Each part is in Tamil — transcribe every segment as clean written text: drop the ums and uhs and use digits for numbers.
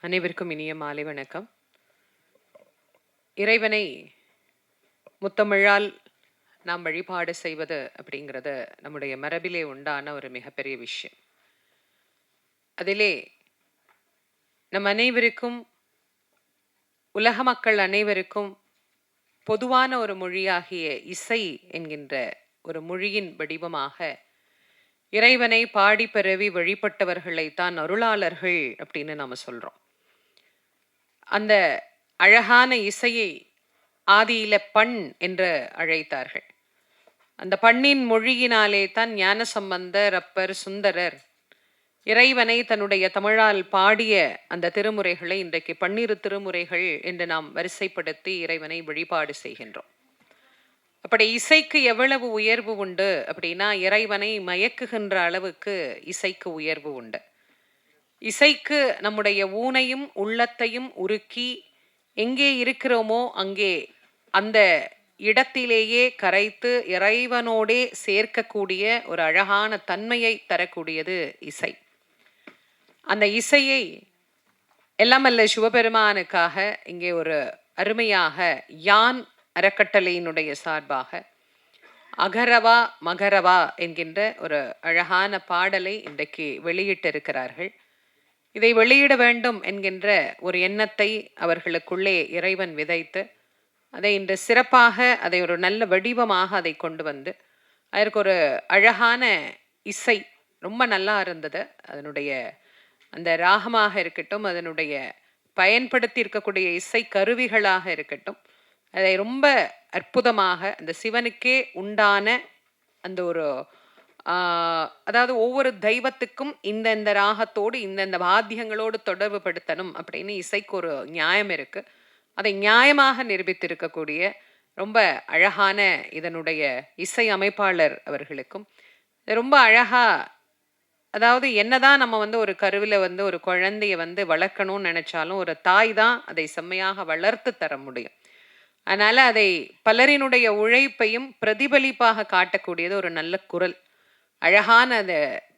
அனைவருக்கும் இனிய மாலை வணக்கம். இறைவனை முத்தமிழால் நாம் வழிபாடு செய்வது அப்படிங்கிறது நம்முடைய மரபிலே உண்டான ஒரு மிகப்பெரிய விஷயம். அதிலே நம் அனைவருக்கும், உலக மக்கள் அனைவருக்கும் பொதுவான ஒரு மொழியாகிய இசை என்கின்ற ஒரு மொழியின் வடிவமாக இறைவனை பாடி பரவி வழிபட்டவர்களைத்தான் அருளாளர்கள் அப்படின்னு நாம சொல்றோம். அந்த அழகான இசையை ஆதியில பண் என்று அழைத்தார்கள். அந்த பண்ணின் மொழியினாலே தான் ஞானசம்பந்தர், அப்பர், சுந்தரர் இறைவனை தன்னுடைய தமிழால் பாடிய அந்த திருமுறைகளை இன்றைக்கு 12 திருமுறைகள் என்று நாம் வரிசைப்படுத்தி இறைவனை வழிபாடு செய்கின்றோம். அப்படி இசைக்கு எவ்வளவு உயர்வு உண்டு அப்படின்னா, இறைவனை மயக்குகின்ற அளவுக்கு இசைக்கு உயர்வு உண்டு. இசைக்கு நம்முடைய ஊனையும் உள்ளத்தையும் உருக்கி எங்கே இருக்கிறோமோ அங்கே அந்த இடத்திலேயே கரைத்து இறைவனோடே சேர்க்கக்கூடிய ஒரு அழகான தன்மையை தரக்கூடியது இசை. அந்த இசையை எல்லாமல்ல சிவபெருமானுக்காக இங்கே ஒரு அருமையாக யான் அறக்கட்டளையினுடைய சார்பாக அகரவா மகரவா என்கின்ற ஒரு அழகான பாடலை இன்றைக்கு வெளியிட்டிருக்கிறார்கள். இதை வெளியிட வேண்டும் என்கின்ற ஒரு எண்ணத்தை அவர்களுக்குள்ளே இறைவன் விதைத்து அதை இன்று சிறப்பாக அதை ஒரு நல்ல வடிவமாக அதை கொண்டு வந்து அதற்கு ஒரு அழகான இசை ரொம்ப நல்லா இருந்தது. அதனுடைய அந்த ராகமாக இருக்கட்டும், அதனுடைய பயன்படுத்தி இருக்கக்கூடிய இசை கருவிகளாக இருக்கட்டும், அதை ரொம்ப அற்புதமாக அந்த சிவனுக்கே உண்டான அந்த ஒரு அதாவது ஒவ்வொரு தெய்வத்துக்கும் இந்த ராகத்தோடு இந்த வாத்தியங்களோடு தொடர்பு படுத்தணும் அப்படின்னு இசைக்கு ஒரு நியாயம் இருக்கு. அதை நியாயமாக நிரூபித்திருக்கக்கூடிய ரொம்ப அழகான இதனுடைய இசை அமைப்பாளர் அவர்களுக்கும் ரொம்ப அழகா, அதாவது என்னதான் நம்ம ஒரு கருவில ஒரு குழந்தைய வளர்க்கணும்னு நினைச்சாலும் ஒரு தாய் தான் அதை செம்மையாக வளர்த்து தர முடியும். அதனால அதை பலரினுடைய உழைப்பையும் பிரதிபலிப்பாக காட்டக்கூடியது ஒரு நல்ல குரல். அழகான அந்த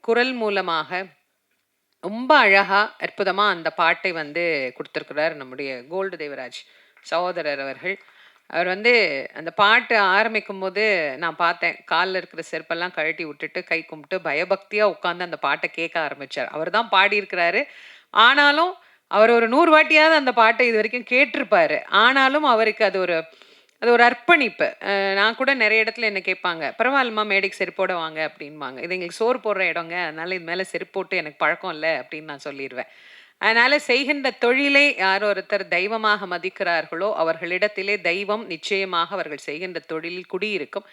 குரல் மூலமாக ரொம்ப அழகா அற்புதமா அந்த பாட்டை கொடுத்திருக்கிறார் நம்முடைய கோல்டு தேவராஜ் சகோதரர் அவர்கள். அவர் அந்த பாட்டு ஆரம்பிக்கும் போது நான் பார்த்தேன், காலில் இருக்கிற செருப்பெல்லாம் கழட்டி விட்டுட்டு கை கும்பிட்டு பயபக்தியா உட்காந்து அந்த பாட்டை கேட்க ஆரம்பிச்சார். அவர் தான் பாடியிருக்கிறாரு. ஆனாலும் அவர் ஒரு 100 வாட்டியாவது அந்த பாட்டை இது வரைக்கும் கேட்டிருப்பாரு. ஆனாலும் அவருக்கு அது ஒரு அர்ப்பணிப்பு. நான் கூட நிறைய இடத்துல என்ன கேட்பாங்க, பரவாயில்லம்மா மேடைக்கு செருப்போட வாங்க அப்படின்பாங்க. இது எங்களுக்கு சோறு போடுற இடங்க, அதனால இது மேலே செருப்பு போட்டு எனக்கு பழக்கம் இல்லை அப்படின்னு நான் சொல்லிடுவேன். அதனால செய்கின்ற தொழிலை யார் ஒருத்தர் தெய்வமாக மதிக்கிறார்களோ அவர்களிடத்திலே தெய்வம் நிச்சயமாக அவர்கள் செய்கின்ற தொழிலில் குடியிருக்கும்.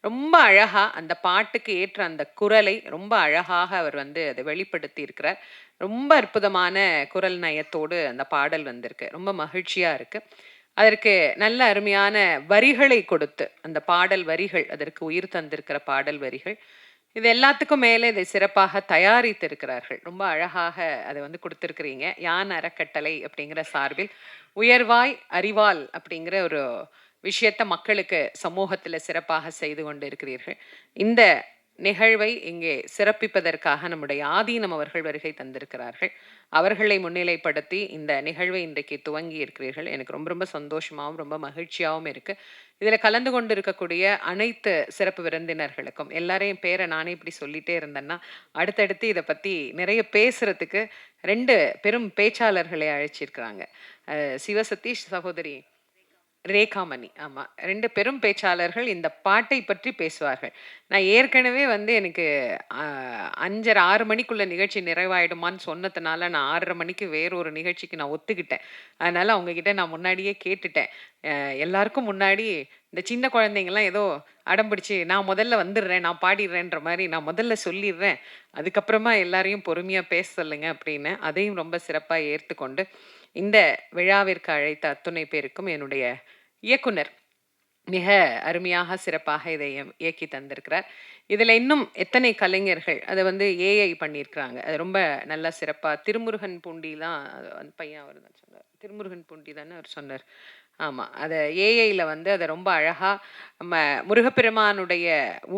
ரொம்ப அழகா அந்த பாட்டுக்கு ஏற்ற அந்த குரலை ரொம்ப அழகாக அவர் அதை வெளிப்படுத்தி இருக்கிறார். ரொம்ப அற்புதமான குரல் நயத்தோடு அந்த பாடல் வந்திருக்கு. ரொம்ப மகிழ்ச்சியா இருக்கு. அதற்கு நல்ல அருமையான வரிகளை கொடுத்து அந்த பாடல் வரிகள், அதற்கு உயிர் தந்திருக்கிற பாடல் வரிகள், இது எல்லாத்துக்கும் மேலே இதை சிறப்பாக தயாரித்திருக்கிறார்கள். ரொம்ப அழகாக அதை கொடுத்துருக்கிறீங்க. யான் அறக்கட்டளை அப்படிங்கிற சார்பில் உயர்வாய் அறிவால் அப்படிங்கிற ஒரு விஷயத்த மக்களுக்கு சமூகத்தில் சிறப்பாக செய்து கொண்டு இருக்கிறீர்கள். இந்த நிகழ்வை இங்கே சிறப்பிப்பதற்காக நம்முடைய ஆதீனம் அவர்கள் வருகை தந்திருக்கிறார்கள். அவர்களை முன்னிலைப்படுத்தி இந்த நிகழ்வை இன்றைக்கு துவங்கி இருக்கிறீர்கள். எனக்கு ரொம்ப ரொம்ப சந்தோஷமாகவும் ரொம்ப மகிழ்ச்சியாகவும் இருக்கு. இதில் கலந்து கொண்டு இருக்கக்கூடிய அனைத்து சிறப்பு விருந்தினர்களுக்கும் எல்லாரையும் பேரை நானே இப்படி சொல்லிட்டே இருந்தேன்னா அடுத்தடுத்து இதை பற்றி நிறைய பேசுறதுக்கு 2 பெரும் பேச்சாளர்களை அழைச்சிருக்கிறாங்க. சிவசதீஷ் சகோதரி ரேகாமணி. ஆமா, 2 பெரும் பேச்சாளர்கள் இந்த பாட்டை பற்றி பேசுவார்கள். நான் ஏற்கனவே எனக்கு 5:30 6 மணிக்குள்ள நிகழ்ச்சி நிறைவாயிடுமான்னு சொன்னதுனால நான் 6:30 மணிக்கு வேறொரு நிகழ்ச்சிக்கு நான் ஒத்துக்கிட்டேன். அதனால அவங்க கிட்ட நான் முன்னாடியே கேட்டுட்டேன். எல்லாருக்கும் முன்னாடி இந்த சின்ன குழந்தைங்கலாம் ஏதோ அடம்பிடிச்சு நான் முதல்ல வந்துடுறேன், நான் பாடிடுறேன்ற மாதிரி நான் முதல்ல சொல்லிடுறேன், அதுக்கப்புறமா எல்லாரையும் பொறுமையா பேச சொல்லுங்க அப்படின்னு அதையும் ரொம்ப சிறப்பாக ஏற்றுக்கொண்டு இந்த விழாவிற்கு அழைத்த அத்துணை பேருக்கும் என்னுடைய இயக்குனர் மிக அருமையாக சிறப்பாக இதை இயக்கி தந்திருக்கிறார். இதில் இன்னும் எத்தனை கலைஞர்கள் அதை ஏஐ பண்ணியிருக்கிறாங்க. அது ரொம்ப நல்லா சிறப்பாக திருமுருகன் பூண்டி தான் அந்த பையன் அவர் தான் சொன்னார். திருமுருகன் பூண்டி தானே அவர் சொன்னார். ஆமாம், அதை ஏஐயில் அதை ரொம்ப அழகாக நம்ம முருகப்பெருமானுடைய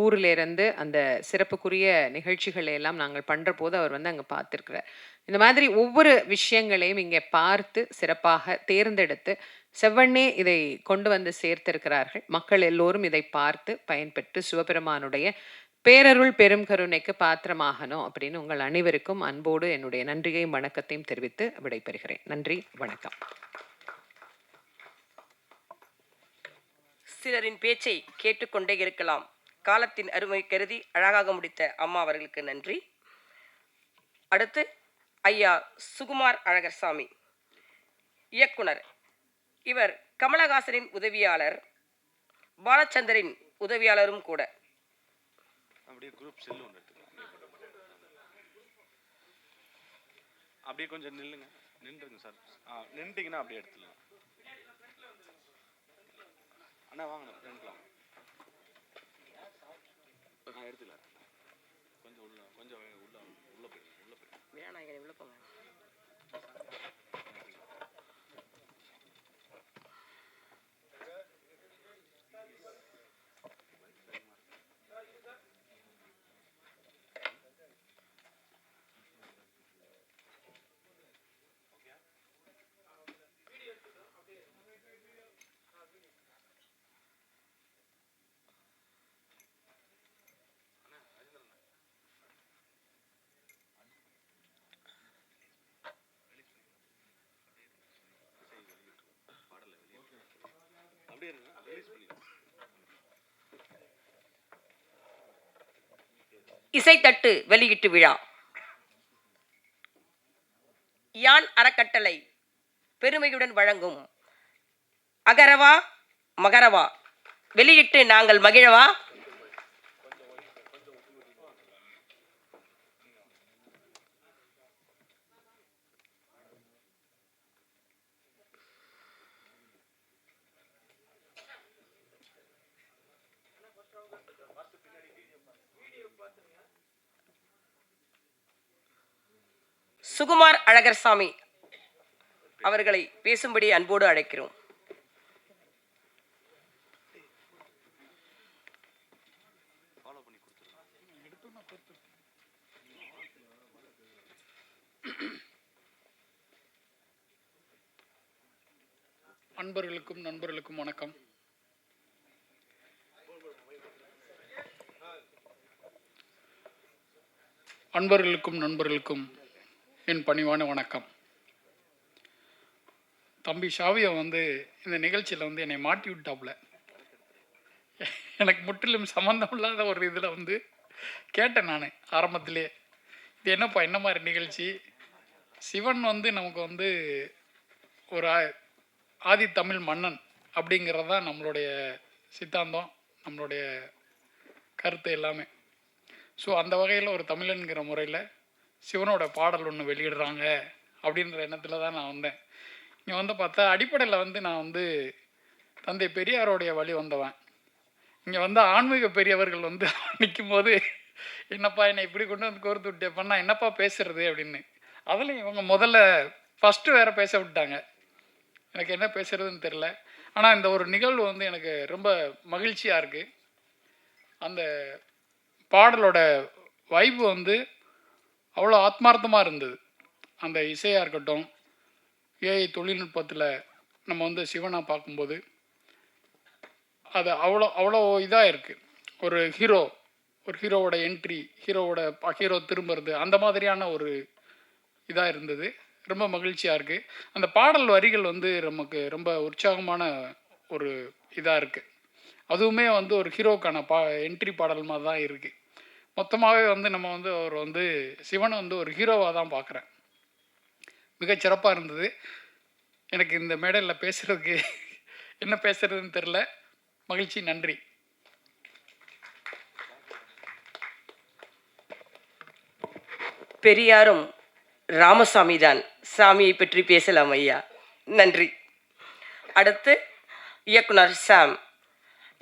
ஊரில் இருந்து அந்த சிறப்புக்குரிய நிகழ்ச்சிகளை எல்லாம் நாங்கள் பண்ணுற போது அவர் அங்கே பார்த்துருக்கிறார். இந்த மாதிரி ஒவ்வொரு விஷயங்களையும் இங்கே பார்த்து சிறப்பாக தேர்ந்தெடுத்து செவ்வண்ணே இதை கொண்டு வந்து சேர்த்திருக்கிறார்கள். மக்கள் எல்லோரும் இதை பார்த்து பயன்பெற்று சிவபெருமானுடைய பேரருள் பெரும் கருணைக்கு பாத்திரமாகணும் அப்படின்னு உங்கள் அனைவருக்கும் அன்போடு என்னுடைய நன்றியையும் வணக்கத்தையும் தெரிவித்து விடைபெறுகிறேன். நன்றி, வணக்கம். சிலரின் பேச்சை கேட்டுக்கொண்டே இருக்கலாம். காலத்தின் அருமை கருதி அழகாக முடித்த அம்மா அவர்களுக்கு நன்றி. அடுத்து ஐயா சுகுமார் அழகர்சாமி, இயக்குனர். இவர் கமலஹாசனின் உதவியாளர், பாலச்சந்தரின் உதவியாளரும் கூட. அப்படியே கொஞ்சம் நில்லுங்க, நின்றுங்க சார். நின்றுட்டீங்கன்னா அப்படியே எடுத்துலாம். அண்ணா வாங்க, நின்றுலாம். நான் எடுத்துக்கலாம். கொஞ்சம் உள்ள, கொஞ்சம் உள்ள உள்ள போயிடுங்க, உள்ள போயிடுங்க. வேணாம், இங்கே உள்ள போங்க. இசைத்தட்டு வெளியீட்டு விழா. யான் அறக்கட்டளை பெருமையுடன் வழங்கும் அகரவா மகரவா வெளியிட்டு நாங்கள் மகிழவா. சுகுமார் அழகர்சாமி அவர்களை பேசும்படி அன்போடு அழைக்கிறோம். அன்பர்களுக்கும் நண்பர்களுக்கும் வணக்கம். அன்பர்களுக்கும் நண்பர்களுக்கும் என் பணிவான வணக்கம். தம்பி ஷாவியை இந்த நிகழ்ச்சியில் என்னை மாட்டி விட்டாப்புல. எனக்கு முற்றிலும் சம்மந்தம் இல்லாத ஒரு இதில் கேட்டேன் நான் ஆரம்பத்திலே, இது என்னப்பா என்ன மாதிரி நிகழ்ச்சி? சிவன் நமக்கு ஒரு ஆதி தமிழ் மன்னன் அப்படிங்கிறது தான் நம்மளுடைய சித்தாந்தம், நம்மளுடைய கருத்து எல்லாமே. ஸோ அந்த வகையில் ஒரு தமிழன்கிற முறையில் சிவனோட பாடல் ஒன்று வெளியிடுறாங்க அப்படின்ற எண்ணத்தில் தான் நான் வந்தேன். இங்கே பார்த்தா அடிப்படையில் நான் தந்தை பெரியாரோடைய வழி வந்தவன். இங்கே ஆன்மீக பெரியவர்கள் நிற்கும் போது என்னப்பா என்னை இப்படி கொண்டு கோர்த்து விட்டேப்பா, நான் என்னப்பா பேசுறது அப்படின்னு. அதுலேயும் இவங்க முதல்ல ஃபஸ்ட்டு வேறு பேச விட்டாங்க. எனக்கு என்ன பேசுறதுன்னு தெரில. ஆனால் இந்த ஒரு நிகழ்வு எனக்கு ரொம்ப மகிழ்ச்சியாக இருக்குது. அந்த பாடலோட வைப்பு அவ்வளோ ஆத்மார்த்தமாக இருந்தது. அந்த இசையாக இருக்கட்டும், ஏஐ தொழில்நுட்பத்தில் நம்ம சிவனாக பார்க்கும்போது அது அவ்வளோ அவ்வளோ இதாக இருக்குது. ஒரு ஹீரோவோட என்ட்ரி, ஹீரோ திரும்புறது, அந்த மாதிரியான ஒரு இதாக இருந்தது. ரொம்ப மகிழ்ச்சியாக இருக்குது. அந்த பாடல் வரிகள் நமக்கு ரொம்ப உற்சாகமான ஒரு இதாக இருக்குது. அதுவுமே ஒரு ஹீரோக்கான என்ட்ரி பாடல் மாதிரி தான் இருக்குது. மொத்தமாகவே நம்ம அவர் சிவனை ஒரு ஹீரோவாக தான் பார்க்குறேன். மிகச்சிறப்பாக இருந்தது. எனக்கு இந்த மேடையில் பேசுகிறதுக்கு என்ன பேசுகிறதுன்னு தெரில. மகிழ்ச்சி, நன்றி. பெரியாரும் ராமசாமி தான். சாமியை பற்றி பேசலாம் ஐயா. நன்றி. அடுத்து இயக்குனர் சாம்.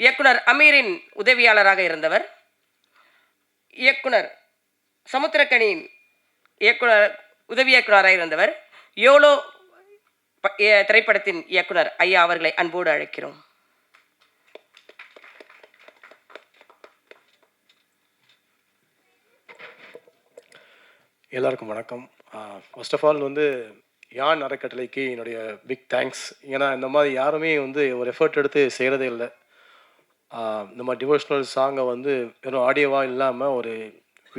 இயக்குனர் அமீரின் உதவியாளராக இருந்தவர். இயக்குனர் சமுத்திரக்கனியின் உதவி இயக்குனராக இருந்தவர். யோலோ திரைப்படத்தின் இயக்குனர் ஐயா அவர்களை அன்போடு அழைக்கிறோம். எல்லாருக்கும் வணக்கம். ஃபர்ஸ்ட் ஆஃப் ஆல் வந்து யான் அறக்கட்டளைக்கு என்னுடைய பிக் தேங்க்ஸ். ஏன்னா இந்த மாதிரி யாருமே வந்து ஒரு எஃபர்ட் எடுத்து செய்கிறதே இல்லை. இந்த மாதிரி டிவோஷனல் சாங்கை வந்து வெறும் ஆடியோவாக இல்லாமல் ஒரு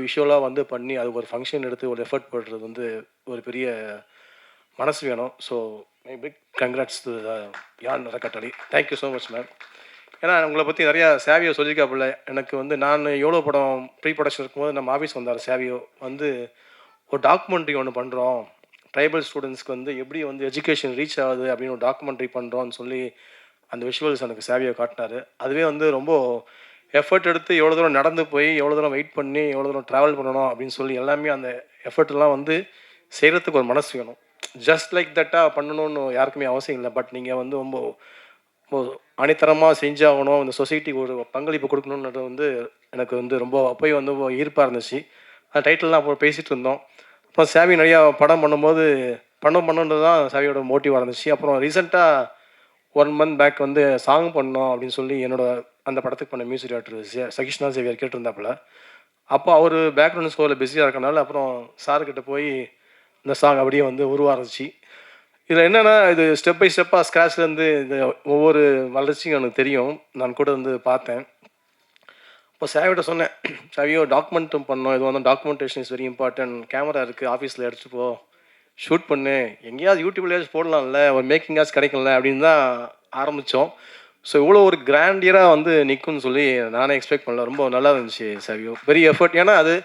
விஷுவலாக வந்து பண்ணி அதுக்கு ஒரு ஃபங்க்ஷன் எடுத்து ஒரு எஃபர்ட் போடுறது வந்து ஒரு பெரிய மனசு வேணும். So my big congrats to யான் அறக்கட்டளை. Thank you so much ma'am. ஏன்னா உங்களை பற்றி நிறையா சேவியோ சொல்லியிருக்காப்புல. எனக்கு வந்து நான் எவ்வளோ படம் ப்ரீ ப்ரொடக்ஷன் இருக்கும்போது நம்ம ஆஃபீஸ் வந்தார் சேவியோ வந்து ஒரு டாக்குமெண்ட்ரி ஒன்று பண்ணுறோம், ட்ரைபல் ஸ்டூடெண்ட்ஸ்க்கு வந்து எப்படி வந்து எஜுகேஷன் ரீச் ஆகுது அப்படின்னு ஒரு டாக்குமெண்ட்ரி பண்ணுறோன்னு சொல்லி அந்த விஷுவல்ஸ் எனக்கு சேவியோ காட்டினார். அதுவே வந்து ரொம்ப எஃபர்ட் எடுத்து எவ்வளோ தூரம் நடந்து போய் எவ்வளோ தூரம் வெயிட் பண்ணி எவ்வளோ தூரம் ட்ராவல் பண்ணணும் அப்படின்னு சொல்லி எல்லாமே அந்த எஃபர்ட்லாம் வந்து செய்கிறதுக்கு ஒரு மனசு வேணும். ஜஸ்ட் லைக் தட்டாக பண்ணணும்னு யாருக்குமே அவசியம் இல்லை. பட் நீங்கள் வந்து ரொம்ப அணித்தரமாக செஞ்சாகணும், இந்த சொசைட்டிக்கு ஒரு பங்களிப்பு கொடுக்கணுன்றது வந்து எனக்கு வந்து ரொம்ப அப்போயே வந்து ஈர்ப்பாக இருந்துச்சு. அந்த டைட்டில்லாம் அப்போ பேசிகிட்டு இருந்தோம். அப்புறம் சேவி நிறையா படம் பண்ணும்போது பண்ணுன்றது தான் சேவியோட மோட்டிவாக இருந்துச்சு. அப்புறம் ரீசெண்டாக 1 month பேக் வந்து சாங் பண்ணோம் அப்படின்னு சொல்லி அந்த படத்துக்கு பண்ண மியூசிக் டைரக்டர் சகிஷ்ணா சேவியர் கேட்டிருந்தாப்புல. அப்போ அவர் பேக்ரவுண்ட் ஸ்கோரில் பிஸியாக இருக்கனால அப்புறம் சார்கிட்ட போய் இந்த சாங் அப்படியே வந்து உருவாருச்சு. இதில் என்னென்னா இது ஸ்டெப் பை ஸ்டெப்பாக ஸ்க்ராட்ச்லேருந்து இந்த ஒவ்வொரு வளர்ச்சியும் எனக்கு தெரியும். நான் கூட வந்து பார்த்தேன். இப்போ சாவியோட சொன்னேன், சாவியோ டாக்குமெண்ட்டும் பண்ணோம், இது வந்து documentation is very important, camera இருக்குது ஆஃபீஸில் எடுத்துகிட்டு போ, ஷூட் பண்ணு, எங்கேயாவது யூடியூப்லேயாச்சும் போடலாம்ல, ஒரு மேக்கிங்காச்சும் கிடைக்கும்ல அப்படின்னு தான் ஆரம்பித்தோம். ஸோ இவ்வளோ ஒரு கிராண்டியராக வந்து நிற்கும்னு சொல்லி நானே எக்ஸ்பெக்ட் பண்ணல. ரொம்ப நல்லா இருந்துச்சு சாவியோ. Very effort. ஏன்னா அது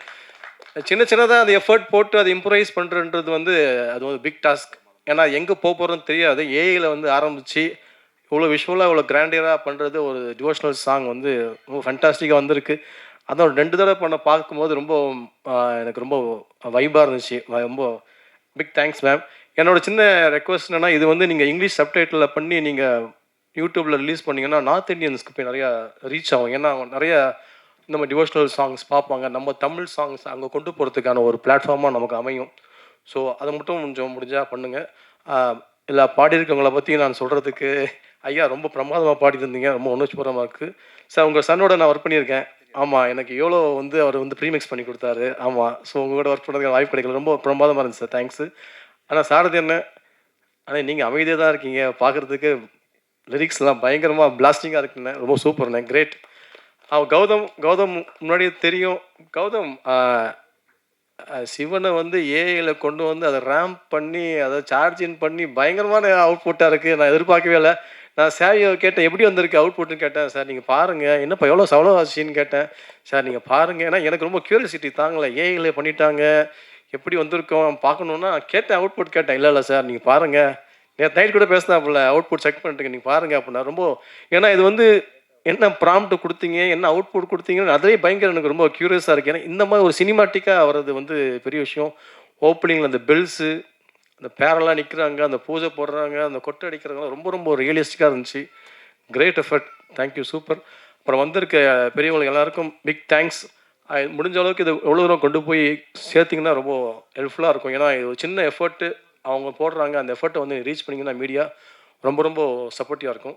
சின்னதாக அது எஃபர்ட் போட்டு அது இம்ப்ரூவைஸ் பண்ணுறன்றது வந்து அது வந்து பிக் டாஸ்க். ஏன்னா எங்கே போகிறோன்னு தெரியாது. ஏஐயில் வந்து ஆரம்பித்து இவ்வளோ விஷுவலாக இவ்வளோ கிராண்டியராக பண்ணுறது ஒரு டிவோஷனல் சாங் வந்து ரொம்ப ஃபண்டாஸ்டிக்காக வந்திருக்கு. அதான் ஒரு 2 தடவை பார்க்கும்போது ரொம்ப எனக்கு ரொம்ப வைபாக இருந்துச்சு. ரொம்ப பிக் தேங்க்ஸ் மேம். என்னோட சின்ன ரெக்வஸ்ட் என்னென்னா, இது வந்து நீங்கள் இங்கிலீஷ் சப்டைட்டிலில் பண்ணி நீங்கள் யூடியூப்பில் ரிலீஸ் பண்ணிங்கன்னா நார்த் இந்தியன்ஸ்க்கு போய் நிறையா ரீச் ஆகும். ஏன்னா அவங்க நிறையா இந்த மாதிரி டிவோஷனல் சாங்ஸ் பார்ப்பாங்க. நம்ம தமிழ் சாங்ஸ் அங்கே கொண்டு போகிறதுக்கான ஒரு பிளாட்ஃபார்மாக நமக்கு அமையும். ஸோ அதை மட்டும் கொஞ்சம் முடிஞ்சால் பண்ணுங்கள். இல்லை பாடியிருக்கவங்கள பற்றி நான் சொல்கிறதுக்கு ஐயா ரொம்ப பிரமாதமாக பாடியிருந்தீங்க, ரொம்ப உணர்ச்சிபூர்வமாக இருக்குது. சார் உங்கள் சன்னோட நான் ஒர்க் பண்ணியிருக்கேன். ஆமாம், எனக்கு எவ்வளோ வந்து அவர் வந்து ப்ரீமிக்ஸ் பண்ணி கொடுத்தாரு. ஆமாம், ஸோ உங்கள் கூட ஒர்க் பண்ணுறதுக்கு வாய்ப்பு கிடைக்கல. ரொம்ப பிரமாதமாக இருந்துச்சு சார், தேங்க்ஸு. ஆனால் சாரதி என்ன, ஆனால் நீங்கள் அமைதியாக தான் இருக்கீங்க, பார்க்குறதுக்கு லிரிக்ஸ்லாம் பயங்கரமாக பிளாஸ்டிங்காக இருக்குண்ணே, ரொம்ப சூப்பர்ண்ணே, கிரேட். கௌதம் முன்னாடியே தெரியும். கௌதம் சிவனை வந்து ஏஐயில் கொண்டு வந்து அதை ரேம்ப் பண்ணி அதை சார்ஜின் பண்ணி பயங்கரமான அவுட்புட்டாக இருக்குது. நான் எதிர்பார்க்கவே இல்லை. நான் சேவியை கேட்டேன், எப்படி வந்திருக்கு அவுட்புட்டுன்னு கேட்டேன். சார் நீங்கள் பாருங்கள், என்னப்பா எவ்வளோ ஆச்சுன்னு கேட்டேன். சார் நீங்கள் பாருங்கள், ஏன்னா எனக்கு ரொம்ப க்யூரியாசிட்டி தாங்கலை. ஏஐயில் பண்ணிட்டாங்க, எப்படி வந்திருக்கோம் பார்க்கணுன்னா கேட்டேன், அவுட்புட் கேட்டேன். இல்லை சார் நீங்கள் பாருங்கள், நேற்று நைட் கூட பேசினாப்புல அவுட்புட் செக் பண்ணிட்டுங்க, நீங்கள் பாருங்கள் அப்படின்னா. ரொம்ப ஏன்னா இது வந்து என்ன ப்ராம்ப்ட் கொடுத்தீங்க, என்ன அவுட்புட் கொடுத்தீங்கன்னு அதுவே பயங்கர எனக்கு ரொம்ப க்யூரியஸாக இருக்குது. ஏன்னா இந்த மாதிரி ஒரு சினிமாட்டிக்காக வர்றது வந்து பெரிய விஷயம். ஓப்பனிங்கில் அந்த பெல்ஸு, அந்த பேரெல்லாம் நிற்கிறாங்க, அந்த பூஜை போடுறாங்க, அந்த கொட்டை அடிக்கிறாங்க, ரொம்ப ரொம்ப ரியலிஸ்டிக்காக இருந்துச்சு. Great effort, thank you, super. அப்புறம் வந்திருக்க பெரியவங்களுக்கு எல்லாருக்கும் பிக் தேங்க்ஸ். முடிஞ்ச அளவுக்கு இது எவ்வளோ தூரம் கொண்டு போய் சேர்த்திங்கன்னா ரொம்ப ஹெல்ப்ஃபுல்லாக இருக்கும். ஏன்னா இது ஒரு சின்ன எஃபர்ட்டு அவங்க போடுறாங்க, அந்த எஃபர்ட்டை வந்து ரீச் பண்ணிங்கன்னா மீடியா ரொம்ப ரொம்ப சப்போர்ட்டிவாக இருக்கும்.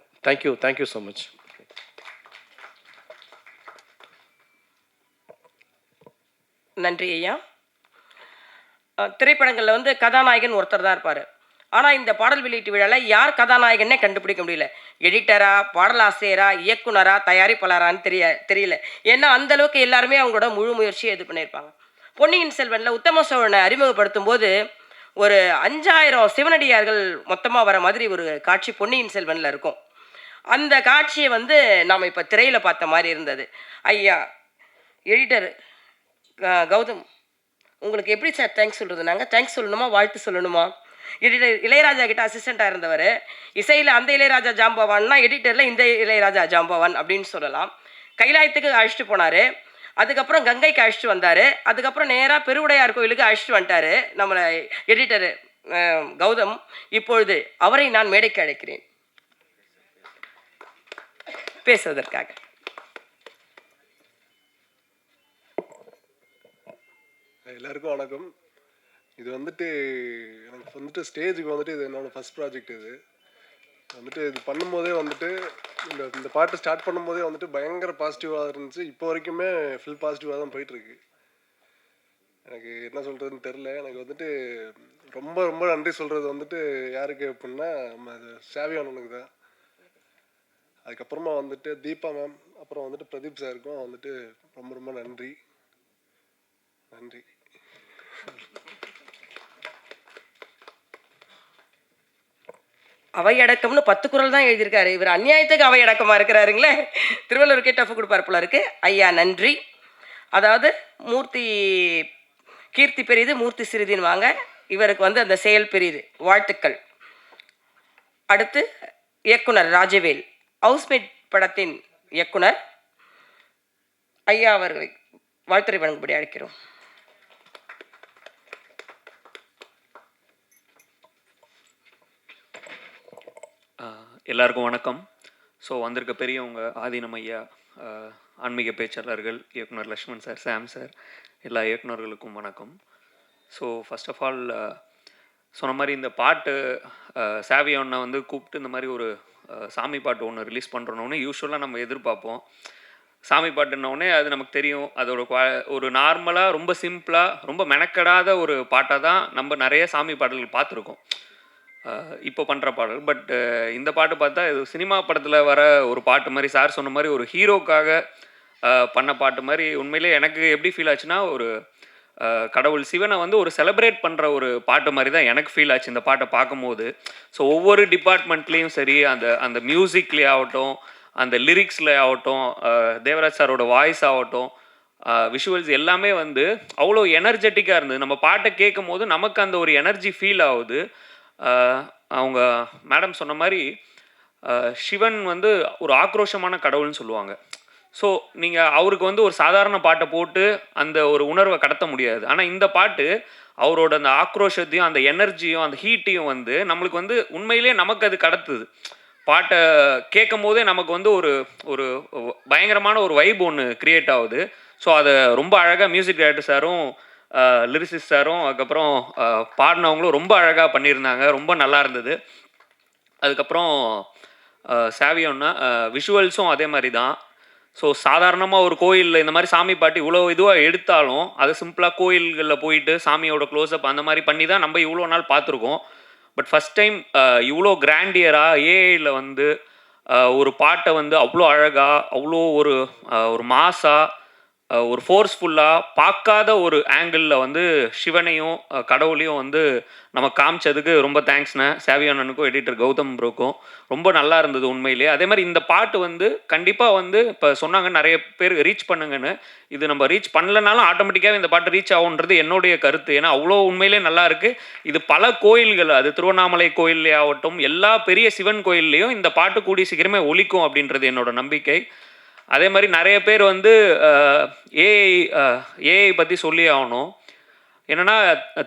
Thank you so much. நன்றி ஐயா. திரைப்படங்களில் வந்து கதாநாயகன் ஒருத்தர் தான் இருப்பார். ஆனால் இந்த பாடல் வெளியீட்டு விழாவில் யார் கதாநாயகன்னே கண்டுபிடிக்க முடியல. எடிட்டரா, பாடலாசிரியரா, இயக்குனரா, தயாரிப்பாளரான்னு தெரியல. ஏன்னா அந்தளவுக்கு எல்லாருமே அவங்களோட முழு முயற்சியை இது பண்ணியிருப்பாங்க. பொன்னியின் செல்வனில் உத்தம சோழனை அறிமுகப்படுத்தும் போது ஒரு 5000 சிவனடியார்கள் மொத்தமாக வர மாதிரி ஒரு காட்சி பொன்னியின் செல்வனில் இருக்கும். அந்த காட்சியை வந்து நாம் இப்போ திரையில் பார்த்த மாதிரி இருந்தது. ஐயா எடிட்டர் கௌதம், உங்களுக்கு எப்படி சார் தேங்க்ஸ் சொல்கிறது? நாங்கள் தேங்க்ஸ் சொல்லணுமா, வாழ்த்து சொல்லணுமா? எடிட்டர் இளையராஜா கிட்ட அசிஸ்டண்ட்டாக இருந்தவர். இசையில் அந்த இளையராஜா ஜாம்பவான்னா, எடிட்டரில் இந்த இளையராஜா ஜாம்பவான் அப்படின்னு சொல்லலாம். கைலாயத்துக்கு அழைச்சிட்டு போனார். அதுக்கப்புறம் கங்கைக்கு அழைச்சிட்டு வந்தார். அதுக்கப்புறம் நேராக பெருவுடையார் கோயிலுக்கு அழைச்சிட்டு வந்துட்டார் நம்மளை எடிட்டர் கௌதம். இப்பொழுது அவரை நான் மேடைக்கு அழைக்கிறேன் பேசுவதற்காக. எல்லாருக்கும் வணக்கம். இது வந்துட்டு எனக்கு வந்துட்டு ஸ்டேஜுக்கு வந்துட்டு இது என்னோடய ஃபஸ்ட் ப்ராஜெக்ட். இது வந்துட்டு இது பண்ணும்போதே வந்துட்டு இந்த பாட்டு ஸ்டார்ட் பண்ணும்போதே வந்துட்டு பயங்கர பாசிட்டிவாக இருந்துச்சு. இப்போ வரைக்குமே ஃபுல் பாசிட்டிவாக தான் போயிட்டுருக்கு. எனக்கு என்ன சொல்கிறதுன்னு தெரில. எனக்கு வந்துட்டு ரொம்ப ரொம்ப நன்றி சொல்கிறது வந்துட்டு யாருக்கு அப்படின்னா நம்ம சாவியான் அண்ணனுக்கு தான். அதுக்கப்புறமா வந்துட்டு தீபா மேம், அப்புறம் வந்துட்டு பிரதீப் சாருக்கும் வந்துட்டு ரொம்ப ரொம்ப நன்றி. நன்றி. அவையடக்கம்னு 10 குறள் தான் எழுதியிருக்காரு. இவர் அநியாயத்துக்கு அவையடக்கமாக இருக்கிறாருங்களே. திருவள்ளுவருக்கே டஃப் கொடுப்பார் போல இருக்கு. ஐயா நன்றி. அதாவது மூர்த்தி கீர்த்தி பெரிது, மூர்த்தி சிறிதின்னு வாங்க. இவருக்கு வந்து அந்த செயல் பெரிது. வாழ்த்துக்கள். அடுத்து இயக்குனர் ராஜவேல், ஹவுஸ்மேட் படத்தின் இயக்குனர் ஐயா அவர்களை வாழ்த்துரை வழங்கும்படி அழைக்கிறோம். எல்லாருக்கும் வணக்கம். ஸோ வந்திருக்க பெரியவங்க, ஆதீனம் ஐயா, ஆன்மீக பேச்சாளர்கள், இயக்குனர் லக்ஷ்மண் சார், சாம் சார், எல்லா இயக்குனர்களுக்கும் வணக்கம். ஸோ ஃபர்ஸ்ட் ஆஃப் ஆல் சொன்ன மாதிரி இந்த பாட்டு சாவியோன்னை வந்து கூப்பிட்டு இந்த மாதிரி ஒரு சாமி பாட்டு ஒன்று ரிலீஸ் பண்ணுறோன்னு யூஸ்வலாக நம்ம எதிர்பார்ப்போம். சாமி பாட்டுன்னொடனே அது நமக்கு தெரியும், அதோட ஒரு நார்மலாக ரொம்ப சிம்பிளாக ரொம்ப மெனக்கெடாத ஒரு பாட்டாக தான் நம்ம நிறைய சாமி பாடல்கள் பார்த்துருக்கோம் இப்போ பண்ணுற பாடல். பட் இந்த பாட்டு பார்த்தா இது சினிமா படத்தில் வர ஒரு பாட்டு மாதிரி, சார் சொன்ன மாதிரி ஒரு ஹீரோக்காக பண்ண பாட்டு மாதிரி. உண்மையிலே எனக்கு எப்படி ஃபீல் ஆச்சுன்னா, ஒரு கடவுள் சிவனை வந்து ஒரு செலிப்ரேட் பண்ணுற ஒரு பாட்டு மாதிரி தான் எனக்கு ஃபீல் ஆச்சு இந்த பாட்டை பார்க்கும்போது. ஸோ ஒவ்வொரு டிபார்ட்மெண்ட்லேயும் சரி, அந்த மியூசிக்லேயே ஆகட்டும், அந்த லிரிக்ஸில் ஆகட்டும், தேவராஜ் சாரோட வாய்ஸ் ஆகட்டும், விஷுவல்ஸ் எல்லாமே வந்து அவ்வளோ எனர்ஜெட்டிக்காக இருந்தது. நம்ம பாட்டை கேட்கும் போது நமக்கு அந்த ஒரு எனர்ஜி ஃபீல் ஆகுது. அவங்க மேடம் சொன்ன மாதிரி சிவன் வந்து ஒரு ஆக்ரோஷமான கடவுள்னு சொல்லுவாங்க. ஸோ நீங்கள் அவருக்கு வந்து ஒரு சாதாரண பாட்டை போட்டு அந்த ஒரு உணர்வை கடத்த முடியாது. ஆனால் இந்த பாட்டு அவரோட அந்த ஆக்ரோஷத்தையும் அந்த எனர்ஜியும் அந்த ஹீட்டையும் வந்து நம்மளுக்கு வந்து உண்மையிலே நமக்கு அது கடத்துது. பாட்டை கேட்கும் போதே நமக்கு வந்து ஒரு ஒரு பயங்கரமான ஒரு வைப் ஒன்று க்ரியேட் ஆகுது. ஸோ அதை ரொம்ப அழகாக மியூசிக் டைரக்டர் சாரும் லிரிசிஸ்ட் சாரும் அதுக்கப்புறம் பாடினவங்களும் ரொம்ப அழகாக பண்ணியிருந்தாங்க. ரொம்ப நல்லா இருந்தது. அதுக்கப்புறம் சாவியோன்னா விஷுவல்ஸும் அதே மாதிரி தான். ஸோ சாதாரணமாக ஒரு கோயிலில் இந்த மாதிரி சாமி பாட்டு இவ்வளோ இதுவாக எடுத்தாலும் அது சிம்பிளாக கோயில்களில் போயிட்டு சாமியோட க்ளோஸ்அப் அந்த மாதிரி பண்ணி தான் நம்ம இவ்வளோ நாள் பார்த்துருக்கோம். பட் ஃபஸ்ட் டைம் இவ்வளோ கிராண்டியராக ஏஐயில் வந்து ஒரு பாட்டை வந்து அவ்வளோ அழகாக, அவ்வளோ ஒரு மாஸாக, ஒரு ஃபோர்ஸ்ஃபுல்லாக, பார்க்காத ஒரு ஆங்கிளில் வந்து சிவனையும் கடவுளையும் வந்து நம்ம காமிச்சதுக்கு ரொம்ப தேங்க்ஸ்ண்ணே. சாவியானனுக்கும் எடிட்டர் கௌதம் ப்ரோக்கும் ரொம்ப நல்லா இருந்தது உண்மையிலேயே. அதே மாதிரி இந்த பாட்டு வந்து கண்டிப்பாக வந்து இப்போ சொன்னாங்க நிறைய பேர் ரீச் பண்ணுங்கன்னு. இது நம்ம ரீச் பண்ணலனாலும் ஆட்டோமேட்டிக்காகவே இந்த பாட்டு ரீச் ஆகுன்றது என்னுடைய கருத்து. ஏன்னா அவ்வளோ உண்மையிலே நல்லா இருக்குது. இது பல கோயில்கள், அது திருவண்ணாமலை கோயிலே ஆகட்டும், எல்லா பெரிய சிவன் கோயில்லையும் இந்த பாட்டு கூடிய சீக்கிரமே ஒலிக்கும் அப்படின்றது என்னோட நம்பிக்கை. அதே மாதிரி நிறைய பேர் வந்து ஏஐ பற்றி சொல்லி ஆகணும். என்னென்னா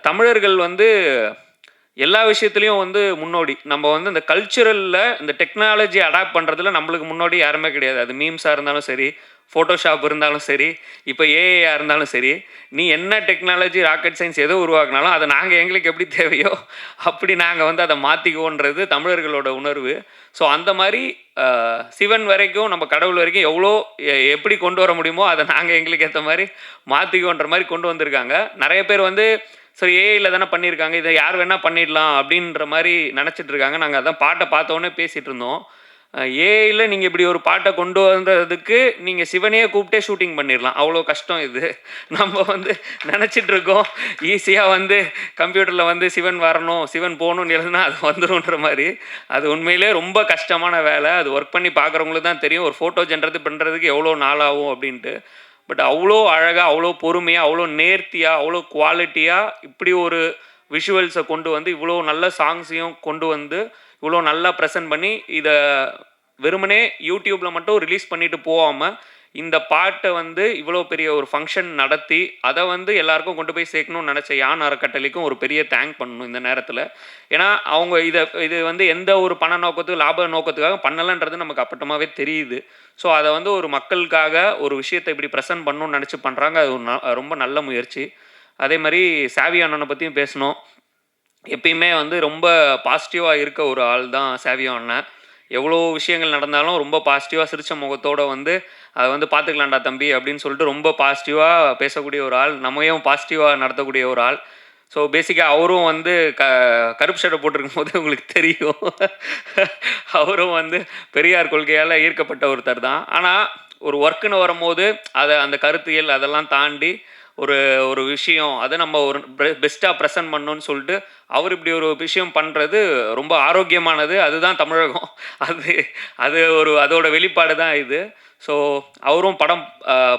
தமிழர்கள் வந்து எல்லா விஷயத்துலையும் வந்து முன்னோடி. நம்ம வந்து இந்த கல்ச்சுரலில் இந்த டெக்னாலஜி அடாப்ட் பண்ணுறதுல நம்மளுக்கு முன்னாடி யாருமே கிடையாது. அது மீம்ஸாக இருந்தாலும் சரி, ஃபோட்டோஷாப் இருந்தாலும் சரி, இப்போ ஏஐயாக இருந்தாலும் சரி, நீ என்ன டெக்னாலஜி, ராக்கெட் சயின்ஸ் எதோ உருவாக்குனாலும் அதை நாங்கள் எங்களுக்கு எப்படி தேவையோ அப்படி நாங்கள் வந்து அதை மாற்றிக்குவோன்றது தமிழர்களோட உணர்வு. ஸோ அந்த மாதிரி சிவன் வரைக்கும் நம்ம கடவுள் வரைக்கும் எவ்வளோ எப்படி கொண்டு வர முடியுமோ அதை நாங்கள் எங்களுக்கு ஏற்ற மாதிரி மாற்றிக்குவோன்ற மாதிரி கொண்டு வந்திருக்காங்க. நிறைய பேர் வந்து சரி ஏஐயில் தானே பண்ணியிருக்காங்க, இதை யார் வேணால் பண்ணிடலாம் அப்படின்ற மாதிரி நினச்சிட்டு இருக்காங்க. நாங்கள் அதான் பாட்டை பார்த்தோன்னே பேசிகிட்டு இருந்தோம். ஏஐயில் நீங்கள் இப்படி ஒரு பாட்டை கொண்டு வந்ததுக்கு நீங்கள் சிவனையே கூப்பிட்டே ஷூட்டிங் பண்ணிடலாம், அவ்வளோ கஷ்டம் இது. நம்ம வந்து நினச்சிட்டு இருக்கோம் ஈஸியாக வந்து கம்ப்யூட்டரில் வந்து சிவன் வரணும், சிவன் போகணும்னு எழுதுனா அது வந்துடும்ன்ற மாதிரி. அது உண்மையிலே ரொம்ப கஷ்டமான வேலை. அது ஒர்க் பண்ணி பார்க்குறவங்களுக்கு தான் தெரியும் ஒரு ஃபோட்டோ ஜென்ரேட் பண்ணுறதுக்கு எவ்வளோ நாளாகும் அப்படின்ட்டு. பட் அவ்வளோ அழகாக, அவ்வளோ பொறுமையாக, அவ்வளோ நேர்த்தியாக, அவ்வளோ குவாலிட்டியாக இப்படி ஒரு விஷுவல்ஸை கொண்டு வந்து இவ்வளோ நல்ல சாங்ஸையும் கொண்டு வந்து இவ்வளோ நல்லா ப்ரெசென்ட் பண்ணி இதை வெறுமனே யூடியூப்பில் மட்டும் ரிலீஸ் பண்ணிட்டு போகாமல் இந்த பாட்டை வந்து இவ்வளோ பெரிய ஒரு ஃபங்க்ஷன் நடத்தி அதை வந்து எல்லாருக்கும் கொண்டு போய் சேர்க்கணும்னு நினச்ச யான் அறக்கட்டளைக்கும் ஒரு பெரிய தேங்க் பண்ணணும் இந்த நேரத்தில். ஏன்னா அவங்க இது வந்து எந்த ஒரு பண நோக்கத்துக்கு, லாப நோக்கத்துக்காக பண்ணலைன்றது நமக்கு அப்பட்டமாகவே தெரியுது. ஸோ அதை வந்து ஒரு மக்களுக்காக ஒரு விஷயத்தை இப்படி ப்ரெசென்ட் பண்ணணும்னு நினச்சி பண்ணுறாங்க. அது ரொம்ப நல்ல முயற்சி. அதே மாதிரி சாவியானனை பற்றியும் பேசணும். எப்பயுமே வந்து ரொம்ப பாசிட்டிவாக இருக்க ஒரு ஆள் தான் சாவியோ அண்ணன். எவ்வளோ விஷயங்கள் நடந்தாலும் ரொம்ப பாசிட்டிவாக சிரித்த முகத்தோடு வந்து அதை வந்து பார்த்துக்கலாம்டா தம்பி அப்படின்னு சொல்லிட்டு ரொம்ப பாசிட்டிவாக பேசக்கூடிய ஒரு ஆள், நம்மையும் பாசிட்டிவாக நடத்தக்கூடிய ஒரு ஆள். ஸோ பேசிக்காக அவரும் வந்து கருப்பு ஷர்ட்டை போட்டிருக்கும் போது உங்களுக்கு தெரியும், அவரும் வந்து பெரியார் கொள்கையால் ஈர்க்கப்பட்ட ஒருத்தர் தான். ஆனால் ஒரு ஒர்க்குன்னு வரும்போது அதை அந்த கருத்தியல் அதெல்லாம் தாண்டி ஒரு ஒரு விஷயம் அதை நம்ம ஒரு பெஸ்ட்டாக ப்ரெசென்ட் பண்ணணும்னு சொல்லிட்டு அவர் இப்படி ஒரு விஷயம் பண்ணுறது ரொம்ப ஆரோக்கியமானது. அதுதான் தமிழகம். அது அது ஒரு அதோட வெளிப்பாடு தான் இது. ஸோ அவரும் படம்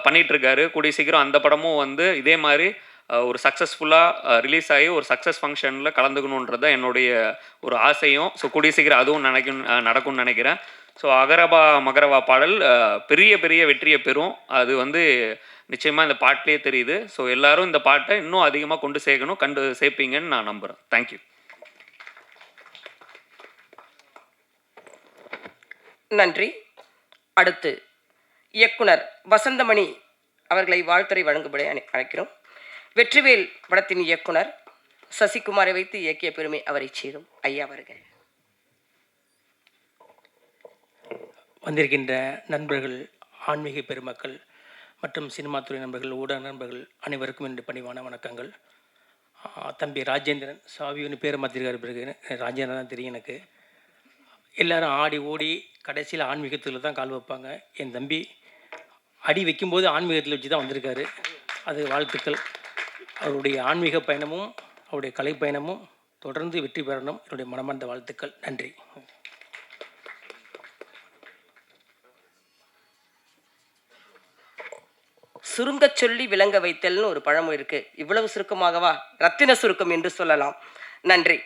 பண்ணிகிட்ருக்காரு. கூடிய சீக்கிரம் அந்த படமும் வந்து இதே மாதிரி ஒரு சக்ஸஸ்ஃபுல்லாக ரிலீஸ் ஆகி ஒரு சக்ஸஸ் ஃபங்க்ஷனில் கலந்துக்கணுன்றது தான் என்னுடைய ஒரு ஆசையும். ஸோ கூடிய சீக்கிரம் அதுவும் நடக்கும்னு நினைக்கிறேன். ஸோ அகரபா மகரவா பாடல் பெரிய பெரிய வெற்றியை பெறும். அது வந்து நிச்சயமாக இந்த பாட்டிலே தெரியுது. ஸோ எல்லாரும் இந்த பாட்டை இன்னும் அதிகமாக கொண்டு சேர்ப்பீங்கன்னு நான் நம்புகிறேன். தேங்க்யூ. நன்றி. அடுத்து இயக்குனர் வசந்தமணி அவர்களை வாழ்த்துரை வழங்கும்படி அழைக்கிறோம். வெற்றிவேல் படத்தின் இயக்குனர் சசிகுமாரை வைத்து இயக்கிய பெருமை அவரை சேரும். ஐயா வருக. வந்திருக்கின்ற நண்பர்கள், ஆன்மீக பெருமக்கள் மற்றும் சினிமாத்துறை நண்பர்கள், ஊடக நண்பர்கள் அனைவருக்கும் என்னுடைய பணிவான வணக்கங்கள். தம்பி ராஜேந்திரன் சாவின்னு பேரை மாற்றிருக்காரு. பிறகு ராஜேந்திரன் தான் தெரியும் எனக்கு. எல்லோரும் ஆடி ஓடி கடைசியில் ஆன்மீகத்தில் தான் கால் வைப்பாங்க. என் தம்பி அடி வைக்கும்போது ஆன்மீகத்தில் வச்சு தான் வந்திருக்காரு. அது வாழ்த்துக்கள். அவருடைய ஆன்மீக பயணமும் அவருடைய கலை பயணமும் தொடர்ந்து வெற்றி பெறணும். என்னுடைய மனமார்ந்த வாழ்த்துக்கள். நன்றி. சுருங்க சொல்லி விளங்க வைத்தல்னு ஒரு பழமொழி இருக்கு. இவ்வளவு சுருக்கமாகவா? ரத்தின சுருக்கம் என்று சொல்லலாம். நன்றி.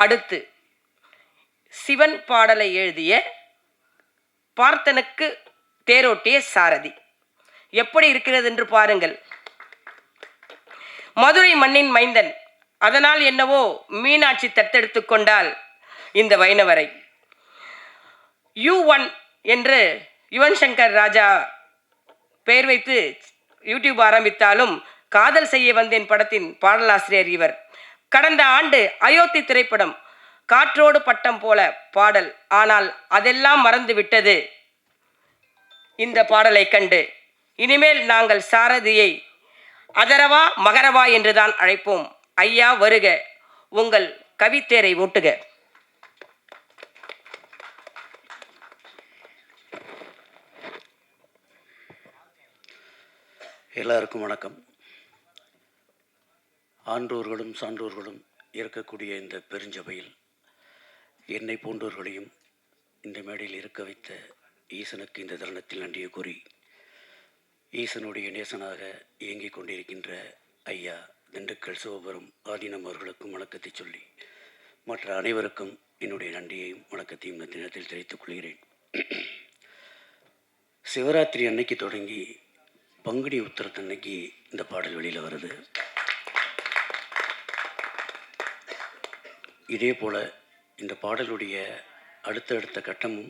அடுத்து சிவன் பாடலை எழுதிய பார்த்தனுக்கு தேரோட்டிய சாரதி. எப்படி இருக்கிறது என்று பாருங்கள். மதுரை மண்ணின் மைந்தன், அதனால் என்னவோ மீனாட்சி தத்தெடுத்து கொண்டால் இந்த வைணவரை. U1 என்று யுவன் சங்கர் ராஜா பெயர் வைத்து யூடியூப் ஆரம்பித்தாலும் காதல் செய்ய வந்தேன் படத்தின் பாடலாசிரியர் இவர். கடந்த ஆண்டு அயோத்தி திரைப்படம் காற்றோடு பட்டம் போல பாடல். ஆனால் அதெல்லாம் மறந்து விட்டது இந்த பாடலை கண்டு. இனிமேல் நாங்கள் சாரதியை அதரவா மகரவா என்றுதான் அழைப்போம். ஐயா வருக, உங்கள் கவித்தேரை ஓட்டுக. எல்லாருக்கும் வணக்கம். ஆன்றோர்களும் சான்றோர்களும் இருக்கக்கூடிய இந்த பெருஞ்சபையில் என்னை போன்றோர்களையும் இந்த மேடையில் இருக்க வைத்த ஈசனுக்கு இந்த தருணத்தில் நன்றியை கூறி, ஈசனுடைய நேசனாக இயங்கிக் கொண்டிருக்கின்ற ஐயா திண்டுக்கல் சிவபுரம் ஆதீனம் அவர்களுக்கும் வணக்கத்தை சொல்லி, மற்ற அனைவருக்கும் என்னுடைய நன்றியையும் வணக்கத்தையும் இந்த தினத்தில் தெரிவித்துக் கொள்கிறேன். சிவராத்திரி அன்னைக்கு தொடங்கி பங்குனி உத்திரத்தன்னைக்கு இந்த பாடல் வெளியில் வருது. இதே போல் இந்த பாடலுடைய அடுத்தடுத்த கட்டமும்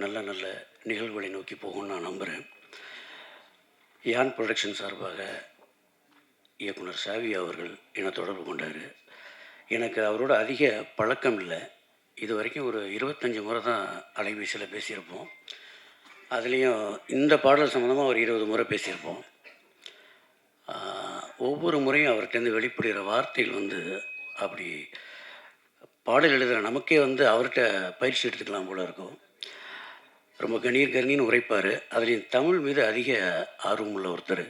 நல்ல நல்ல நிகழ்வுகளை நோக்கி போகும்னு நான் நம்புகிறேன். யான் ப்ரொடக்ஷன் சார்பாக இயக்குனர் சாவி அவர்கள் என்னை தொடர்பு கொண்டார். எனக்கு அவரோட அதிக பழக்கம் இல்லை. இது வரைக்கும் ஒரு 25 முறை தான் அலைபேசியில் பேசியிருப்போம். அதுலேயும் இந்த பாடல் சம்மந்தமாக ஒரு 20 முறை பேசியிருப்போம். ஒவ்வொரு முறையும் அவர்கிட்டருந்து வெளிப்படுகிற வார்த்தைகள் வந்து அப்படி பாடல் எழுதுகிற நமக்கே வந்து அவர்கிட்ட பயிற்சி எடுத்துக்கலாம் போல இருக்கும். ரொம்ப கணீர்னு உரைப்பார். அதுலேயும் தமிழ் மீது அதிக ஆர்வம் உள்ள ஒருத்தர்.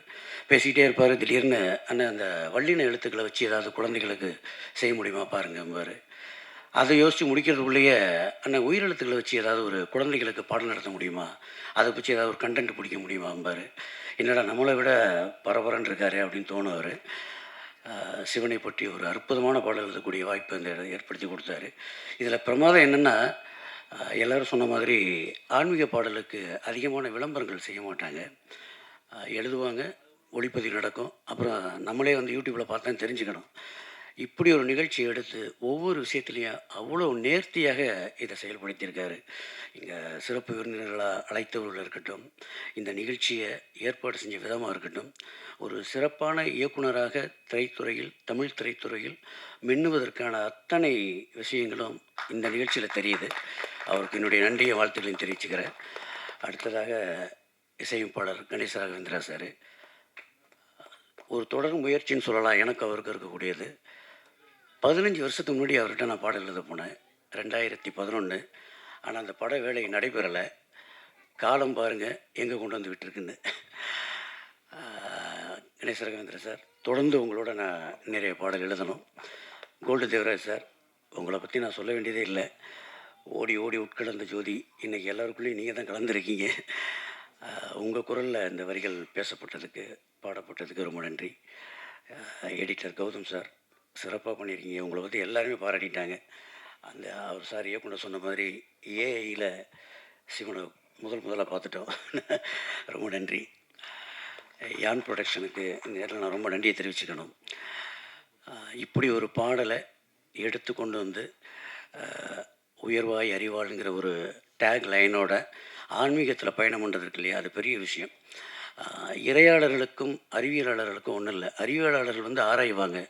பேசிக்கிட்டே இருப்பார். திடீர்னு அண்ணன் அந்த வல்லின எழுத்துக்களை வச்சு ஏதாவது குழந்தைகளுக்கு செய்ய முடியுமா பாருங்கம்பார். அதை யோசித்து முடிக்கிறதுக்குள்ளேயே அண்ணன் உயிரெழுத்துக்களை வச்சு ஏதாவது ஒரு குழந்தைகளுக்கு பாடம் நடத்த முடியுமா, அதை வச்சு ஏதாவது ஒரு கண்டென்ட் பிடிக்க முடியுமாம்பார். என்னடா நம்மளை விட பரபரன்னு இருக்காரு அப்படின்னு தோணுவார். சிவனை பற்றி ஒரு அற்புதமான பாடல் எழுதக்கூடிய வாய்ப்பு அந்த ஏற்படுத்தி கொடுத்தாரு. இதில் பிரமாதம் என்னென்னா, எல்லோரும் சொன்ன மாதிரி ஆன்மீக பாடலுக்கு அதிகமான விளம்பரங்கள் செய்ய மாட்டாங்க. எழுதுவாங்க, ஒளிப்பதிவு நடக்கும், அப்புறம் நம்மளே வந்து யூடியூப்பில் பார்த்தா தெரிஞ்சுக்கணும். இப்படி ஒரு நிகழ்ச்சி எடுத்து ஒவ்வொரு விஷயத்துலையும் அவ்வளோ நேர்த்தியாக இதை செயல்படுத்தியிருக்காரு. இங்கே சிறப்பு விருந்தினர்களாக அழைத்தவர்கள் இருக்கட்டும், இந்த நிகழ்ச்சியை ஏற்பாடு செஞ்ச விதமாக இருக்கட்டும், ஒரு சிறப்பான இயக்குனராக திரைத்துறையில், தமிழ் திரைத்துறையில் மின்னுவதற்கான அத்தனை விஷயங்களும் இந்த நிகழ்ச்சியில் தெரியுது. அவருக்கு என்னுடைய நன்றியை வாழ்த்துக்களையும் தெரிவிச்சுக்கிறேன். அடுத்ததாக இசையமைப்பாளர் கணேச ராகவேந்திரா சார். ஒரு தொடர் முயற்சின்னு சொல்லலாம் எனக்கு அவருக்கு இருக்கக்கூடியது. 15 வருஷத்துக்கு முன்னாடி அவர்கிட்ட நான் பாடல் எழுத போனேன், 2011. ஆனால் அந்த பட வேலை நடைபெறலை. காலம் பாருங்கள் எங்கே கொண்டு வந்து விட்டுருக்குன்னு. கணேச ராகவேந்திரா சார், தொடர்ந்து உங்களோட நான் நிறைய பாடல் எழுதணும். கோல்டு தேவராஜ் சார், உங்களை பற்றி நான் சொல்ல வேண்டியதே இல்லை. ஓடி ஓடி உட்கலந்த ஜோதி, இன்றைக்கி எல்லாருக்குள்ளேயும் நீங்கள் தான் கலந்துருக்கீங்க. உங்கள் குரலில் இந்த வரிகள் பேசப்பட்டதுக்கு, பாடப்பட்டதுக்கு ரொம்ப நன்றி. எடிட்டர் கௌதம் சார், சிறப்பாக பண்ணியிருக்கீங்க. உங்களை பற்றி எல்லாருமே பாராட்டிட்டாங்க. அந்த அவர் சார் இயக்குனர் சொன்ன மாதிரி ஏஐயில் சிவனை முதலாக பார்த்துட்டோம். ரொம்ப நன்றி. யான் ப்ரொடக்ஷனுக்கு இந்த நேரத்தில் நான் ரொம்ப நன்றியை தெரிவிச்சுக்கணும். இப்படி ஒரு பாடலை எடுத்து கொண்டு வந்து உயர்வாய் அறிவாளுங்கிற ஒரு டேக் லைனோட ஆன்மீகத்தில் பயணம் பண்ணுறதுக்கு இல்லையா, அது பெரிய விஷயம். இறையாளர்களுக்கும் அறிவியலாளர்களுக்கும் ஒன்றும் இல்லை. அறிவியலாளர்கள் வந்து ஆராய்வாங்க,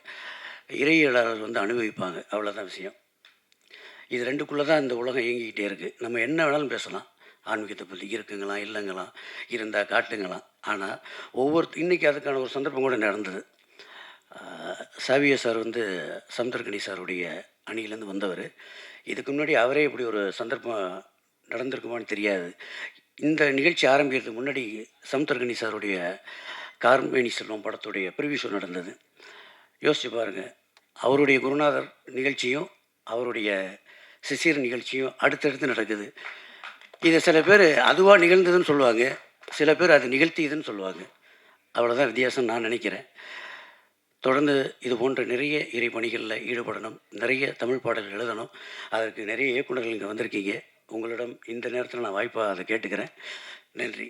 இறையியலாளர்கள் வந்து அனுபவிப்பாங்க, அவ்வளோதான் விஷயம். இது ரெண்டுக்குள்ளே தான் இந்த உலகம் இயங்கிக்கிட்டே இருக்குது. நம்ம என்ன வேணாலும் பேசலாம், ஆன்மீகத்தை பற்றி இருக்குங்களாம் இல்லைங்களாம், இருந்தால் காட்டுங்களாம். ஆனால் இன்றைக்கி அதுக்கான ஒரு சந்தர்ப்பம் கூட நடந்தது. சாவியோ சார் வந்து சமுத்திரக்கனி சாருடைய அணியிலேருந்து வந்தவர். இதுக்கு முன்னாடி அவரே இப்படி ஒரு சந்தர்ப்பம் நடந்திருக்குமான்னு தெரியாது. இந்த நிகழ்ச்சி ஆரம்பிக்கிறதுக்கு முன்னாடி சமுத்திரக்கனி சாருடைய கார்மேனி செல்வம் படத்துடைய ப்ரிவியூ ஷோ நடந்தது. யோசிச்சு பாருங்கள், அவருடைய குருநாதர் நிகழ்ச்சியும் அவருடைய சிசிர் நிகழ்ச்சியும் அடுத்தடுத்து நடக்குது. இதை சில பேர் அதுவாக நிகழ்ந்ததுன்னு சொல்லுவாங்க, சில பேர் அது நிகழ்த்தியதுன்னு சொல்லுவாங்க. அவ்வளோதான் வித்தியாசம் நான் நினைக்கிறேன். தொடர்ந்து இது போன்ற நிறைய இறைப்பணிகளில் ஈடுபடணும், நிறைய தமிழ் பாடல்கள் எழுதணும். அதற்கு நிறைய இயக்குநர்கள் இங்கே வந்திருக்கீங்க. உங்களிடம் இந்த நேரத்தில் நான் வாய்ப்பாக அதை கேட்டுக்கிறேன். நன்றி.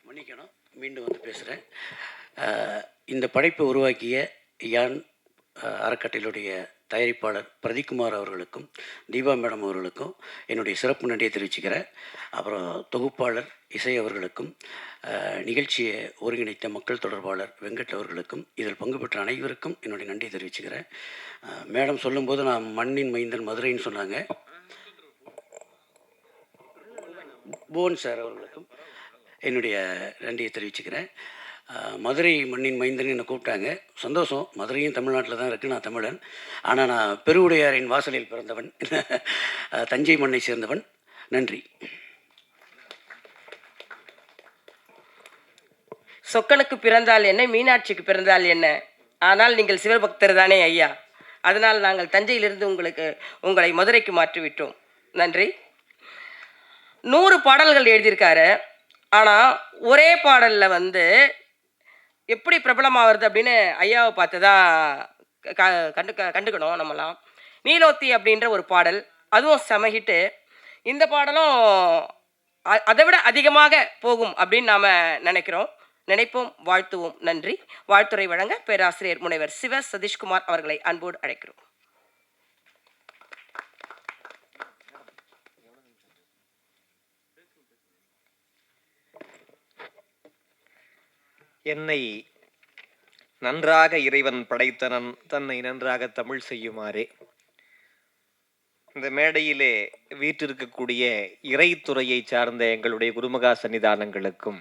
மன்னிக்கணும், மீண்டும் வந்து பேசுகிறேன். இந்த படைப்பை உருவாக்கிய யான் அறக்கட்டளையுடைய தயாரிப்பாளர் பிரதீப்குமார் அவர்களுக்கும் தீபா மேடம் அவர்களுக்கும் என்னுடைய சிறப்பு நன்றியை தெரிவிச்சுக்கிறேன். அப்புறம் தொகுப்பாளர் இசை அவர்களுக்கும், நிகழ்ச்சியை ஒருங்கிணைத்த மக்கள் தொடர்பாளர் வெங்கட் அவர்களுக்கும், இதில் பங்கு பெற்ற அனைவருக்கும் என்னுடைய நன்றியை தெரிவிச்சுக்கிறேன். மேடம் சொல்லும்போது நான் மண்ணின் மைந்தன் மதுரைன்னு சொன்னாங்க. புவன் சார் அவர்களுக்கும் என்னுடைய நன்றியை தெரிவிச்சுக்கிறேன். மதுரை மண்ணின் மைந்தன் என்னை கூப்பிட்டாங்க, சந்தோஷம். மதுரையும் தமிழ்நாட்டில் தான் இருக்குது, நான் தமிழன். ஆனால் நான் பெருவுடையாரின் வாசலில் பிறந்தவன், தஞ்சை மண்ணை சேர்ந்தவன். நன்றி. சொக்கனுக்கு பிறந்தால் என்ன, மீனாட்சிக்கு பிறந்தால் என்ன, ஆனால் நீங்கள் சிவபக்தர் தானே ஐயா. அதனால் நாங்கள் தஞ்சையிலிருந்து உங்களை மதுரைக்கு மாற்றிவிட்டோம். நன்றி. 100 பாடல்கள் எழுதியிருக்காரு. ஆனால் ஒரே பாடலில் வந்து எப்படி பிரபலமாகிறது அப்படின்னு ஐயாவை பார்த்து தான் கண்டுக்கணும் நம்மலாம். நீலோத்தி அப்படின்ற ஒரு பாடல், அதுவும் செமஹிட்டு. இந்த பாடலும் அதை விட அதிகமாக போகும் அப்படின்னு நாம் நினைப்போம், வாழ்த்துவோம். நன்றி. வாழ்த்துறை வழங்க பேராசிரியர் முனைவர் சிவ சதீஷ்குமார் அவர்களை அன்போடு அழைக்கிறோம். என்னை நன்றாக இறைவன் படைத்தனன், தன்னை நன்றாக தமிழ் செய்யுமாறே. இந்த மேடையிலே வீற்றிருக்கக்கூடிய இறைத்துறையை சார்ந்த எங்களுடைய குருமகா சன்னிதானங்களுக்கும்,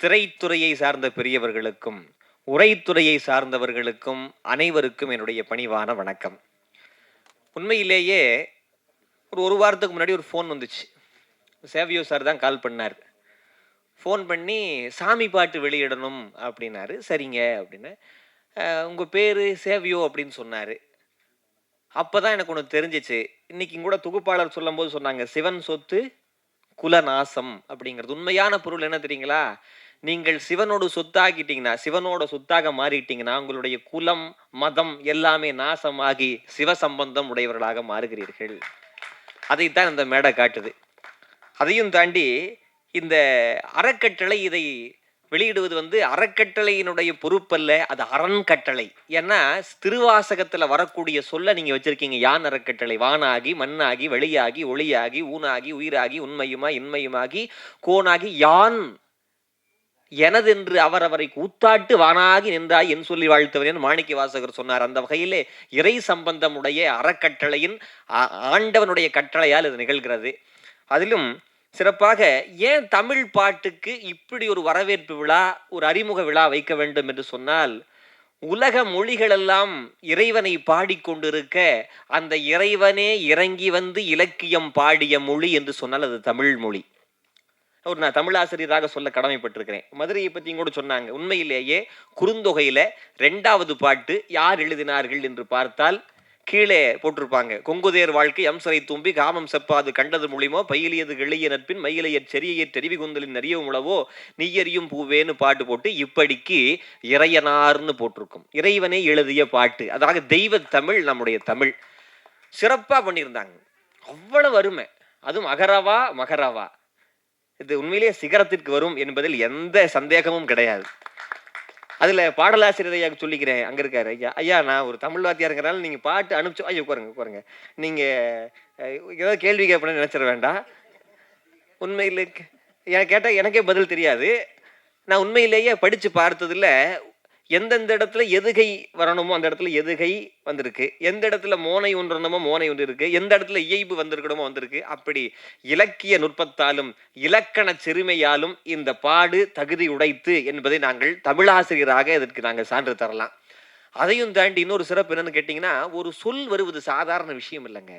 திரைத்துறையை சார்ந்த பெரியவர்களுக்கும், உரைத்துறையை சார்ந்தவர்களுக்கும் அனைவருக்கும் என்னுடைய பணிவான வணக்கம். உண்மையிலேயே ஒரு வாரத்துக்கு முன்னாடி ஒரு ஃபோன் வந்துச்சு. சேவியோ சார் தான் கால் பண்ணார். ஃபோன் பண்ணி சாமி பாட்டு வெளியிடணும் அப்படின்னாரு. சரிங்க அப்படின்னு. உங்கள் பேர் சேவியோ அப்படின்னு சொன்னார். அப்போ தான் எனக்கு ஒன்று தெரிஞ்சிச்சு. இன்றைக்கி கூட தொகுப்பாளர் சொல்லும் போது சொன்னாங்க, சிவன் சொத்து குலநாசம் அப்படிங்கிறது. உண்மையான பொருள் என்ன தெரியுங்களா? நீங்கள் சிவனோட சொத்தாகிட்டீங்கன்னா, சிவனோட சொத்தாக மாறிட்டீங்கன்னா, உங்களுடைய குலம் மதம் எல்லாமே நாசமாகி சிவசம்பந்தம் உடையவர்களாக மாறுகிறீர்கள். அதைத்தான் இந்த மேடை காட்டுது. அதையும் தாண்டி இந்த அறக்கட்டளை இதை வெளியிடுவது வந்து அறக்கட்டளையினுடைய பொறுப்பல்ல, அது அறன்கட்டளை. ஏன்னா திருவாசகத்தில் வரக்கூடிய சொல்ல நீங்கள் வச்சுருக்கீங்க. யான் அறக்கட்டளை, வானாகி மண்ணாகி வெளியாகி ஒளியாகி ஊனாகி உயிராகி உண்மையுமா இன்மையுமாகி கோனாகி யான். எனதென்று அவரவரை கூத்தாட்டு வானாகி நின்றாய் என் சொல்லி வாழ்த்தவன் மாணிக்க வாசகர் சொன்னார். அந்த வகையிலே இறை சம்பந்தமுடைய அறக்கட்டளையின் ஆண்டவனுடைய கட்டளையால் இது நிகழ்கிறது. அதிலும் சிறப்பாக ஏன் தமிழ் பாட்டுக்கு இப்படி ஒரு வரவேற்பு விழா, ஒரு அறிமுக விழா வைக்க வேண்டும் என்று சொன்னால், உலக மொழிகளெல்லாம் இறைவனை பாடிக்கொண்டிருக்க அந்த இறைவனே இறங்கி வந்து இலக்கியம் பாடிய மொழி என்று சொன்னால் அது தமிழ் மொழி. நான் தமிழாசிரியராக சொல்ல கடமைப்பட்டிருக்கிறேன். மதுரையை பற்றியும் கூட சொன்னாங்க. உண்மையிலேயே குறுந்தொகையில 2வது பாட்டு யார் எழுதினார்கள் என்று பார்த்தால் கீழே போட்டிருப்பாங்க. கொங்குதேர் வாழ்க்கை அம்சரை தும்பி காமம் செப்பாது கண்டது மொழிமோ பயிலியது எளிய நட்பின் மயிலையற் செரியற் தெரிவி குந்தலின் நெறியவும் உளவோ நீயறியும் பூவேன்னு பாட்டு போட்டு இப்படிக்கு இறையனார்னு போட்டிருக்கும். இறைவனே எழுதிய பாட்டு, அதாவது தெய்வ தமிழ், நம்முடைய தமிழ் சிறப்பா பண்ணியிருந்தாங்க. அவ்வளவு அருமை. அதுவும் அகரவா மகரவா, இது உண்மையிலேயே சிகரத்திற்கு வரும் என்பதில் எந்த சந்தேகமும் கிடையாது. அதில் பாடலாசிரியர் ஐயா சொல்லிக்கிறேன், அங்கே இருக்காரு ஐயா. ஐயா நான் ஒரு தமிழ் வாத்தியாருங்கிறனால நீங்கள் பாட்டு அனுப்பிச்சு ஐயா உட்காருங்க நீங்கள் ஏதாவது கேள்வி கேட்பேன்னு நினச்சிட வேண்டாம். உண்மையில் கேட்டால் எனக்கே பதில் தெரியாது. நான் உண்மையிலேயே படித்து பார்த்ததில் எந்தெந்த இடத்துல எதுகை வரணுமோ அந்த இடத்துல எதுகை வந்திருக்கு, எந்த இடத்துல மோனை ஒன்றணுமோ மோனை ஒன்று இருக்கு, எந்த இடத்துல இயைபு வந்திருக்கணுமோ வந்திருக்கு. அப்படி இலக்கிய நுட்பத்தாலும் இலக்கண செருமையாலும் இந்த பாடு தகுதி உடைத்து என்பதை நாங்கள் தமிழாசிரியராக இதற்கு நாங்கள் சான்று தரலாம். அதையும் தாண்டி இன்னொரு சிறப்பு என்னன்னு கேட்டிங்கன்னா, ஒரு சொல் வருவது சாதாரண விஷயம் இல்லைங்க.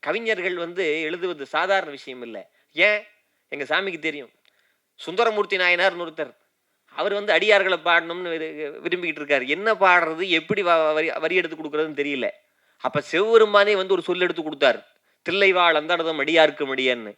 கவிஞர்கள் எழுதுவது சாதாரண விஷயம் இல்லை. ஏன் எங்கள் சாமிக்கு தெரியும். சுந்தரமூர்த்தி நாயனார்னு ஒருத்தர், அவர் அடியார்களை பாடணும்னு விரும்பிக்கிட்டு இருக்காரு. என்ன பாடுறது, எப்படி வரி எடுத்து கொடுக்குறதுன்னு தெரியல. அப்போ சிவபெருமானே ஒரு சொல் எடுத்து கொடுத்தார், தில்லைவாழ் அந்தடதம் அடியாருக்கு மடியன்னு.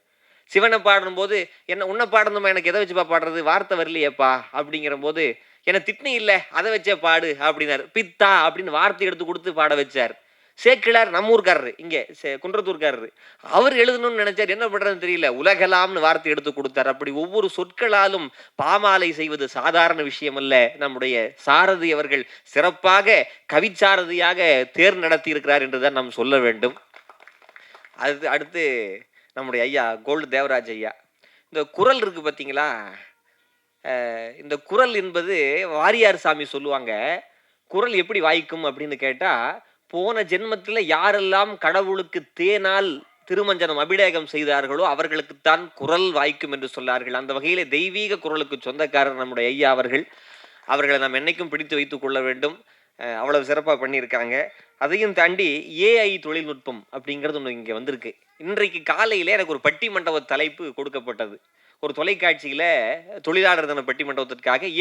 சிவனை பாடும்போது என்ன உன்னை பாடணுமா, எனக்கு எதை வச்சுப்பா பாடுறது, வார்த்தை வரலையேப்பா அப்படிங்கிற போது என்னை திட்னி இல்லை அதை வச்சே பாடு அப்படின்னாரு. பித்தா அப்படின்னு வார்த்தை எடுத்து கொடுத்து பாட வச்சார். சேக்கிழார் நம்ம ஊர்க்காரரு, இங்கே குன்றத்தூர்காரரு, அவர் எழுதணும்னு நினைச்சார், என்ன பண்றதுன்னு தெரியல, உலகலாம்னு வார்த்தை எடுத்து கொடுத்தார். அப்படி ஒவ்வொரு சொற்களாலும் பாமாலை செய்வது சாதாரண விஷயம் அல்ல. நம்முடைய சாரதி அவர்கள் சிறப்பாக கவிச்சாரதியாக தேர் நடத்தி இருக்கிறார் என்றுதான் நாம் சொல்ல வேண்டும். அடுத்து நம்முடைய ஐயா கோல்டு தேவராஜ் ஐயா, இந்த குறள் இருக்கு பார்த்தீங்களா, இந்த குறள் என்பது வாரியார் சாமி சொல்லுவாங்க. குறள் எப்படி வாய்க்கும் அப்படின்னு கேட்டா, போன ஜென்மத்தில் யாரெல்லாம் கடவுளுக்கு தேனால் திருமஞ்சனம் அபிடேகம் செய்தார்களோ அவர்களுக்குத்தான் குறள் வாய்க்கும் என்று சொன்னார்கள். அந்த வகையிலே தெய்வீக குறளுக்கு சொந்தக்காரர் நம்முடைய ஐயா அவர்களை நாம் என்னைக்கும் பிடித்து வைத்துக் கொள்ள வேண்டும். அவ்வளவு சிறப்பாக பண்ணியிருக்காங்க. அதையும் தாண்டி ஏஐ தொழில்நுட்பம் அப்படிங்கிறது ஒன்று இங்கே வந்திருக்கு. இன்றைக்கு காலையில் எனக்கு ஒரு பட்டிமண்டப தலைப்பு கொடுக்கப்பட்டது. ஒரு தொலைக்காட்சியில் தொழிலாளர் தின பட்டிமண்டபத்திற்காக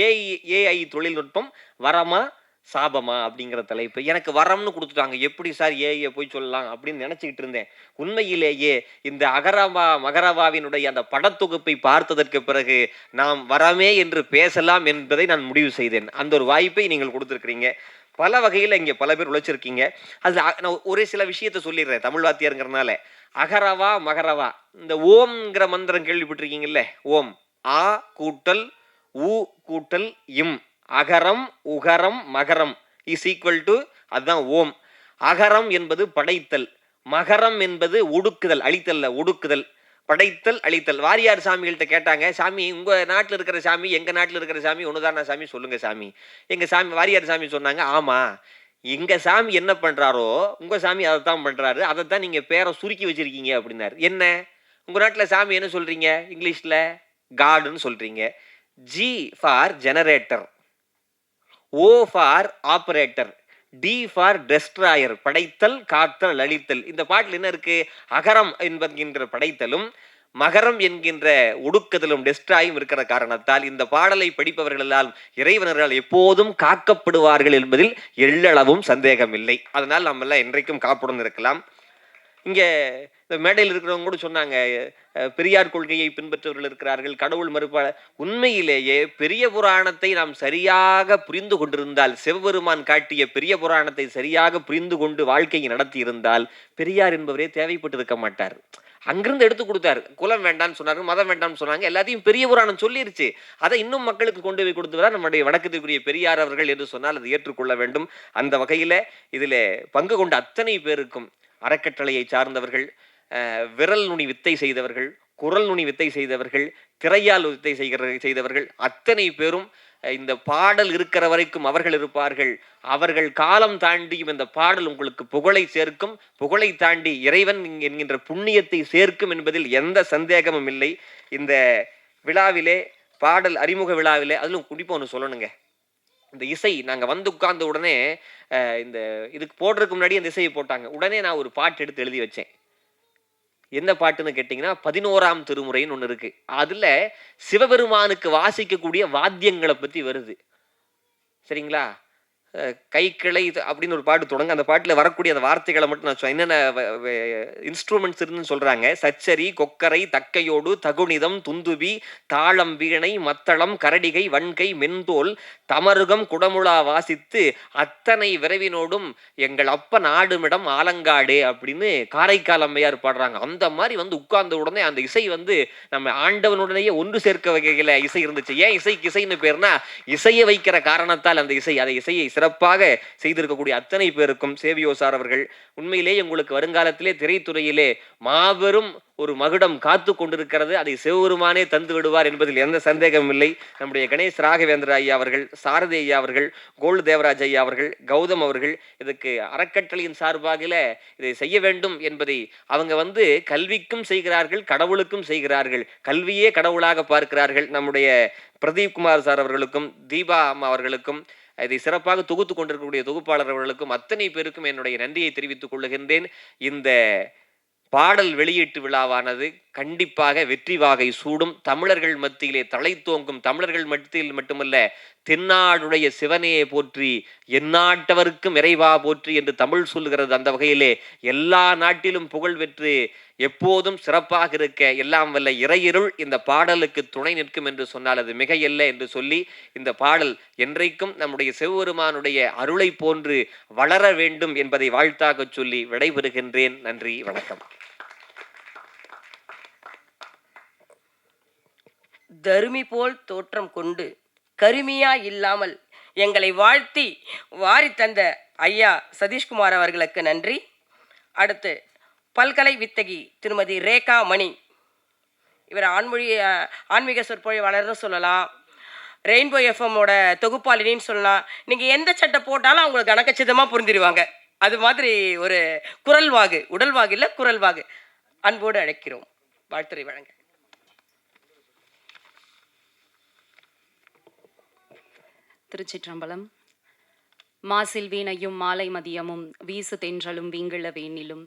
ஏஐ தொழில்நுட்பம் வரமா சாபமா அப்படிங்கிற தலைப்பு. எனக்கு வரம்னு கொடுத்துட்டாங்க. எப்படி சார் ஏஐ போய் சொல்லலாம் அப்படின்னு நினச்சிக்கிட்டு இருந்தேன். உண்மையிலேயே இந்த அகரவா மகரவாவினுடைய அந்த படத்தொகுப்பை பார்த்ததற்கு பிறகு நாம் வரமே என்று பேசலாம் என்பதை நான் முடிவு செய்தேன். அந்த ஒரு வாய்ப்பை நீங்கள் கொடுத்துருக்கிறீங்க. பல வகையில் இங்கே பல பேர் உழைச்சிருக்கீங்க. அது நான் ஒரு சில விஷயத்த சொல்லிடுறேன் தமிழ் வாத்தியாருங்கிறதுனால. அகரவா மகரவா, இந்த ஓம்ங்கிற மந்திரம் கேள்விப்பட்டிருக்கீங்கல்ல, ஓம் ஆ கூட்டல் ஊ கூட்டல் இம், அகரம் உகரம் மகரம் இஸ் ஈக்குவல் டு, அதுதான் ஓம். அகரம் என்பது படைத்தல், மகரம் என்பது ஒடுக்குதல், அழித்தல்ல ஒடுக்குதல், படைத்தல் அழித்தல். வாரியார் சாமிகள்கிட்ட கேட்டாங்க, சாமி உங்கள் நாட்டில் இருக்கிற சாமி எங்கள் நாட்டில் இருக்கிற சாமி ஒன்றுதானா சாமி, சொல்லுங்கள் சாமி. எங்கள் சாமி வாரியார் சாமி சொன்னாங்க, ஆமாம் எங்கள் சாமி என்ன பண்ணுறாரோ உங்கள் சாமி அதை தான் பண்ணுறாரு, அதைத்தான் நீங்கள் பேரை சுருக்கி வச்சுருக்கீங்க அப்படின்னாரு. என்ன உங்கள் நாட்டில் சாமி என்ன சொல்கிறீங்க, இங்கிலீஷில் காடுன்னு சொல்கிறீங்க. G for generator, O for operator, D for destroyer, படைத்தல் காத்தல் அழித்தல். இந்த பாட்டில் என்ன இருக்கு, அகரம் என்கின்ற படைத்தலும் மகரம் என்கின்ற ஒடுக்குதலும் டெஸ்ட்ராயும் இருக்கிற காரணத்தால் இந்த பாடலை படிப்பவர்களால் இறைவனர்கள் எப்போதும் காக்கப்படுவார்கள் என்பதில் எள்ளளவும் சந்தேகம் இல்லை. அதனால் நம்ம எல்லாம் என்றைக்கும் காப்புடன் இருக்கலாம். இங்கே இந்த மேடையில் இருக்கிறவங்க கூட சொன்னாங்க, பெரியார் கொள்கையை பின்பற்றவர்கள் இருக்கிறார்கள், கடவுள் மறுப்பாளர். உண்மையிலேயே பெரிய புராணத்தை நாம் சரியாக புரிந்து கொண்டிருந்தால், சிவபெருமான் காட்டிய பெரிய புராணத்தை சரியாக புரிந்து கொண்டு வாழ்க்கையை நடத்தி இருந்தால் பெரியார் என்பவரே தேவைப்பட்டு இருக்க மாட்டார். அங்கிருந்து எடுத்து கொடுத்தாரு. குலம் வேண்டாம்னு சொன்னாங்க, மதம் வேண்டாம்னு சொன்னாங்க, எல்லாத்தையும் பெரிய புராணம் சொல்லிருச்சு. அதை இன்னும் மக்களுக்கு கொண்டு போய் கொடுத்துதான் நம்முடைய வணக்கத்திற்குரிய பெரியார் அவர்கள் என்று சொன்னால் அது ஏற்றுக்கொள்ள வேண்டும். அந்த வகையில் இதில் பங்கு கொண்ட அத்தனை பேருக்கும், அறக்கட்டளையை சார்ந்தவர்கள், விரல் நுனி வித்தை செய்தவர்கள், குரல் நுனி வித்தை செய்தவர்கள், திரையால் வித்தை செய்தவர்கள் அத்தனை பேரும் இந்த பாடல் இருக்கிற வரைக்கும் அவர்கள் இருப்பார்கள். அவர்கள் காலம் தாண்டியும் இந்த பாடல் உங்களுக்கு புகழை சேர்க்கும், புகழை தாண்டி இறைவன் என்கின்ற புண்ணியத்தை சேர்க்கும் என்பதில் எந்த சந்தேகமும் இல்லை. இந்த விழாவிலே, பாடல் அறிமுக விழாவிலே, அதிலும் குறிப்பாக ஒன்று சொல்லணுங்க. இந்த இசை நாங்கள் வந்து உட்கார்ந்த உடனே இந்த இதுக்கு போடுறதுக்கு முன்னாடி அந்த இசையை போட்டாங்க. உடனே நான் ஒரு பாட்டு எடுத்து எழுதி வச்சேன். எந்த பாட்டுன்னு கேட்டிங்கன்னா 11ஆம் திருமுறைன்னு ஒன்று இருக்கு. அதில் சிவபெருமானுக்கு வாசிக்கக்கூடிய வாத்தியங்களை பற்றி வருது. சரிங்களா? கைக்கிளை அப்படின்னு ஒரு பாட்டு தொடங்க. அந்த பாட்டில் வரக்கூடிய அந்த வார்த்தைகளை மட்டும் நான் என்னென்ன இன்ஸ்ட்ருமெண்ட்ஸ் இருக்குன்னு சொல்கிறாங்க. சச்சரி, கொக்கரை, தக்கையோடு, தகுனிதம், துந்துபி, தாளம், வீணை, மத்தளம், கரடிகை, வன்கை, மென்தோல், தமருகம், குடமுழா வாசித்து அத்தனை விரைவினோடும் எங்கள் அப்ப நாடுமிடம் ஆலங்காடே அப்படின்னு காரைக்கால் அம்மையார் பாடுறாங்க. அந்த மாதிரி வந்து உட்கார்ந்த உடனே அந்த இசை வந்து நம்ம ஆண்டவனுடனேயே ஒன்று சேர்க்க வகையில் இசை இருந்துச்சு. ஏன் இசைக்கு இசைன்னு பேர்னா, இசையை வைக்கிற காரணத்தால் அந்த இசை, அதை இசையை சிறப்பாக செய்திருக்கக்கூடிய அத்தனை பேருக்கும் சேவியோ சார் அவர்கள், உண்மையிலேயே உங்களுக்கு வருங்காலத்திலே திரைத்துறையிலே மாபெரும் ஒரு மகுடம் காத்து கொண்டிருக்கிறது. அதை சிவபெருமானே தந்து விடுவார் என்பதில் எந்த சந்தேகமும் இல்லை. நம்முடைய கணேஷ் ராகவேந்திர ஐயா அவர்கள், சாரதி ஐயா அவர்கள், கோல்டு தேவராஜ் ஐயா அவர்கள், கௌதம் அவர்கள் இதுக்கு அறக்கட்டளையின் சார்பாக இதை செய்ய வேண்டும் என்பதை அவங்க வந்து கல்விக்கும் செய்கிறார்கள், கடவுளுக்கும் செய்கிறார்கள். கல்வியே கடவுளாக பார்க்கிறார்கள். நம்முடைய பிரதீப் குமார் சார் அவர்களுக்கும், தீபா அம்மா அவர்களுக்கும், இதை சிறப்பாக தொகுத்து கொண்டிருக்கக்கூடிய தொகுப்பாளர் அவர்களுக்கும் அத்தனை பேருக்கும் என்னுடைய நன்றியை தெரிவித்துக் கொள்ளுகின்றேன். இந்த பாடல் வெளியீட்டு விழாவானது கண்டிப்பாக வெற்றி வாகை சூடும். தமிழர்கள் மத்தியிலே தலை தோங்கும். தமிழர்கள் மத்தியில் மட்டுமல்ல, தென்னாடுடைய சிவனையை போற்றி எந்நாட்டவருக்கும் இறைவா போற்றி என்று தமிழ் சொல்லுகிறது. அந்த வகையிலே எல்லா நாட்டிலும் புகழ் பெற்று எப்போதும் சிறப்பாக இருக்க எல்லாம் வல்ல இறையிருள் இந்த பாடலுக்கு துணை நிற்கும் என்று சொன்னால் அது மிகையல்ல என்று சொல்லி, இந்த பாடல் என்றைக்கும் நம்முடைய சிவபெருமானுடைய அருளை போன்று வளர வேண்டும் என்பதை வாழ்த்தாக சொல்லி விடைபெறுகின்றேன். நன்றி, வணக்கம். தருமி போல் தோற்றம் கொண்டு கருமியா இல்லாமல் எங்களை வாழ்த்தி வாரி தந்த ஐயா சதீஷ்குமார் அவர்களுக்கு நன்றி. அடுத்து பல்கலை வித்தகி திருமதி ரேகா மணி. இவர் ஆன்மீக சொற்பொழிவாளர்னு சொல்லலாம், ரெயின்போ எஃப்எம்மோட தொகுப்பாளினின்னு சொல்லலாம். நீங்கள் எந்த சட்டை போட்டாலும் அவங்களுக்கு கணக்கச்சிதமாக புரிஞ்சிடுவாங்க. அது மாதிரி ஒரு குரல்வாகு, உடல்வாகு இல்லை குரல்வாகு. அன்போடு அழைக்கிறோம். வாழ்த்துறை வழங்க. திருச்சிற்றம்பலம். மாசில் வீணையும் மாலை மதியமும் வீசு தென்றலும் வீங்கிள வேனிலும்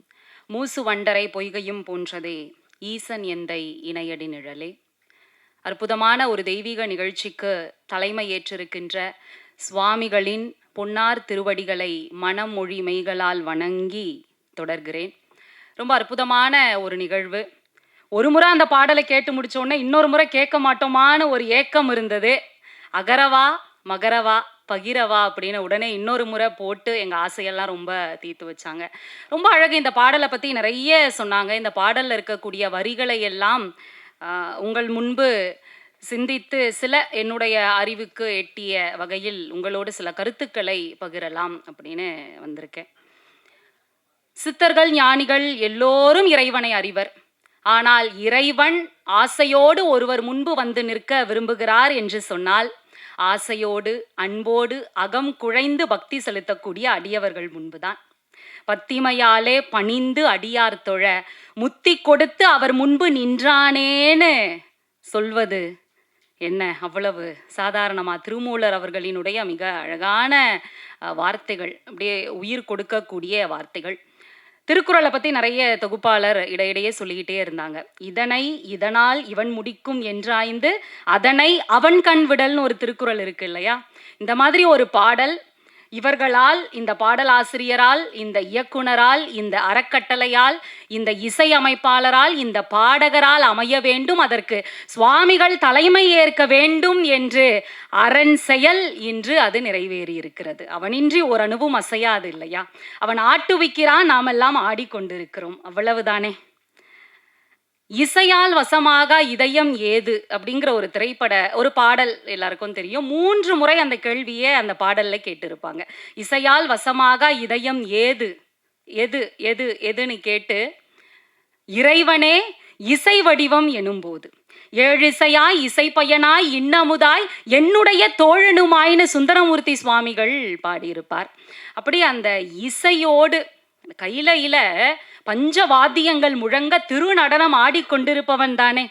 மூசு வண்டரை பொய்கையும் போன்றதே ஈசன் எந்தை இணையடி நிழலே. அற்புதமான ஒரு தெய்வீக நிகழ்ச்சிக்கு தலைமை ஏற்றிருக்கின்ற சுவாமிகளின் பொன்னார் திருவடிகளை மனம் மொழி மெய்களால் வணங்கி தொடர்கிறேன். ரொம்ப அற்புதமான ஒரு நிகழ்வு. ஒரு முறை அந்த பாடலை கேட்டு முடிச்சோடனே இன்னொரு முறை கேட்க மாட்டோமான்னு ஒரு ஏக்கம் இருந்தது. அகரவா மகரவா பகிரவா அப்படின்னு உடனே இன்னொரு முறை போட்டு எங்கள் ஆசையெல்லாம் ரொம்ப தீர்த்து வச்சாங்க. ரொம்ப அழகு. இந்த பாடலை பற்றி நிறைய சொன்னாங்க. இந்த பாடலில் இருக்கக்கூடிய வரிகளை எல்லாம் உங்கள் முன்பு சிந்தித்து சில என்னுடைய அறிவுக்கு எட்டிய வகையில் உங்களோடு சில கருத்துக்களை பகிரலாம் அப்படின்னு வந்திருக்கேன். சித்தர்கள், ஞானிகள் எல்லோரும் இறைவனை அறிவர். ஆனால் இறைவன் ஆசையோடு ஒருவர் முன்பு வந்து நிற்க விரும்புகிறார் என்று சொன்னால் ஆசையோடு அன்போடு அகம் குழைந்து பக்தி செலுத்தக்கூடிய அடியவர்கள் முன்புதான். பத்திமையாலே பணிந்து அடியார் தொழ முத்தி கொடுத்து அவர் முன்பு நின்றானேன்னு சொல்வது என்ன அவ்வளவு சாதாரணமா? திருமூலர் அவர்களினுடைய மிக அழகான வார்த்தைகள், அப்படியே உயிர் கொடுக்கக்கூடிய வார்த்தைகள். திருக்குறளை பற்றி நிறைய தொகுப்பாளர் இடையிடையே சொல்லிக்கிட்டே இருந்தாங்க. இதனை இதனால் இவன் முடிக்கும் என்றாய்ந்து அதனை அவன் கண் விடல்னு ஒரு திருக்குறள் இருக்கு இல்லையா? இந்த மாதிரி ஒரு பாடல் இவர்களால், இந்த பாடலாசிரியரால், இந்த இயக்குனரால், இந்த அறக்கட்டளையால், இந்த இசையமைப்பாளரால், இந்த பாடகரால் அமைய வேண்டும், அதற்கு சுவாமிகள் தலைமை ஏற்க வேண்டும் என்று அரண் செயல் இன்று அது நிறைவேறி இருக்கிறது. அவனின்றி ஒரு அணுவும் அசையாது இல்லையா? அவன் ஆட்டுவிக்கிறான், நாமெல்லாம் ஆடிக்கொண்டிருக்கிறோம். அவ்வளவுதானே. இசையால் வசமாக இதயம் ஏது அப்படிங்கிற ஒரு பாடல் எல்லாருக்கும் தெரியும். 3 முறை அந்த கேள்வியை அந்த பாடல்ல கேட்டிருப்பாங்க. இசையால் வசமாக இதயம் ஏது, எது எது எதுன்னு கேட்டு, இறைவனே இசை வடிவம் எனும்போது ஏழிசையாய் இசைப்பயனாய் இன்னமுதாய் என்னுடைய தோழனுமாயின்னு சுந்தரமூர்த்தி சுவாமிகள் பாடியிருப்பார். அப்படி அந்த இசையோடு கையில பஞ்சவாத்தியங்கள் முழங்க திருநடனம் ஆடிக்கொண்டிருப்பவன் தானே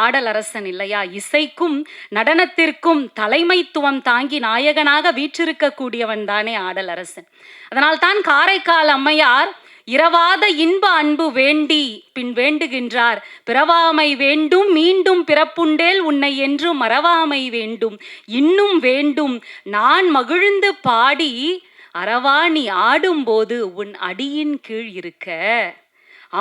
ஆடல் அரசன் இல்லையா? இசைக்கும் நடனத்திற்கும் தலைமைத்துவம் தாங்கி நாயகனாக வீற்றிருக்கக்கூடியவன் தானே ஆடல் அரசன். அதனால் தான் காரைக்கால் அம்மையார் இரவாத இன்ப அன்பு வேண்டி பின் வேண்டுகின்றார். பிறவாமை வேண்டும் மீண்டும் பிறப்புண்டேல் உன்னை என்று மறவாமை வேண்டும் இன்னும் வேண்டும் நான் மகிழ்ந்து பாடி அறவா நீ ஆடும்போது உன் அடியின் கீழ் இருக்க.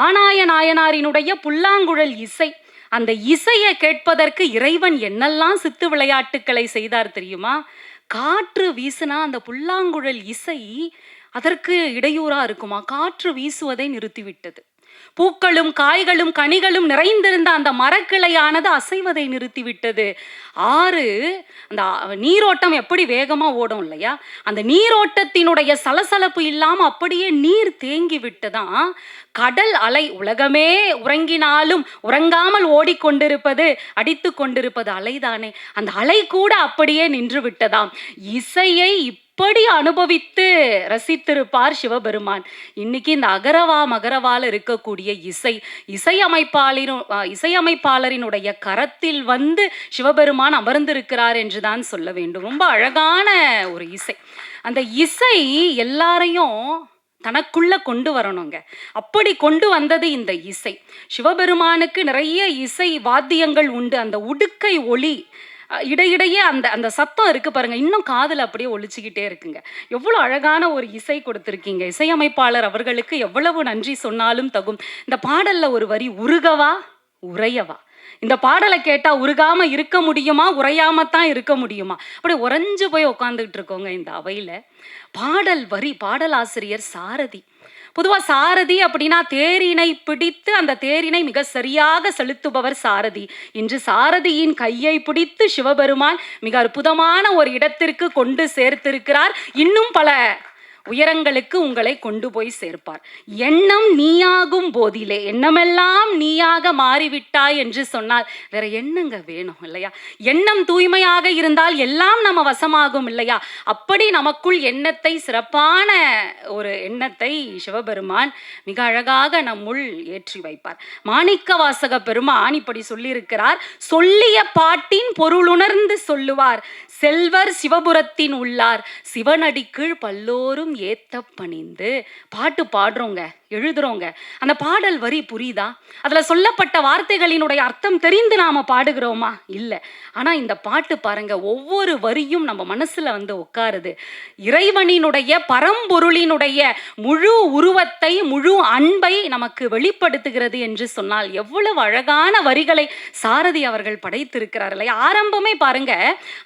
ஆனாய நாயனாரினுடைய புல்லாங்குழல் இசை, அந்த இசையை கேட்பதற்கு இறைவன் என்னெல்லாம் சித்து விளையாட்டுக்களை செய்தார் தெரியுமா? காற்று வீசினா அந்த புல்லாங்குழல் இசை அதற்கு இடையூறா இருக்குமா? காற்று வீசுவதை நிறுத்திவிட்டது. பூக்களும் காய்களும் கனிகளும் நிறைந்திருந்த அந்த மரக்கிளையானது அசைவதை நிறுத்திவிட்டது. ஆறு அந்த நீரோட்டம் எப்படி வேகமா ஓடும் இல்லையா? அந்த நீரோட்டத்தினுடைய சலசலப்பு இல்லாம அப்படியே நீர் தேங்கி விட்டுதான் கடல் அலை, உலகமே உறங்கினாலும் உறங்காமல் ஓடிக்கொண்டிருப்பது அடித்து கொண்டிருப்பது அலைதானே, அந்த அலை கூட அப்படியே நின்று விட்டதாம். இசையை இப்படி அனுபவித்து ரசித்திருப்பார் சிவபெருமான். இன்னைக்கு இந்த அகரவா மகரவால் இருக்கக்கூடிய இசையமைப்பாளரினுடைய கரத்தில் வந்து சிவபெருமான் அமர்ந்திருக்கிறார் என்றுதான் சொல்ல வேண்டும். ரொம்ப அழகான ஒரு இசை. அந்த இசை எல்லாரையும் தனக்குள்ள கொண்டு வரணுங்க. அப்படி கொண்டு வந்தது இந்த இசை. சிவபெருமானுக்கு நிறைய இசை வாத்தியங்கள் உண்டு. அந்த உடுக்கை ஒளி இடையிடையே அந்த அந்த சத்தம் இருக்கு பாருங்க, இன்னும் காதுல அப்படியே ஒலிச்சுக்கிட்டே இருக்குங்க. எவ்வளவு அழகான ஒரு இசை கொடுத்திருக்கீங்க. இசையமைப்பாளர் அவர்களுக்கு எவ்வளவு நன்றி சொன்னாலும் தகும். இந்த பாடல்ல ஒரு வரி, உருகவா உறையவா. இந்த பாடலை கேட்டா உருகாம இருக்க முடியுமா, உறையாமத்தான் இருக்க முடியுமா? அப்படி உறைஞ்சு போய் உட்காந்துக்கிட்டு இருக்கோங்க இந்த அவையில. பாடல் வரி, பாடலாசிரியர் சாரதி. பொதுவாக சாரதி அப்படின்னா தேரினை பிடித்து அந்த தேரினை மிக சரியாக செலுத்துபவர் சாரதி. இன்று சாரதியின் கையை பிடித்து சிவபெருமான் மிக அற்புதமான ஒரு இடத்திற்கு கொண்டு சேர்த்திருக்கிறார். இன்னும் பல உயரங்களுக்கு உங்களை கொண்டு போய் சேர்ப்பார். எண்ணம் நீயாகும் போதிலே, எண்ணமெல்லாம் நீயாக மாறிவிட்டாய் என்று சொன்னால் வேற என்னங்க வேணும் இல்லையா? எண்ணம் தூய்மையாக இருந்தால் எல்லாம் நம்ம வசமாகும் இல்லையா? அப்படி நமக்குள் எண்ணத்தை, சிறப்பான ஒரு எண்ணத்தை சிவபெருமான் மிக அழகாக நம்முள் ஏற்றி வைப்பார். மாணிக்க வாசக பெருமான் இப்படி சொல்லியிருக்கிறார், சொல்லிய பாட்டின் பொருளுணர்ந்து சொல்லுவார் செல்வர் சிவபுரத்தின் உள்ளார் சிவனடிக்குள் பல்லோரும் ஏத்த பணிந்து. பாட்டு பாடுறோங்க, எழுதுறோங்க, அந்த பாடல் வரி புரியுதா? அதுல சொல்லப்பட்ட வார்த்தைகளினுடைய அர்த்தம் தெரிந்து நாம பாடுகிறோமா? இல்லை. ஆனா இந்த பாட்டு பாருங்க, ஒவ்வொரு வரியும் நம்ம மனசுல வந்து உட்காருது. இறைவனினுடைய பரம்பொருளினுடைய முழு உருவத்தை, முழு அன்பை நமக்கு வெளிப்படுத்துகிறது என்று சொன்னால் எவ்வளவு அழகான வரிகளை சாரதி அவர்கள் படைத்திருக்கிறார் இல்லையா? ஆரம்பமே பாருங்க,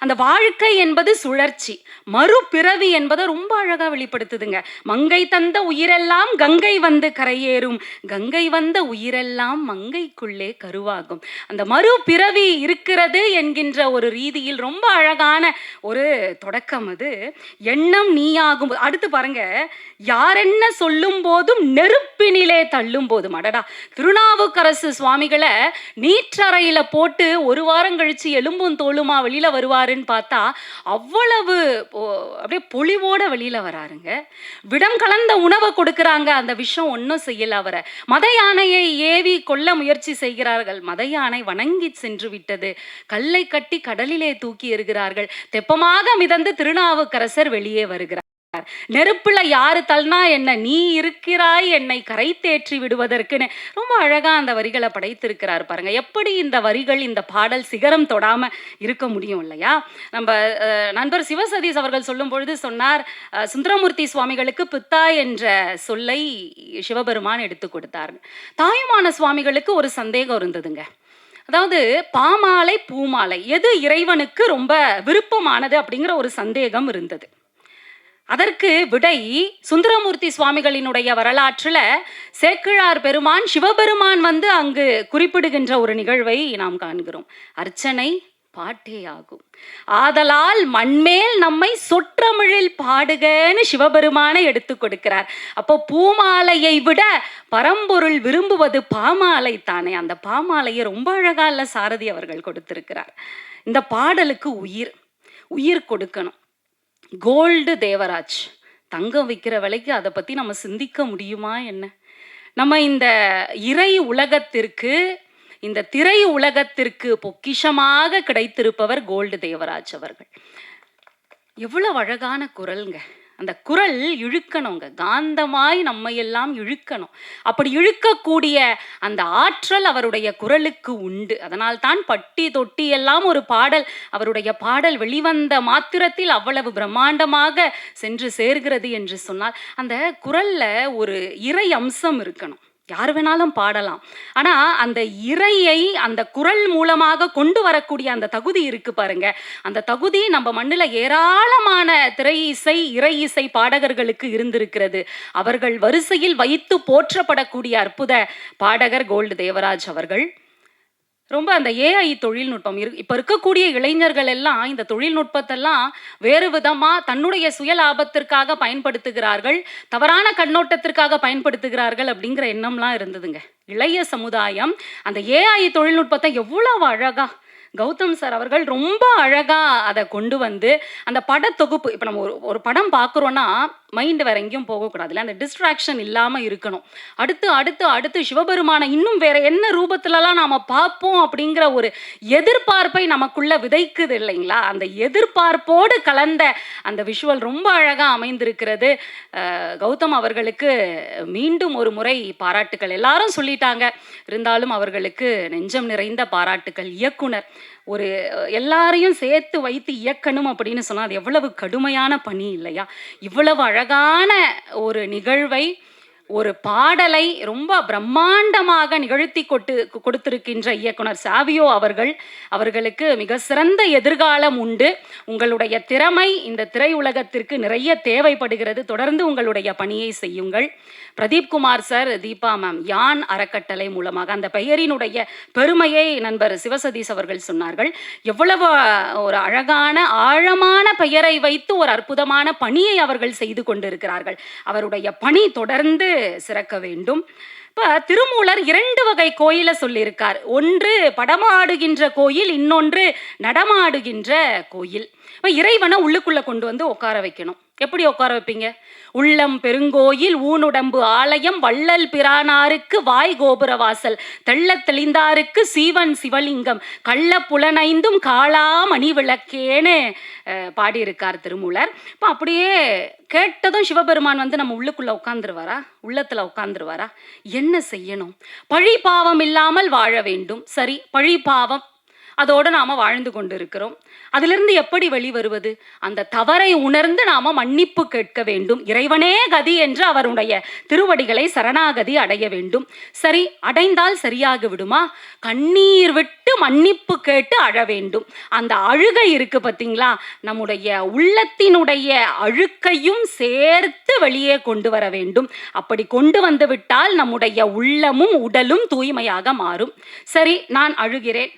அந்த வாழ்க்கை என்பது சுழற்சி, மறுபிறவி என்பதை ரொம்ப அழகா வெளிப்படுத்துதுங்க. மங்கை தந்த உயிரெல்லாம் கங்கை வந்து கரையேறும், கங்கை வந்த உயிரெல்லாம் மங்கைக்குள்ளே கருவாகும். அந்த மறுபிறவி இருக்கிறது என்கின்ற ஒரு ரீதியில் ரொம்ப அழகான ஒரு தொடக்கம் அது. எண்ணம் நீயாகும். அடுத்து பாருங்க, யாரென்ன சொல்லும் போதும் நெருப்பினிலே தள்ளும் போதும். அடடா, திருநாவுக்கரசு சுவாமிகளை நீற்றறையில போட்டு ஒரு வாரம் கழிச்சு எலும்பும் தோளுமா வெளியில வருவாருன்னு பார்த்தா அவ்வளவு அப்படியே பொலிவோட வெளியில வராருங்க. விடம் கலந்த உணவை கொடுக்குறாங்க, அந்த விஷம் ஒன்றும் செய்யல அவரை. மத யானையை ஏவி கொல்ல முயற்சி செய்கிறார்கள், மத யானை வணங்கி சென்று விட்டது. கல்லை கட்டி கடலிலே தூக்கி எறிகிறார்கள். தெப்பமாக மிதந்து திருநாவுக்கரசர் வெளியே வருகிறார். நெருப்புல யாரு தள்ளினா என்ன, நீ இருக்கிறாய் என்னை கரை தேற்றி விடுவதற்குன்னு ரொம்ப அழகா அந்த வரிகளை படைத்திருக்கிறார் பாருங்க. எப்படி இந்த வரிகள், இந்த பாடல் சிகரம் தொடாம இருக்க முடியும் இல்லையா? நம்ம நண்பர் சிவசதீஷ் அவர்கள் சொல்லும் பொழுது சொன்னார், சுந்தரமூர்த்தி சுவாமிகளுக்கு பித்தா என்ற சொல்லை சிவபெருமான் எடுத்து கொடுத்தார். தாயுமான சுவாமிகளுக்கு ஒரு சந்தேகம் இருந்ததுங்க. அதாவது பாமாலை பூமாலை எது இறைவனுக்கு ரொம்ப விருப்பமானது அப்படிங்கிற ஒரு சந்தேகம் இருந்தது. அதற்கு விடை சுந்தரமூர்த்தி சுவாமிகளினுடைய வரலாற்றுல சேக்கிழார் பெருமான் சிவபெருமான் வந்து அங்கு குறிப்பிடுகின்ற ஒரு நிகழ்வை நாம் காண்கிறோம். அர்ச்சனை பாட்டே ஆகும். ஆதலால் மண்மேல் நம்மை சொற்றமிழில் பாடுகன்னு சிவபெருமானை எடுத்து கொடுக்கிறார். அப்போ பூமாலையை விட பரம்பொருள் விரும்புவது பாமாலை தானே. அந்த பாமாலையை ரொம்ப அழகா இல்ல சாரதி அவர்கள் கொடுத்திருக்கிறார். இந்த பாடலுக்கு உயிர் கொடுக்கணும். கோல்டு தேவராஜ், தங்கம் விற்கிற விலைக்கு அதை பற்றி நம்ம சிந்திக்க முடியுமா என்ன? நம்ம இந்த இறை உலகத்திற்கு, இந்த திரை உலகத்திற்கு பொக்கிஷமாக கிடைத்திருப்பவர் கோல்டு தேவராஜ் அவர்கள். எவ்வளவு அழகான குரல்ங்க. அந்த குரல் இழுக்கணுங்க, காந்தமாய் நம்ம எல்லாம் இழுக்கணும். அப்படி இழுக்கக்கூடிய அந்த ஆற்றல் அவருடைய குரலுக்கு உண்டு. அதனால் தான் பட்டி தொட்டி எல்லாம் ஒரு பாடல், அவருடைய பாடல் வெளிவந்த மாத்திரத்தில் அவ்வளவு பிரம்மாண்டமாக சென்று சேர்கிறது என்று சொன்னால், அந்த குரல்ல ஒரு இறை அம்சம் இருக்கணும். யார் வேணாலும் பாடலாம். ஆனா அந்த இறையை அந்த குரல் மூலமாக கொண்டு வரக்கூடிய அந்த தகுதி இருக்கு பாருங்க. அந்த தகுதி நம்ம மண்ணில் ஏராளமான திரை இசை, இறை இசை பாடகர்களுக்கு இருந்திருக்கிறது. அவர்கள் வரிசையில் வைத்து போற்றப்படக்கூடிய அற்புத பாடகர் கோல்டு தேவராஜ் அவர்கள். ரொம்ப அந்த ஏஐ தொழில்நுட்பம் இப்போ இருக்கக்கூடிய இளைஞர்கள் எல்லாம் இந்த தொழில்நுட்பத்தெல்லாம் வேறு விதமாக தன்னுடைய சுய லாபத்திற்காக பயன்படுத்துகிறார்கள், தவறான கண்ணோட்டத்திற்காக பயன்படுத்துகிறார்கள் அப்படிங்கிற எண்ணம்லாம் இருந்ததுங்க. இளைய சமுதாயம் அந்த ஏஐ தொழில்நுட்பத்தை எவ்வளவு அழகா கௌதம் சார் அவர்கள் ரொம்ப அழகா அதை கொண்டு வந்து அந்த படத்தொகுப்பு, இப்போ நம்ம ஒரு படம் பார்க்குறோன்னா மைண்டு வேற எங்கேயும் போகக்கூடாதுல்ல, அந்த டிஸ்ட்ராக்ஷன் இல்லாமல் இருக்கணும். அடுத்து அடுத்து அடுத்து சிவபெருமானை இன்னும் வேற என்ன ரூபத்துலலாம் நாம் பார்ப்போம் அப்படிங்கிற ஒரு எதிர்பார்ப்பை நமக்குள்ள விதைக்குது இல்லைங்களா? அந்த எதிர்பார்ப்போடு கலந்த அந்த விஷுவல் ரொம்ப அழகாக அமைந்திருக்கிறது. கௌதம் அவர்களுக்கு மீண்டும் ஒரு முறை பாராட்டுக்கள். எல்லாரும் சொல்லிட்டாங்க, இருந்தாலும் அவர்களுக்கு நெஞ்சம் நிறைந்த பாராட்டுக்கள். இயக்குனர் ஒரு எல்லாரையும் சேர்த்து வைத்து இயக்கணும் அப்படின்னு சொன்னால் அது எவ்வளவு கடுமையான பணி இல்லையா? இவ்வளவு அழகான ஒரு நிகழ்வை, ஒரு பாடலை ரொம்ப பிரம்மாண்டமாக நிகழ்த்தி கொடுத்திருக்கின்ற இயக்குனர் சாவியோ அவர்களுக்கு மிக சிறந்த எதிர்காலம் உண்டு. உங்களுடைய திறமை இந்த திரையுலகத்திற்கு நிறைய தேவைப்படுகிறது. தொடர்ந்து உங்களுடைய பணியை செய்யுங்கள். பிரதீப் குமார் சார், தீபா மேம், யான் அறக்கட்டளை மூலமாக அந்த பெயரினுடைய பெருமையை நண்பர் சிவசதீஷ் அவர்கள் சொன்னார்கள். எவ்வளவு ஒரு அழகான ஆழமான பெயரை வைத்து ஒரு அற்புதமான பணியை அவர்கள் செய்து கொண்டிருக்கிறார்கள். அவருடைய பணி தொடர்ந்து சிறக்க வேண்டும். இப்போ திருமூலர் 2 வகை கோயிலை சொல்லியிருக்கார். ஒன்று படமாடுகின்ற கோயில், இன்னொன்று நடமாடுகின்ற கோயில். இப்போ இறைவனை உள்ளுக்குள்ளே கொண்டு வந்து உட்கார வைக்கணும். எப்படி உட்கார வைப்பீங்க? உள்ளம் பெருங்கோயில், ஊனுடம்பு ஆலயம், வள்ளல் பிரானாருக்கு வாய் கோபுர வாசல், தெள்ள தெளிந்தாருக்கு சீவன் சிவலிங்கம், கள்ள புலனைந்தும் காளா மணி விளக்கேன்னு பாடியிருக்கார் திருமூலர். இப்போ அப்படியே கேட்டதும் சிவபெருமான் வந்து நம்ம உள்ளுக்குள்ளே உட்காந்துருவாரா? உள்ளத்தில் உட்காந்துருவாரா? என்ன செய்யணும்? பழி பாவம் இல்லாமல் வாழ வேண்டும். சரி, பழி பாவம் அதோடு நாம் வாழ்ந்து கொண்டு இருக்கிறோம். அதிலிருந்து எப்படி வெளிவருவது? அந்த தவறை உணர்ந்து நாம் மன்னிப்பு கேட்க வேண்டும். இறைவனே கதி என்று அவருடைய திருவடிகளை சரணாகதி அடைய வேண்டும். சரி, அடைந்தால் சரியாக விடுமா? கண்ணீர் விட்டு மன்னிப்பு கேட்டு அழ வேண்டும். அந்த அழுகை இருக்கு பார்த்தீங்களா, நம்முடைய உள்ளத்தினுடைய அழுக்கையும் சேர்த்து வெளியே கொண்டு வர வேண்டும். அப்படி கொண்டு வந்து விட்டால் நம்முடைய உள்ளமும் உடலும் தூய்மையாக மாறும். சரி, நான் அழுகிறேன்,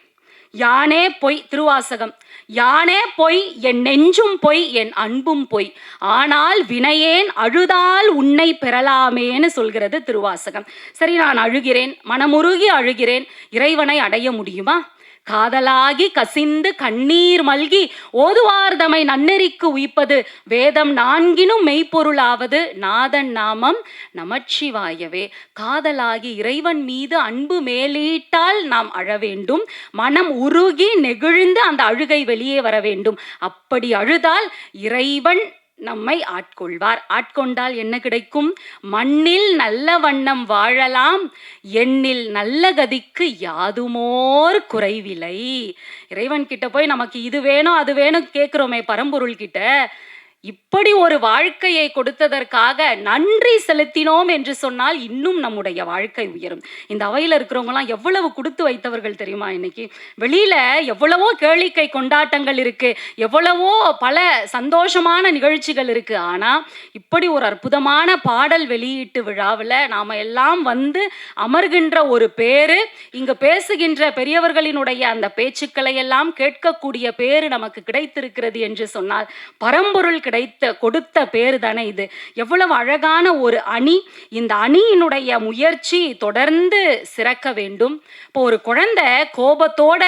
யானே பொய், திருவாசகம், யானே பொய், என் நெஞ்சும் பொய், என் அன்பும் பொய், ஆனால் வினையேன் அழுதால் உன்னை பெறலாமேன்னு சொல்கிறது திருவாசகம். சரி, நான் அழுகிறேன், மனமுருகி அழுகிறேன், இறைவனை அடைய முடியுமா? காதலாகி கசிந்து கண்ணீர் மல்கி ஓதுவார்தமை நன்னெறிக்கு உய்ப்பது வேதம் 4 மெய்ப்பொருளாவது நாதன் நாமம் நமச்சிவாயவே. காதலாகி இறைவன் மீது அன்பு மேலீட்டால் நாம் அழ வேண்டும். மனம் உருகி நெகிழ்ந்து அந்த அழுகை வெளியே வர வேண்டும். அப்படி அழுதால் இறைவன் நம்மை ஆட்கொள்வார். ஆட்கொண்டால் என்ன கிடைக்கும்? மண்ணில் நல்ல வண்ணம் வாழலாம், எண்ணில் நல்ல கதிக்கு யாதுமோர் குறைவில்லை. இறைவன் கிட்ட போய் நமக்கு இது வேணும் அது வேணும் கேட்குறோமே பரம்பொருள் கிட்ட, இப்படி ஒரு வாழ்க்கையை கொடுத்ததற்காக நன்றி செலுத்தினோம் என்று சொன்னால் இன்னும் நம்முடைய வாழ்க்கை உயரும். இந்த அவையில் இருக்கிறவங்கலாம் எவ்வளவு கொடுத்து வைத்தவர்கள் தெரியுமா? இன்னைக்கு வெளியில எவ்வளவோ கேளிக்கை கொண்டாட்டங்கள் இருக்கு, எவ்வளவோ பல சந்தோஷமான நிகழ்ச்சிகள் இருக்கு. ஆனா இப்படி ஒரு அற்புதமான பாடல் வெளியீட்டு விழாவில் நாம எல்லாம் வந்து அமர்கின்ற ஒரு பேரு, இங்க பேசுகின்ற பெரியவர்களினுடைய அந்த பேச்சுக்களை எல்லாம் கேட்கக்கூடிய பேரு நமக்கு கிடைத்திருக்கிறது என்று சொன்னால் பரம்பொருள் கொடுத்த பேரு தானே இது. எவ்வளவு அழகான ஒரு அணி. இந்த அணியினுடைய முயற்சி தொடர்ந்து சிறக்க வேண்டும். இப்போ ஒரு குழந்தை கோபத்தோட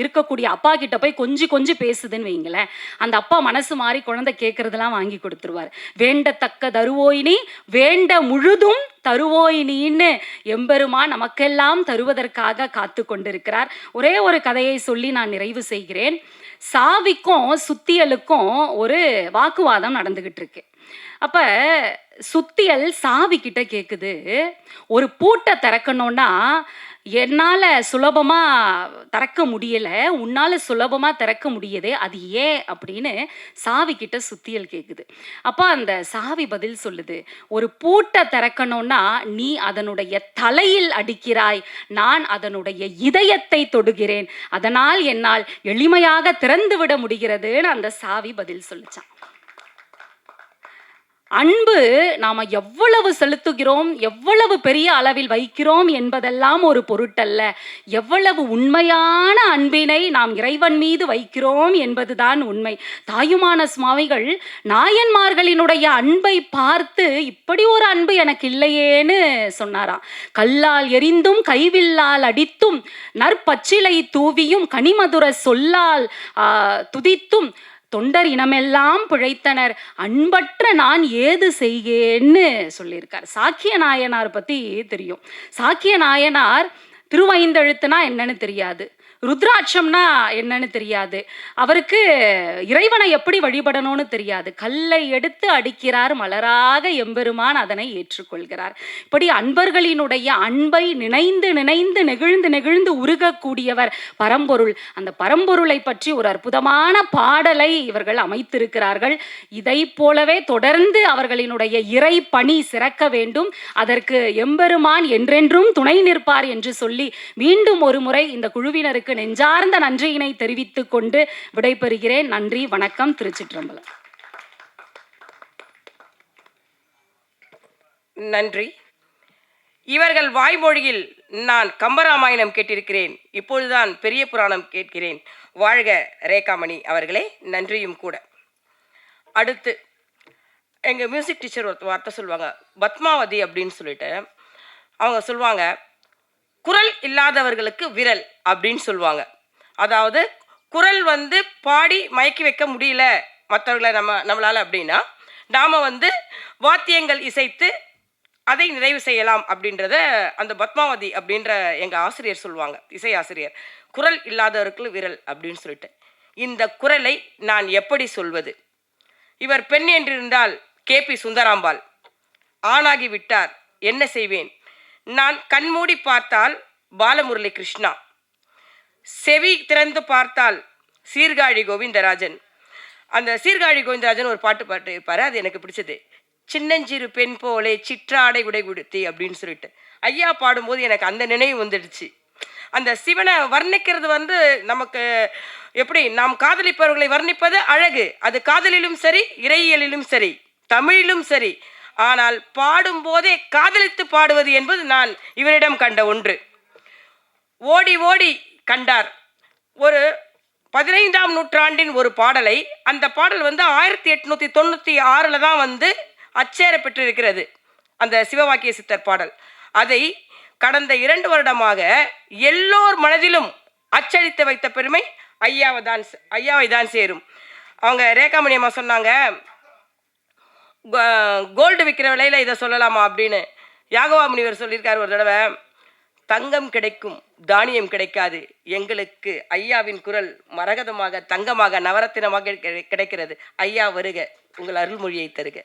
இருக்கக்கூடிய அப்பா கிட்ட போய் கொஞ்சி பேசுதுன்னு வைங்களேன், அந்த அப்பா மனசு மாறி குழந்தை கேட்கறதெல்லாம் வாங்கி கொடுத்துருவார். வேண்டத்தக்க தருவோயினி வேண்ட முழுதும் தருவோயினின்னு எம்பெருமான் நமக்கெல்லாம் தருவதற்காக காத்து கொண்டிருக்கிறார். ஒரே ஒரு கதையை சொல்லி நான் நிறைவு செய்கிறேன். சாவிக்கும் சுத்தியலுக்கும் ஒரு வாக்குவாதம் நடந்துகிட்டு இருக்கு. அப்ப சுத்தியல் சாவி கிட்ட கேக்குது, ஒரு பூட்டை திறக்கணும்னா என்னால சுலபமா திறக்க முடியல, உன்னால சுலபமா திறக்க முடியுது, அது ஏன் அப்படின்னு சாவி கிட்ட சுத்தியல் கேக்குது. அப்ப அந்த சாவி பதில் சொல்லுது, ஒரு பூட்டை திறக்கணும்னா நீ அதனுடைய தலையில் அடிக்கிறாய், நான் அதனுடைய இதயத்தை தொடுகிறேன், அதனால் என்னால் எளிமையாக திறந்து விட முடிகிறதுன்னு அந்த சாவி பதில் சொல்லிச்சான். அன்பு நாம எவ்வளவு செலுத்துகிறோம், எவ்வளவு பெரிய அளவில் வைக்கிறோம் என்பதெல்லாம் ஒரு பொருட்டல்ல, எவ்வளவு உண்மையான அன்பினை நாம் இறைவன் மீது வைக்கிறோம் என்பதுதான் உண்மை. தாயுமான சுவாமிகள் நாயன்மார்களினுடைய அன்பை பார்த்து இப்படி ஒரு அன்பு எனக்கு இல்லையேன்னு சொன்னாராம். கல்லால் எரிந்தும் கைவில்லால் அடித்தும் நற்பச்சிலை தூவியும் கனிமதுர சொல்லால் துதித்தும் தொண்டர் இனமெல்லாம் பிழைத்தனர், அன்பற்ற நான் ஏது செய்கேன்னு சொல்லியிருக்கார். சாக்கிய நாயனார் பத்தி தெரியும். சாக்கிய நாயனார் திருவைந்தெழுத்துனா என்னன்னு தெரியாது, ருத்ராட்சம்னா என்னன்னு தெரியாது, அவருக்கு இறைவனை எப்படி வழிபடணும்னு தெரியாது. கல்லை எடுத்து அடிக்கிறார், மலராக எம்பெருமான் அதனை ஏற்றுக்கொள்கிறார். இப்படி அன்பர்களினுடைய அன்பை நினைந்து நினைந்து நெகிழ்ந்து நெகிழ்ந்து உருகக்கூடியவர் பரம்பொருள். அந்த பரம்பொருளை பற்றி ஒரு அற்புதமான பாடலை இவர்கள் அமைத்திருக்கிறார்கள். இதை போலவே தொடர்ந்து அவர்களினுடைய இறை பணி சிறக்க வேண்டும். அதற்கு எம்பெருமான் என்றென்றும் துணை நிற்பார் என்று சொல்லி மீண்டும் ஒரு முறை இந்த குழுவினருக்கு நெஞ்சார்ந்த நன்றியினை தெரிவித்துக் கொண்டு விடைபெறுகிறேன். நன்றி, வணக்கம், திருச்சிற்றம்பலம். நன்றி. இவர்கள் வாய்மொழியில் நான் கம்பராமாயணம் கேட்டிருக்கிறேன், இப்பொழுதுதான் பெரிய புராணம் கேட்கிறேன். வாழ்க ரேகாமணி அவர்களே, நன்றியும் கூட. அடுத்து எங்கள் மியூசிக் டீச்சர் ஒரு வார்த்தை சொல்லுவாங்க, பத்மாவதி அப்படின்னு சொல்லிட்டு. அவங்க சொல்லுவாங்க, குரல் இல்லாதவர்களுக்கு விரல் அப்படின்னு சொல்லுவாங்க. அதாவது குரல் வந்து பாடி மயக்கி வைக்க முடியல மற்றவர்களை நம்மளால் அப்படின்னா நாம் வந்து வாத்தியங்கள் இசைத்து அதை நிறைவு செய்யலாம் அப்படின்றத அந்த பத்மாவதி அப்படின்ற எங்கள் ஆசிரியர் சொல்லுவாங்க, இசை ஆசிரியர். குரல் இல்லாதவர்களுக்கு விரல் அப்படின்னு சொல்லிட்டு. இந்த குரலை நான் எப்படி சொல்வது? இவர் பெண் என்றிருந்தால் KP சுந்தராம்பாள், ஆணாகி விட்டார், என்ன செய்வேன்? நான் கண்மூடி பார்த்தால் பாலமுரளி கிருஷ்ணா, செவி திறந்து பார்த்தால் சீர்காழி கோவிந்தராஜன். அந்த சீர்காழி கோவிந்தராஜன் ஒரு பாட்டு இருப்பார், அது எனக்கு பிடிச்சது. சின்னஞ்சிறு பெண் போலே சிற்றாடை உடை உடுத்தி அப்படின்னு சொல்லிட்டு ஐயா பாடும்போது எனக்கு அந்த நினைவு வந்துடுச்சு. அந்த சிவனை வர்ணிக்கிறது வந்து நமக்கு எப்படி, நாம் காதலிப்பவர்களை வர்ணிப்பது அழகு, அது காதலிலும் சரி, இறையியலிலும் சரி, தமிழிலும் சரி. ஆனால் பாடும்போதே காதலித்து பாடுவது என்பது நான் இவரிடம் கண்ட ஒன்று. ஓடி ஓடி கண்டார். ஒரு 15ஆம் நூற்றாண்டின் ஒரு பாடலை, அந்த பாடல் வந்து 1896 தான் வந்து அச்சேர பெற்றிருக்கிறது, அந்த சிவவாக்கிய சித்தர் பாடல். அதை கடந்த 2 வருடமாக எல்லோர் மனதிலும் அச்சடித்து வைத்த பெருமை ஐயாவை தான் சேரும். அவங்க ரேகாமணி அம்மா சொன்னாங்க, கோல்டு விற்கிற விலையில் இதை சொல்லலாமா அப்படின்னு. யாகவா முனிவர் சொல்லியிருக்கார் ஒரு தடவை, தங்கம் கிடைக்கும் தானியம் கிடைக்காது, எங்களுக்கு ஐயாவின் குரல் மரகதமாக தங்கமாக நவரத்தினமாக கிடைக்கிறது. ஐயா வருக, உங்கள் அருள்மொழியை தருக.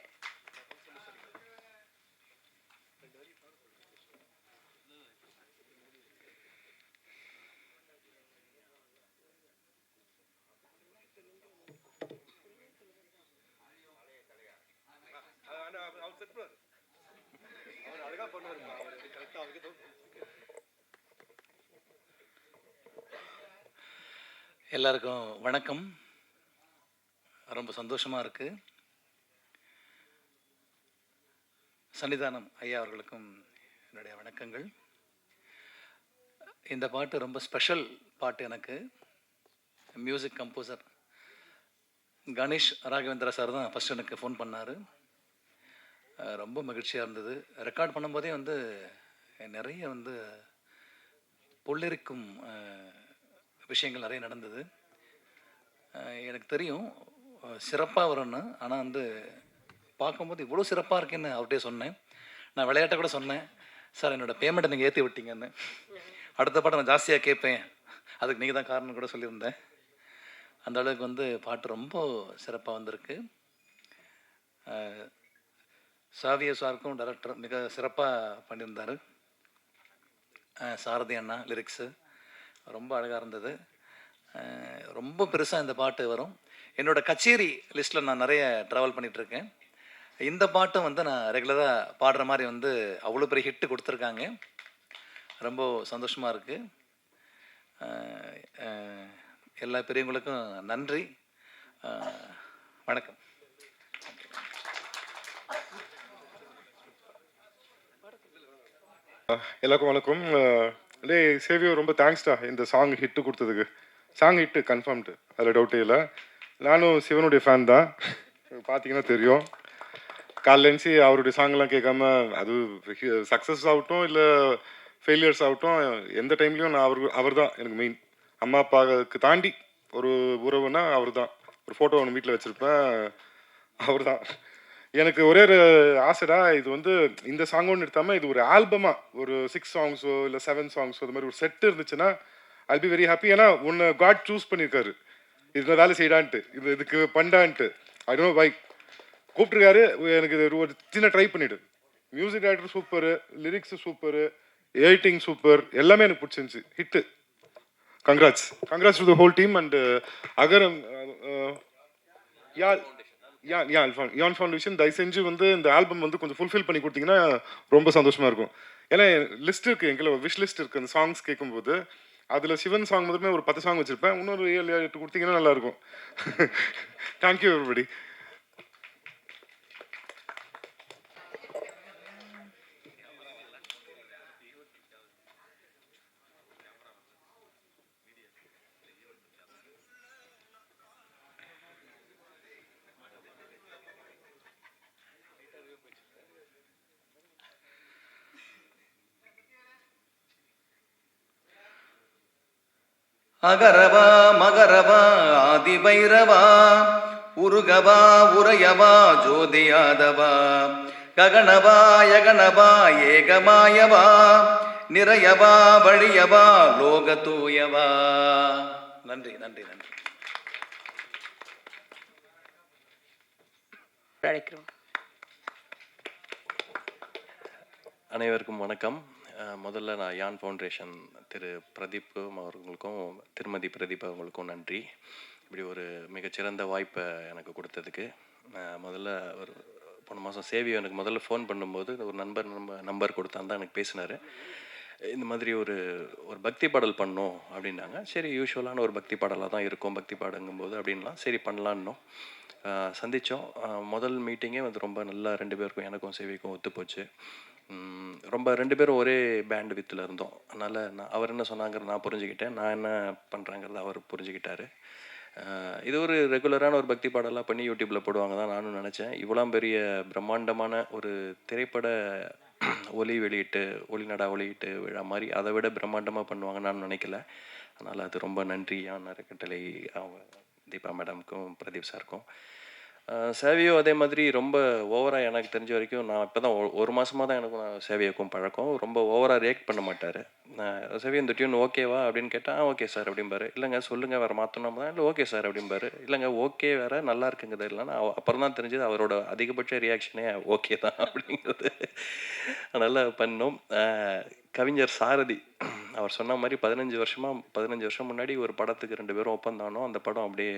எல்லாருக்கும் வணக்கம். ரொம்ப சந்தோஷமாக இருக்குது. சன்னிதானம் ஐயா அவர்களுக்கும் என்னுடைய வணக்கங்கள். இந்த பாட்டு ரொம்ப ஸ்பெஷல் பாட்டு. எனக்கு music composer Ganesh Raghavendra sir தான் ஃபஸ்ட் எனக்கு ஃபோன் பண்ணார். ரொம்ப மகிழ்ச்சியாக இருந்தது. ரெக்கார்ட் பண்ணும்போதே நிறைய பொள்ளிருக்கும் விஷயங்கள் நிறைய நடந்தது. எனக்கு தெரியும் சிறப்பாக வரும்னு. ஆனால் பார்க்கும்போது இவ்வளோ சிறப்பாக இருக்குன்னு அவர்கிட்டே சொன்னேன். நான் விளையாட்ட கூட சொன்னேன், சார் என்னோடய பேமெண்ட்டை நீங்கள் ஏற்றி விட்டீங்கன்னு. அடுத்த பாட்டை நான் ஜாஸ்தியாக கேட்பேன், அதுக்கு நீங்கள் தான் காரணம் கூட சொல்லியிருந்தேன். அந்த அளவுக்கு பாட்டு ரொம்ப சிறப்பாக வந்திருக்கு. சாவிய சாருக்கும் டைரக்டர் மிக சிறப்பாக பண்ணியிருந்தார். சாரதி அண்ணா லிரிக்ஸு ரொம்ப அழகாக இருந்தது. ரொம்ப பெருசாக இந்த பாட்டு வரும். என்னோடய கச்சேரி லிஸ்ட்டில் நான் நிறைய ட்ராவல் பண்ணிகிட்ருக்கேன். இந்த பாட்டும் நான் ரெகுலராக பாடுற மாதிரி அவ்வளோ பெரிய ஹிட்டு கொடுத்துருக்காங்க. ரொம்ப சந்தோஷமாக இருக்குது. எல்லா பெரியவங்களுக்கும் நன்றி. வணக்கம். எல்லாருக்கும் வணக்கம். டே சேவியோ, ரொம்ப தேங்க்ஸ்டா இந்த சாங் ஹிட்டு கொடுத்ததுக்கு. சாங் ஹிட்டு கன்ஃபார்ம்டு, அதில் டவுட்டே இல்லை. நானும் சிவனுடைய ஃபேன் தான், பார்த்தீங்கன்னா தெரியும். காலையிலேருந்து அவருடைய சாங்லாம் கேட்காம, அது சக்ஸஸ் ஆகட்டும் இல்லை ஃபெயிலியர்ஸ் ஆகட்டும், எந்த டைம்லையும் நான் அவர் தான் எனக்கு மெயின். அம்மா அப்பாவுக்கு தாண்டி ஒரு உறவுனா அவர் தான். ஒரு ஃபோட்டோ ஒன்று வீட்டில் வச்சுருப்பேன், அவர் தான். எனக்கு ஒரே ஒரு ஆசைடா, இது இந்த சாங் ஒன்று எடுத்தாமல் இது ஒரு ஆல்பமாக ஒரு 6 சாங்ஸோ இல்லை 7 சாங்ஸோ அது மாதிரி ஒரு செட்டு இருந்துச்சுன்னா ஐல் பி வெரி ஹாப்பி. ஏன்னா ஒன்று காட் சூஸ் பண்ணியிருக்காரு, இதில் வேலை செய்யடான்ட்டு, இதுக்கு பண்ணான்ட்டு. I don't know why கூப்பிட்டுருக்காரு. எனக்கு இது ஒரு சின்ன ட்ரை பண்ணிவிடு. Music director super, lyrics super, editing super, எல்லாமே எனக்கு பிடிச்சிருந்துச்சி. Hit. Congrats to the whole team. And Agaram யான் ஃபவுண்டேஷன் தயவு செஞ்சு இந்த ஆல்பம் கொஞ்சம் ஃபுல்ஃபில் பண்ணி கொடுத்தீங்கன்னா ரொம்ப சந்தோஷமாக இருக்கும். ஏன்னா லிஸ்ட் இருக்குது, எங்களை விஷ் லிஸ்ட் இருக்குது. அந்த சாங்ஸ் கேட்கும்போது அதில் சிவன் சாங் முதலுமே ஒரு 10 சாங் வச்சுருப்பேன். இன்னொரு 7-8 கொடுத்தீங்கன்னா நல்லாயிருக்கும். Thank you everybody. அகரவா மகரவா ஆதிபைரவா உருகவா உரையவா ஜோதியாதவா ககனவா யகனவா ஏகமாயவா நிறையவா வழியவா லோகதூயவா. நன்றி நன்றி நன்றி. அனைவருக்கும் வணக்கம். முதல்ல நான் யான் ஃபவுண்டேஷன் திரு பிரதீப் அவர்களுக்கும் திருமதி பிரதீப் அவங்களுக்கும் நன்றி. இப்படி ஒரு மிகச்சிறந்த வாய்ப்பை எனக்கு கொடுத்ததுக்கு. முதல்ல ஒரு போன மாதம் சேவியோ எனக்கு முதல்ல ஃபோன் பண்ணும்போது ஒரு நம்பர் கொடுத்தான் தான் எனக்கு பேசினார். இந்த மாதிரி ஒரு பக்தி பாடல் பண்ணோம் அப்படின்னாங்க. சரி, யூஸ்வலான ஒரு பக்தி பாடலாக தான் இருக்கும் பக்தி பாடங்கும்போது அப்படின்லாம் சரி பண்ணலான்னோம். சந்தித்தோம். முதல் மீட்டிங்கே ரொம்ப நல்லா 2 பேருக்கும் எனக்கும் சேவிக்கும் ஒத்து போச்சு. ரொம்ப 2 பேரும் ஒரே பேண்ட் வித்தில் இருந்தோம். அதனால் அவர் என்ன சொன்னாங்கிறத நான் புரிஞ்சுக்கிட்டேன், நான் என்ன பண்ணுறாங்கிறத அவர் புரிஞ்சுக்கிட்டாரு. இது ஒரு ரெகுலரான ஒரு பக்தி பாடலாக பண்ணி யூடியூப்பில் போடுவாங்க தான் நானும் நினச்சேன். இவ்வளோ பெரிய பிரம்மாண்டமான ஒரு திரைப்பட ஒலி நடா வெளியீட்டு விழா மாதிரி அதை விட பிரம்மாண்டமாக பண்ணுவாங்கன்னு நான் நினைக்கல. அதனால் அது ரொம்ப நன்றி யான் அறக்கட்டளை அவங்க தீபா மேடம்க்கும் பிரதீப் சாருக்கும். சேவியோ அதே மாதிரி ரொம்ப ஓவராக எனக்கு தெரிஞ்ச வரைக்கும் நான் இப்போ தான் ஒரு மாதமாக தான் எனக்கும் சேவியோக்கும் பழக்கம். ரொம்ப ஓவராக ரியாக்ட் பண்ண மாட்டார். சேவியோ இந்த டியூன் ஓகேவா அப்படின்னு கேட்டால் ஓகே சார் அப்படிம்பாரு. இல்லைங்க சொல்லுங்கள் வேறு மாற்றணும் தான். இல்லை ஓகே சார் அப்படிம்பாரு. இல்லைங்க ஓகே வேறு நல்லா இருக்குங்கிறது இல்லைன்னா அப்புறம் தான் தெரிஞ்சது அவரோட அதிகபட்ச ரியாக்ஷனே ஓகே தான் அப்படிங்கிறது. நல்லா பண்ணோம். கவிஞர் சாரதி அவர் சொன்ன மாதிரி 15 வருஷம் முன்னாடி ஒரு படத்துக்கு 2 பேரும் ஒப்பந்தானோம். அந்த படம் அப்படியே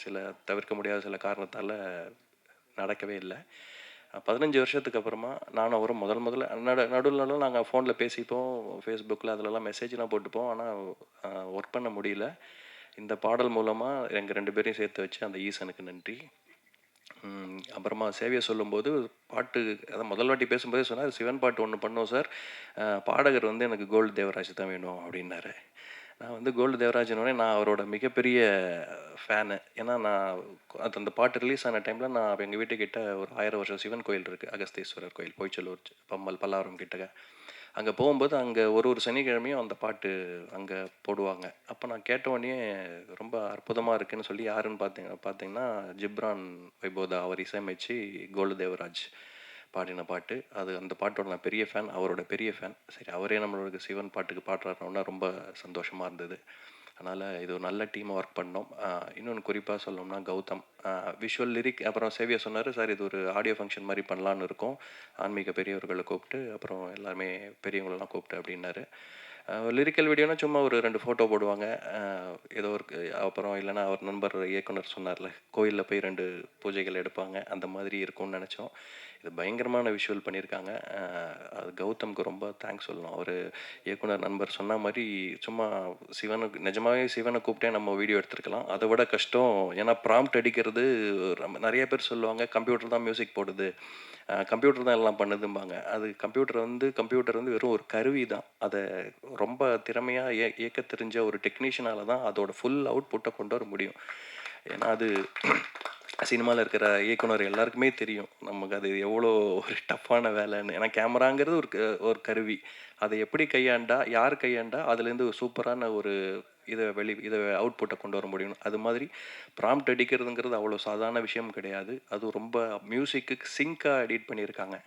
சில தவிர்க்க முடியாத சில காரணத்தால் நடக்கவே இல்லை. 15 வருஷத்துக்கு அப்புறமா நானும் அவரும் முதல்ல நடுவில் நாங்கள் ஃபோனில் பேசிப்போம், ஃபேஸ்புக்கில் அதிலலாம் மெசேஜ்லாம் போட்டுப்போம். ஆனால் ஒர்க் பண்ண முடியல. இந்த பாடல் மூலமாக எங்கள் 2 பேரையும் சேர்த்து வச்சு அந்த ஈசனுக்கு நன்றி. அப்புறமா சேவியை சொல்லும்போது பாட்டு அதான் முதல் வாட்டி பேசும்போதே சொன்னார், சிவன் பாட்டு ஒன்று பண்ணோம் சார், பாடகர் வந்து எனக்கு கோல்டு தேவராஜ் தான் வேணும் அப்படின்னாரு. நான் வந்து கோல்டு தேவராஜனோடனே நான் அவரோட மிகப்பெரிய ஃபேனு. ஏன்னா நான் அந்த பாட்டு ரிலீஸ் ஆன டைமில் நான் எங்கள் வீட்டுக்கிட்ட ஒரு 1000 வருஷம் சிவன் கோயில் இருக்குது, அகஸ்தீஸ்வரர் கோயில், பொய்ச்சலூர் பல்லாவரம் கிட்டக்க. அங்கே போகும்போது அங்கே ஒரு சனிக்கிழமையும் அந்த பாட்டு அங்கே போடுவாங்க. அப்போ நான் கேட்டோடனே ரொம்ப அற்புதமாக இருக்குதுன்னு சொல்லி யாருன்னு பார்த்தீங்கன்னா ஜிப்ரான் வைபோதா அவர் இசையமைச்சு கோல்டு தேவராஜ் பாடின பாட்டு. அது அந்த பாட்டோட நான் பெரிய ஃபேன், அவரோட பெரிய ஃபேன். சரி, அவரே நம்மளோட சிவன் பாட்டுக்கு பாடுறாருன்னா ரொம்ப சந்தோஷமாக இருந்தது. அதனால் இது ஒரு நல்ல டீமாக ஒர்க் பண்ணோம். இன்னொன்று குறிப்பாக சொல்லணும்னா கௌதம் விஷுவல் லிரிக், அப்புறம் சேவியா சொன்னார் சார் இது ஒரு ஆடியோ ஃபங்க்ஷன் மாதிரி பண்ணலான்னு இருக்கோம், ஆன்மீக பெரியவர்களை கூப்பிட்டு அப்புறம் எல்லாருமே பெரியவங்களெல்லாம் கூப்பிட்டு அப்படின்னாரு. லிரிக்கல் வீடியோனா சும்மா ஒரு 2 ஃபோட்டோ போடுவாங்க, ஏதோ ஒரு அப்புறம் இல்லைனா அவர் நண்பர் இயக்குனர் சொன்னார்ல கோயிலில் போய் 2 பூஜைகள் எடுப்பாங்க, அந்த மாதிரி இருக்கும்னு நினச்சோம். இது பயங்கரமான விஷுவல் பண்ணியிருக்காங்க. அது கௌதம்க்கு ரொம்ப தேங்க்ஸ் சொல்லணும். அவர் இயக்குனர் நண்பர் சொன்ன மாதிரி சும்மா சிவனுக்கு நிஜமாகவே சிவனை கூப்பிட்டே நம்ம வீடியோ எடுத்துருக்கலாம். அதை விட கஷ்டம், ஏன்னா ப்ராம்ப்ட் அடிக்கிறது நிறைய பேர் சொல்லுவாங்க கம்ப்யூட்டர் தான் மியூசிக் போடுது, கம்ப்யூட்டர் தான் எல்லாம் பண்ணுதும்பாங்க. அது கம்ப்யூட்டர் வந்து வெறும் ஒரு கருவி தான். அதை ரொம்ப திறமையாக இயக்க தெரிஞ்ச ஒரு டெக்னீஷியனால தான் அதோட ஃபுல் அவுட்புட்டை கொண்டு வர முடியும். ஏன்னா அது சினிமாவில் இருக்கிற இயக்குனர் எல்லாருக்குமே தெரியும் நமக்கு அது எவ்வளோ ஒரு டஃப்பான வேலைன்னு. ஏன்னா கேமராங்கிறது ஒரு கருவி, அதை எப்படி கையாண்டா யார் கையாண்டா அதுலேருந்து ஒரு சூப்பரான ஒரு இதை அவுட்புட்டை கொண்டு வர முடியும். அது மாதிரி ப்ராம்ப்ட் அடிக்கிறதுங்கிறது அவ்வளோ சாதாரண விஷயம் கிடையாது. அது ரொம்ப மியூசிக்கு சிங்காக எடிட் பண்ணியிருக்காங்க.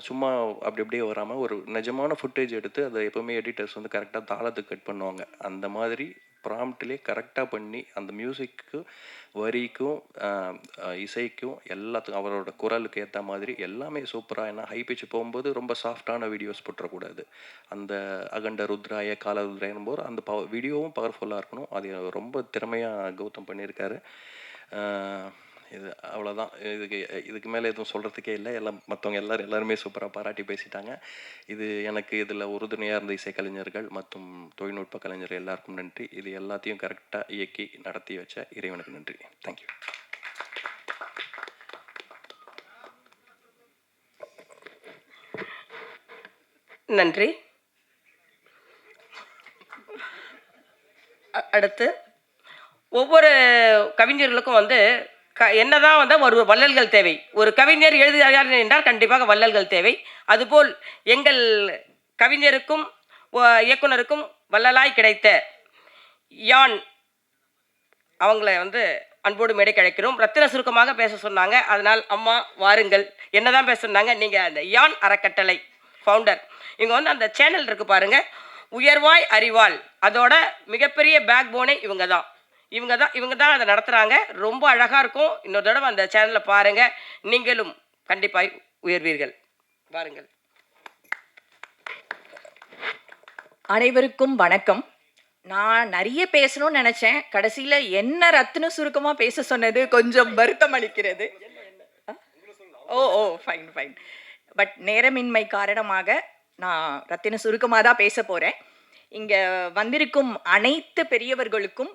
சும்மா அப்படியே வராமல் ஒரு நிஜமான ஃபுட்டேஜ் எடுத்து அதை எப்போவுமே எடிட்டர்ஸ் வந்து கரெக்டாக தாளத்துக்கு கட் பண்ணுவாங்க. அந்த மாதிரி ப்ராம்ப்ட்லேயே கரெக்டாக பண்ணி அந்த மியூசிக்கு வரிக்கும் இசைக்கும் எல்லாத்துக்கும் அவரோட குரலுக்கு ஏற்ற மாதிரி எல்லாமே சூப்பராக. ஏன்னா ஹை பிச் போகும்போது ரொம்ப சாஃப்டான வீடியோஸ் போட்டுறக்கூடாது. அந்த அகண்ட ருத்ராய கால ருத்ராயன் போது அந்த வீடியோவும் பவர்ஃபுல்லாக இருக்கணும். அது ரொம்ப திறமையாக கௌதம் பண்ணியிருக்காரு. இது அவ்வளோதான். இதுக்கு மேலே எதுவும் சொல்கிறதுக்கே இல்லை. மற்றவங்க எல்லாருமே சூப்பராக பாராட்டி பேசிட்டாங்க. இது எனக்கு இதில் உறுதுணையாக இருந்த இசைக்கலைஞர்கள் மற்றும் தொழில்நுட்ப கலைஞர்கள் எல்லாருக்கும் நன்றி. இது எல்லாத்தையும் கரெக்டாக இயக்கி நடத்தி வச்ச இறைவனுக்கு நன்றி. தேங்க்யூ. நன்றி. அடுத்து ஒவ்வொரு கவிஞர்களுக்கும் வந்து என்னதான் வந்து ஒரு வள்ளல்கள் தேவை. ஒரு கவிஞர் எழுதுகிறார் என்றால் கண்டிப்பாக வள்ளல்கள் தேவை. அதுபோல் எங்கள் கவிஞருக்கும் இயக்குனருக்கும் வள்ளலாய் கிடைத்த யான் அவங்கள வந்து அன்போடு மேடைக்கு அழைக்கிறோம். ரத்தின சுருக்கமாக பேச சொன்னாங்க, அதனால் அம்மா வாருங்கள். என்னதான் பேச சொன்னாங்க, நீங்கள் அந்த யான் அறக்கட்டளை ஃபவுண்டர். இவங்க வந்து அந்த சேனல் இருக்குது பாருங்கள், உயர்வாய் அறிவாள், அதோட மிகப்பெரிய பேக் போனே இவங்க தான் அதை நடத்துகிறாங்க. ரொம்ப அழகாக இருக்கும். இன்னொரு தடவை அந்த சேனலில் பாருங்கள், நீங்களும் கண்டிப்பாக உயர்வீர்கள். வாருங்கள். அனைவருக்கும் வணக்கம். நான் நிறைய பேசணும்னு நினச்சேன், கடைசியில் என்ன ரத்தின சுருக்கமாக பேச சொன்னது கொஞ்சம் வருத்தம் அளிக்கிறது. ஃபைன். பட் நேரமின்மை காரணமாக நான் ரத்தின சுருக்கமாக தான் பேச போகிறேன். இங்கே வந்திருக்கும் அனைத்து பெரியவர்களுக்கும்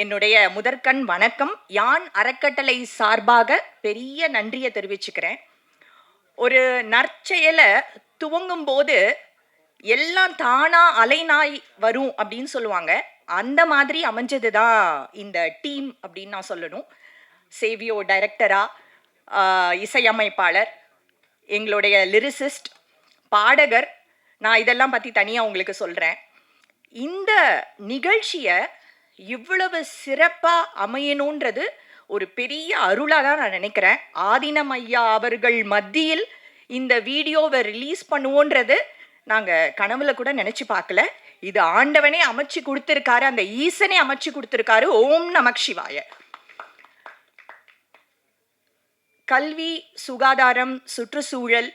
என்னுடைய முதற்கண் வணக்கம். யான் அறக்கட்டளை சார்பாக பெரிய நன்றியை தெரிவிச்சுக்கிறேன். ஒரு நற்செயலை துவங்கும் போது எல்லாம் தானா அலைநாய் வரும் அப்படின்னு சொல்லுவாங்க. அந்த மாதிரி அமைஞ்சது தான் இந்த டீம் அப்படின்னு நான் சொல்லணும். சேவியோ டைரக்டராக, இசையமைப்பாளர், எங்களுடைய லிரிசிஸ்ட், பாடகர், நான் இதெல்லாம் பற்றி தனியாக உங்களுக்கு சொல்கிறேன். இந்த நிகழ்ச்சியை இவ்வளவு சிறப்பாக அமையணுன்றது ஒரு பெரிய அருளாக தான் நான் நினைக்கிறேன். ஆதினம் ஐயா அவர்கள் மத்தியில் இந்த வீடியோவை ரிலீஸ் பண்ணுவோன்றது நாங்கள் கனவுல கூட நினச்சி பார்க்கல. இது ஆண்டவனே அமைச்சு கொடுத்துருக்காரு, அந்த ஈசனே அமைச்சு கொடுத்துருக்காரு. ஓம் நமக் சிவாய. கல்வி, சுகாதாரம், சுற்றுச்சூழல்,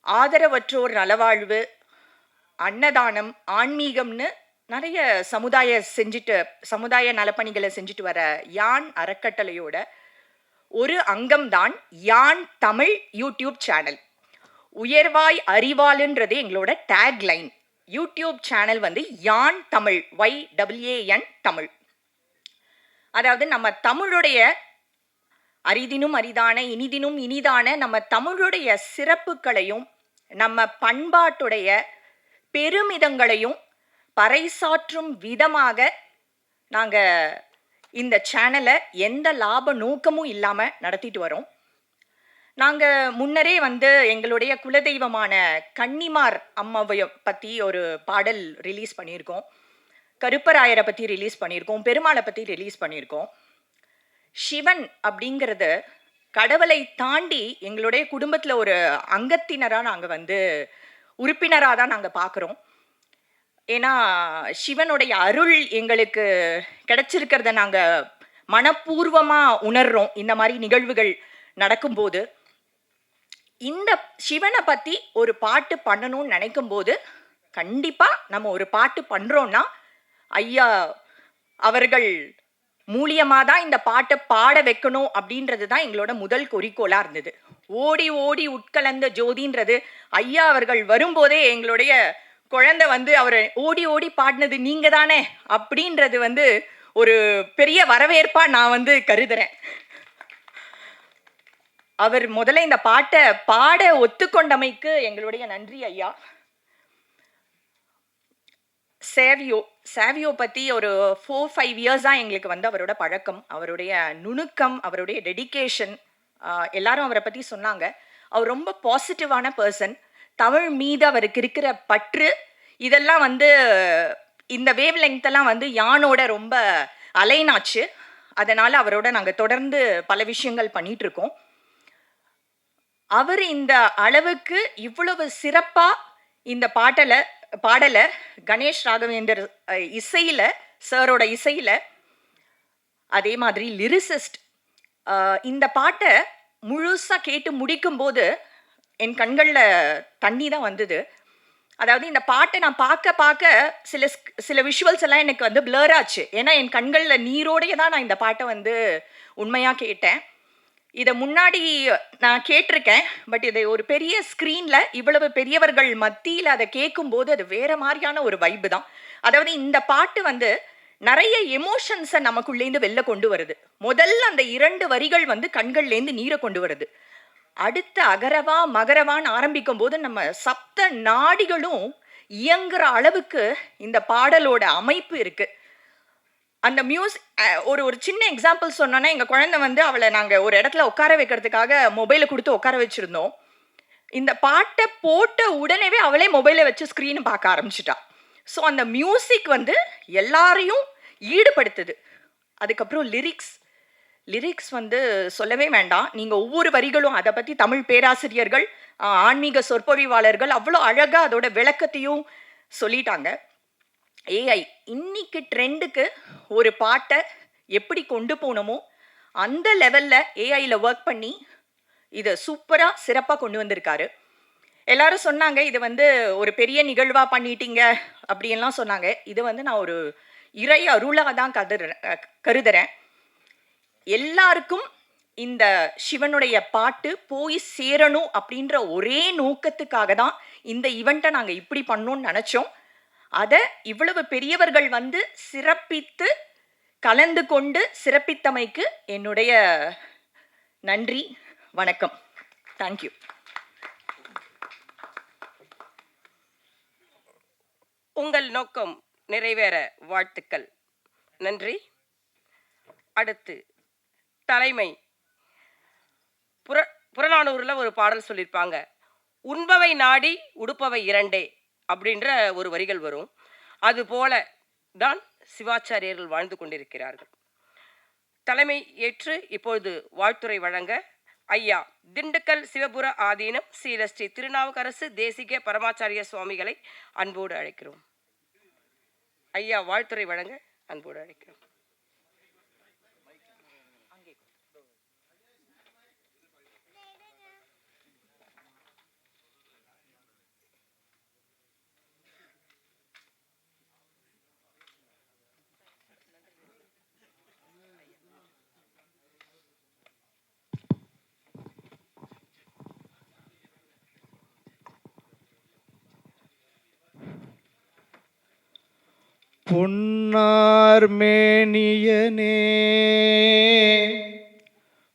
ஆதரவற்றோர் நலவாழ்வு, அன்னதானம், ஆன்மீகம்னு நிறைய சமுதாய நலப்பணிகளை செஞ்சுட்டு வர யான் அறக்கட்டளையோட ஒரு அங்கம்தான் யான் தமிழ் யூடியூப் சேனல். உயர்வாய் அறிவாளுன்றது எங்களோட டேக்லைன். யூடியூப் சேனல் வந்து யான் தமிழ், YAN தமிழ். அதாவது நம்ம தமிழுடைய அரிதினும் அரிதான, இனிதினும் இனிதான நம்ம தமிழுடைய சிறப்புகளையும் நம்ம பண்பாட்டுடைய பெருமிதங்களையும் பறைசாற்றும் விதமாக நாங்கள் இந்த சேனலை எந்த லாப நோக்கமும் இல்லாமல் நடத்திட்டு வரோம். நாங்கள் முன்னரே வந்து எங்களுடைய குலதெய்வமான கன்னிமார் அம்மாவை பற்றி ஒரு பாடல் ரிலீஸ் பண்ணியிருக்கோம். கருப்பராயரை பற்றி ரிலீஸ் பண்ணியிருக்கோம். பெருமாளை பற்றி ரிலீஸ் பண்ணியிருக்கோம். சிவன் அப்படிங்கிறது கடவுளை தாண்டி எங்களுடைய குடும்பத்தில் ஒரு அங்கத்தினராக நாங்கள் வந்து உறுப்பினராக தான் நாங்கள் பார்க்குறோம். ஏன்னா சிவனுடைய அருள் எங்களுக்கு கிடைச்சிருக்கிறத நாங்கள் மனப்பூர்வமாக உணர்றோம் இந்த மாதிரி நிகழ்வுகள் நடக்கும்போது. இந்த சிவனை பற்றி ஒரு பாட்டு பண்ணணும்னு நினைக்கும் போது கண்டிப்பாக நம்ம ஒரு பாட்டு பண்ணுறோன்னா ஐயா அவர்கள் மூலியமாக தான் இந்த பாட்டை பாட வைக்கணும் அப்படின்றது தான் எங்களோட முதல் குறிக்கோளாக இருந்தது. ஓடி ஓடி உட்கலந்த ஜோதின்றது ஐயா அவர்கள் வரும்போதே எங்களுடைய குழந்தை வந்து அவரை ஓடி ஓடி பாடினது நீங்கள் தானே அப்படின்றது வந்து ஒரு பெரிய வரவேற்பாக நான் வந்து கருதுறேன். அவர் முதல்ல இந்த பாட்டை பாட ஒத்துக்கொண்டமைக்கு எங்களுடைய நன்றி ஐயா. சேவியோ பற்றி ஒரு 4-5 இயர்ஸாக எங்களுக்கு வந்து அவரோட பழக்கம், அவருடைய நுணுக்கம், அவருடைய டெடிகேஷன் எல்லாரும் அவரை பற்றி சொன்னாங்க. அவர் ரொம்ப பாசிட்டிவான பர்சன். தமிழ் மீது அவருக்கு இருக்கிற பற்று இதெல்லாம் வந்து இந்த வேவ் லெங்க்த்தெல்லாம் வந்து யானோட ரொம்ப அலைனாச்சு. அதனால் அவரோட நாங்கள் தொடர்ந்து பல விஷயங்கள் பண்ணிகிட்ருக்கோம். அவர் இந்த அளவுக்கு இவ்வளவு சிறப்பாக இந்த பாடலை கணேஷ் ராகவேந்தர் இசையில், சாரோட இசையில், அதே மாதிரி லிரிசிஸ்ட் இந்த பாட்டை முழுசாக கேட்டு முடிக்கும்போது என் கண்களில் தண்ணி தான் வந்தது. அதாவது இந்த பாட்டை நான் பார்க்க சில விஷுவல்ஸ் எல்லாம் எனக்கு வந்து பிளர் ஆச்சு. ஏன்னா என் கண்களில் நீரோடைய தான் நான் இந்த பாட்டை வந்து உண்மையாக கேட்டேன். இதை முன்னாடி நான் கேட்டிருக்கேன். பட் இதை ஒரு பெரிய ஸ்க்ரீனில் இவ்வளவு பெரியவர்கள் மத்தியில் அதை கேட்கும்போது அது வேற மாதிரியான ஒரு வைப்பு தான். அதாவது இந்த பாட்டு வந்து நிறைய எமோஷன்ஸை நமக்குள்ளேருந்து வெளில கொண்டு வருது. முதல்ல அந்த 2 வரிகள் வந்து கண்கள்லேருந்து நீரை கொண்டு வருது. அடுத்த அகரவா மகரவான்னு ஆரம்பிக்கும் போது நம்ம சப்த நாடிகளும் இயங்குற அளவுக்கு இந்த பாடலோட அமைப்பு இருக்கு. அந்த ஒரு சின்ன எக்ஸாம்பிள் சொன்னோன்னா, எங்கள் குழந்தை வந்து அவளை நாங்கள் ஒரு இடத்துல உட்கார வைக்கிறதுக்காக மொபைலை கொடுத்து உட்கார வச்சுருந்தோம். இந்த பாட்டை போட்ட உடனேவே அவளே மொபைலை வச்சு ஸ்க்ரீனை பார்க்க ஆரம்பிச்சிட்டா. ஸோ அந்த மியூசிக் வந்து எல்லாரையும் ஈடுபடுத்துது. அதுக்கப்புறம் லிரிக்ஸ் வந்து சொல்லவே வேண்டாம். நீங்கள் ஒவ்வொரு வரிகளும் அதை பற்றி தமிழ் பேராசிரியர்கள், ஆன்மீக சொற்பொழிவாளர்கள் அவ்வளோ அழகாக அதோட விளக்கத்தையும் சொல்லிட்டாங்க. ஏஐ இன்னைக்கு ட்ரெண்டுக்கு ஒரு பாட்டை எப்படி கொண்டு போகணுமோ அந்த லெவலில் ஏஐயில் ஒர்க் பண்ணி இதை சூப்பராக சிறப்பாக கொண்டு வந்திருக்காரு. எல்லாரும் சொன்னாங்க இது வந்து ஒரு பெரிய நிகழ்வாக பண்ணிட்டீங்க அப்படின்லாம் சொன்னாங்க. இது வந்து நான் ஒரு இறை அருளாக தான் கருதுறேன். எல்லாருக்கும் இந்த சிவனுடைய பாட்டு போய் சேரணும் அப்படின்ற ஒரே நோக்கத்துக்காக தான் இந்த ஈவெண்ட்டை நாங்கள் இப்படி பண்ணோன்னு நினச்சோம். அதை இவ்வளவு பெரியவர்கள் வந்து சிறப்பித்து கலந்து கொண்டு சிறப்பித்தமைக்கு என்னுடைய நன்றி, வணக்கம். தேங்க்யூ. உங்கள் நோக்கம் நிறைவேற வாழ்த்துக்கள். நன்றி. அடுத்து தலைமை புறநானூரில் ஒரு பாடல் சொல்லியிருப்பாங்க, உண்பவை நாடி உடுப்பவை இரண்டே அப்படின்ற ஒரு வரிகள் வரும். அதுபோல தான் சிவாச்சாரியர்கள் வாழ்ந்து கொண்டிருக்கிறார்கள். தலைமை ஏற்று இப்பொழுது வாழ்த்துரை வழங்க ஐயா திண்டுக்கல் சிவபுர ஆதீனம் ஸ்ரீ திருநாவுக்கரசு தேசிக பரமாச்சாரிய சுவாமிகளை அன்போடு அழைக்கிறோம். ஐயா வாழ்த்துரை வழங்க அன்போடு அழைக்கிறோம். பொன்னார் மேனியனே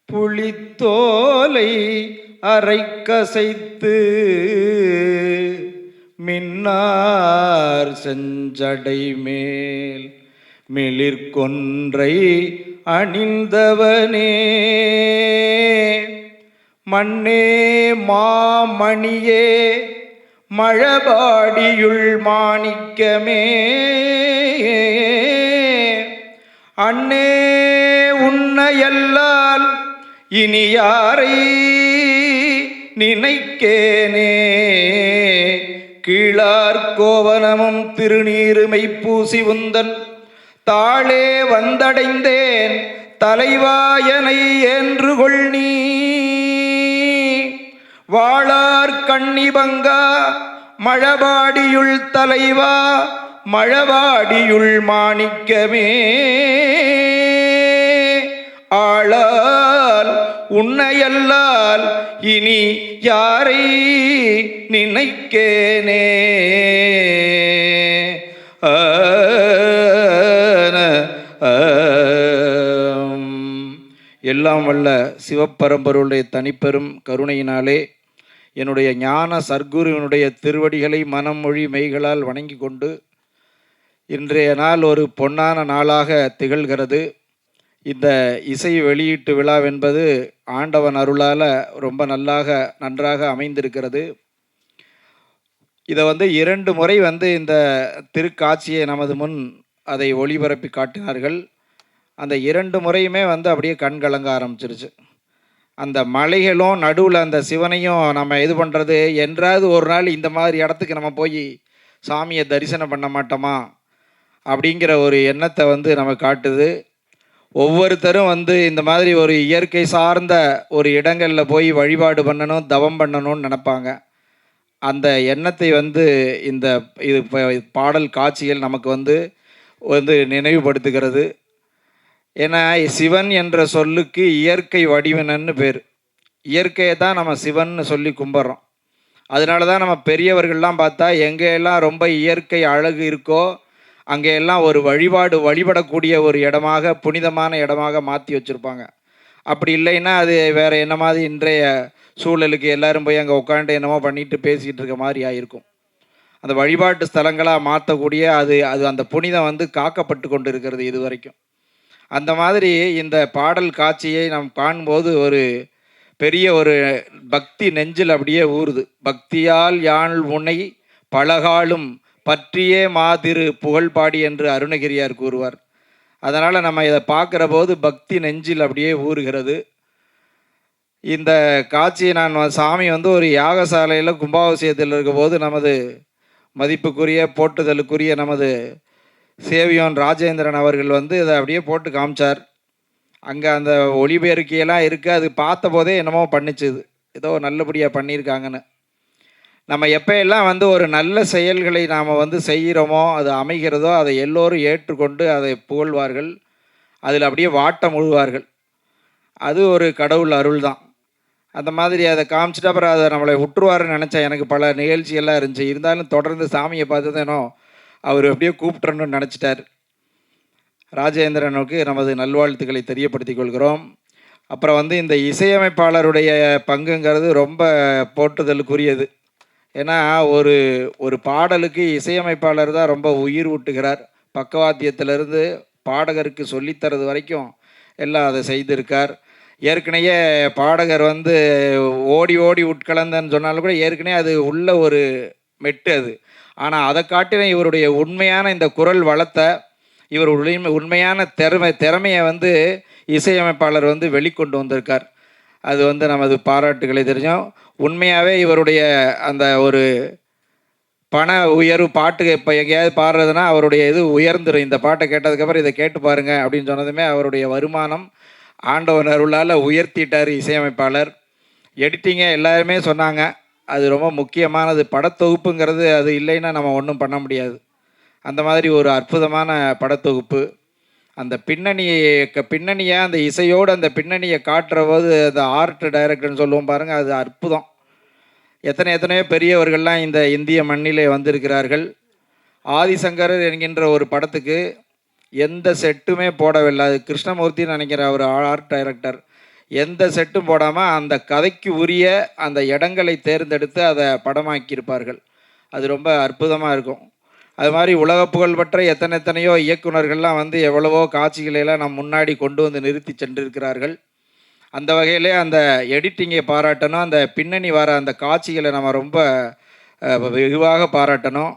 புலித்தோலை அரைக்கசைத்து மின்னார் செஞ்சடை மேல் மிளிர்கொன்றை அணிந்தவனே மண்ணே மாமணியே மழபாடியுள் மாணிக்கமே அண்ணே உன்னையல்லால் இனி யாரை நினைக்கேனே கீழார் கோவனமும் திருநீருமை பூசி உந்தன் தாளே வந்தடைந்தேன் தலைவாயனை என்று கொள் நீ வாளார் கண்ணிபங்கா மழபாடியுள் தலைவா மழபாடியுள் மாணிக்கமே ஆளால் உன்னையல்லால் இனி யாரை நினைக்கேனே எல்லாம் வல்ல சிவப்பரம்பொருளுடைய தனிப்பெரும் கருணையினாலே என்னுடைய ஞான சர்க்குருவினுடைய திருவடிகளை மனம் மொழி மெய்களால் வணங்கி கொண்டு இன்றைய நாள் ஒரு பொன்னான நாளாக திகழ்கிறது. இந்த இசை வெளியீட்டு விழாவென்பது ஆண்டவன் அருளால் ரொம்ப நன்றாக அமைந்திருக்கிறது. இதை 2 முறை இந்த திருக்காட்சியை நமது முன் அதை ஒளிபரப்பி காட்டினார்கள். அந்த 2 முறையுமே அப்படியே கண் கலங்க ஆரம்பிச்சிருச்சு. அந்த மலைகளும் நடுவில் அந்த சிவனையும் நம்ம இது பண்ணுறது, என்றாவது ஒரு நாள் இந்த மாதிரி இடத்துக்கு நம்ம போய் சாமியை தரிசனம் பண்ண மாட்டோமா அப்படிங்கிற ஒரு எண்ணத்தை நம்ம காட்டுது. ஒவ்வொருத்தரும் இந்த மாதிரி ஒரு இயற்கை சார்ந்த ஒரு இடங்களில் போய் வழிபாடு பண்ணணும், தவம் பண்ணணும்னு நினப்பாங்க. அந்த எண்ணத்தை இந்த இது பாடல் காட்சிகள் நமக்கு நினைவுபடுத்துகிறது. ஏன்னா சிவன் என்ற சொல்லுக்கு இயற்கை வடிவனன்னு பேர். இயற்கையை தான் நம்ம சிவன்னு சொல்லி கும்பிட்றோம். அதனால தான் நம்ம பெரியவர்கள்லாம் பார்த்தா எங்கெல்லாம் ரொம்ப இயற்கை அழகு இருக்கோ அங்கெல்லாம் ஒரு வழிபடக்கூடிய ஒரு இடமாக, புனிதமான இடமாக மாற்றி வச்சுருப்பாங்க. அப்படி இல்லைன்னா அது வேறு என்ன மாதிரி இன்றைய சூழலுக்கு எல்லோரும் போய் அங்கே உட்காந்து என்னமோ பண்ணிட்டு பேசிக்கிட்டு இருக்க மாதிரி ஆகிருக்கும். அந்த வழிபாட்டு ஸ்தலங்களாக மாற்றக்கூடிய அது அந்த புனிதம் காக்கப்பட்டு கொண்டு இருக்கிறது இது வரைக்கும். அந்த மாதிரி இந்த பாடல் காட்சியை நாம் காணும்போது ஒரு பெரிய ஒரு பக்தி நெஞ்சில் அப்படியே ஊறுது. பக்தியால் யாழ் உன்னை பலகாலும் பற்றியே மாதிரு புகழ்பாடி என்று அருணகிரியார் கூறுவார். அதனால் நம்ம இதை பார்க்குற போது பக்தி நெஞ்சில் அப்படியே ஊறுகிறது. இந்த காட்சியை நான் சாமி ஒரு யாகசாலையில் கும்பாபிஷேகத்தில் இருக்கும்போது நமது மதிப்புக்குரிய போட்டுதலுக்குரிய நமது சேவியோன் ராஜேந்திரன் அவர்கள் இதை அப்படியே போட்டு காமிச்சார். அங்கே அந்த ஒளிபெருக்கியெல்லாம் இருக்குது. அது பார்த்த போதே என்னமோ பண்ணிச்சுது, ஏதோ நல்லபடியாக பண்ணியிருக்காங்கன்னு. நம்ம எப்போயெல்லாம் ஒரு நல்ல செயல்களை நாம் செய்கிறோமோ, அது அமைகிறதோ, அதை எல்லோரும் ஏற்றுக்கொண்டு அதை புகழ்வார்கள், அதில் அப்படியே வாட்டம் முழுவார்கள். அது ஒரு கடவுள் அருள் தான். அந்த மாதிரி அதை காமிச்சிட்டு அப்புறம் அதை நம்மளை விட்டுருவாருன்னு நினச்சேன். எனக்கு பல நிகழ்ச்சியெல்லாம் இருந்துச்சு. இருந்தாலும் தொடர்ந்து சாமியை பார்த்ததேனோ அவர் அப்படியே கூப்பிட்றணும்னு நினச்சிட்டார். ராஜேந்திரனுக்கு நமது நல்வாழ்த்துக்களை தெரியப்படுத்திக் கொள்கிறோம். அப்புறம் இந்த இசையமைப்பாளருடைய பங்குங்கிறது ரொம்ப போற்றுதலுக்குரியது. ஏன்னா ஒரு பாடலுக்கு இசையமைப்பாளர் தான் ரொம்ப உயிர் ஊட்டுகிறார். பக்கவாத்தியத்திலிருந்து பாடகருக்கு சொல்லித்தரது வரைக்கும் எல்லாம் அதை செய்திருக்கார். ஏற்கனவே பாடகர் ஓடி ஓடி உட்கலந்தன்னு சொன்னாலும் கூட ஏற்கனவே அது உள்ள ஒரு மெட்டு அது. ஆனால் அதை காட்டின இவருடைய உண்மையான இந்த குரல் வளத்தை, இவருடைய உண்மையான திறமையை இசையமைப்பாளர் வெளிக்கொண்டு வந்திருக்கார். அது நமது பாராட்டுகளை தெரிஞ்சோம். உண்மையாகவே இவருடைய அந்த ஒரு பண உயர்வு பாட்டு இப்போ எங்கேயாவது பாடுறதுனா அவருடைய இது உயர்ந்துடும். இந்த பாட்டை கேட்டதுக்கப்புறம் இதை கேட்டு பாருங்கள் அப்படின்னு சொன்னதுமே அவருடைய வருமானம் ஆண்டவன் அருளால் உயர்த்திட்டார் இசையமைப்பாளர். எடிட்டிங்கை எல்லாருமே சொன்னாங்க, அது ரொம்ப முக்கியமானது. படத்தொகுப்புங்கிறது அது இல்லைன்னா நம்ம ஒன்றும் பண்ண முடியாது. அந்த மாதிரி ஒரு அற்புதமான படத்தொகுப்பு. அந்த பின்னணியை அந்த இசையோடு அந்த பின்னணியை காட்டுற போது அந்த ஆர்ட் டைரக்டர்னு சொல்லுவோம் பாருங்கள், அது அற்புதம். எத்தனையோ பெரியவர்கள்லாம் இந்த இந்திய மண்ணிலே வந்திருக்கிறார்கள். ஆதிசங்கரர் என்கின்ற ஒரு படத்துக்கு எந்த செட்டுமே போடவில்லை. அது கிருஷ்ணமூர்த்தின்னு நினைக்கிற அவர் ஆர்ட் டைரக்டர். எந்த செட்டும் போடாமல் அந்த கதைக்கு உரிய அந்த இடங்களை தேர்ந்தெடுத்து அதை படமாக்கியிருப்பார்கள். அது ரொம்ப அற்புதமாக இருக்கும். அது மாதிரி உலக புகழ்பெற்ற எத்தனையோ இயக்குனர்கள்லாம் வந்து எவ்வளவோ காட்சிகளையெல்லாம் நம் முன்னாடி கொண்டு வந்து நிறுத்தி சென்றிருக்கிறார்கள். அந்த வகையிலே அந்த எடிட்டிங்கை பாராட்டணும். அந்த பின்னணி வர அந்த காட்சிகளை நம்ம ரொம்ப வெகுவாக பாராட்டணும்.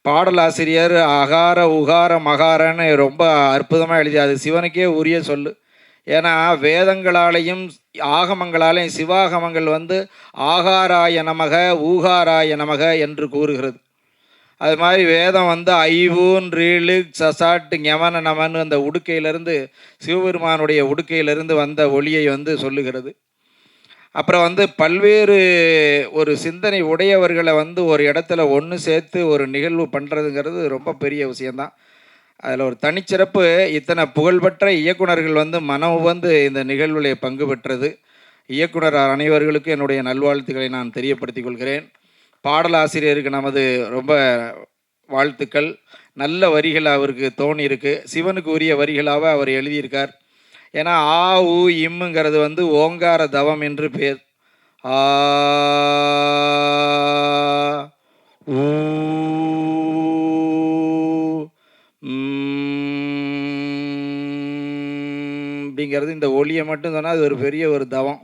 பாடலாசிரியர் அகார உகார மகாரன்னு ரொம்ப அற்புதமாக எழுதி, அது சிவனுக்கே உரிய சொல்லு. ஏன்னா வேதங்களாலேயும் ஆகமங்களாலேயும் சிவாகமங்கள் வந்து ஆகாராய நமக ஊகாராய நமக என்று கூறுகிறது. அது மாதிரி வேதம் வந்து ஐவூன் ரீழு சசாட்டு ஞமன நமன்னு அந்த உடுக்கையிலிருந்து சிவபெருமானுடைய உடுக்கையிலிருந்து வந்த ஒளியை வந்து சொல்லுகிறது. அப்புறம் வந்து பல்வேறு ஒரு சிந்தனை உடையவர்களை வந்து ஒரு இடத்துல ஒன்று சேர்த்து ஒரு நிகழ்வு பண்ணுறதுங்கிறது ரொம்ப பெரிய விஷயந்தான். அதில் ஒரு தனிச்சிறப்பு, இத்தனை புகழ்பெற்ற இயக்குனர்கள் வந்து மனம் வந்து இந்த நிகழ்வில் பங்கு பெற்றது. இயக்குனர் அனைவர்களுக்கும் என்னுடைய நல்வாழ்த்துக்களை நான் தெரியப்படுத்திக் கொள்கிறேன். பாடலாசிரியருக்கு நமது ரொம்ப வாழ்த்துக்கள். நல்ல வரிகள் அவருக்கு தோணியிருக்கு. சிவனுக்கு உரிய வரிகளாக அவர் எழுதியிருக்கார். ஏன்னா ஆ உ இம்முங்கிறது வந்து ஓங்கார தவம் என்று பேர். ஆ ஊ அப்படிங்கிறது இந்த ஒளியை மட்டும் சொன்னால் அது ஒரு பெரிய ஒரு தவம்.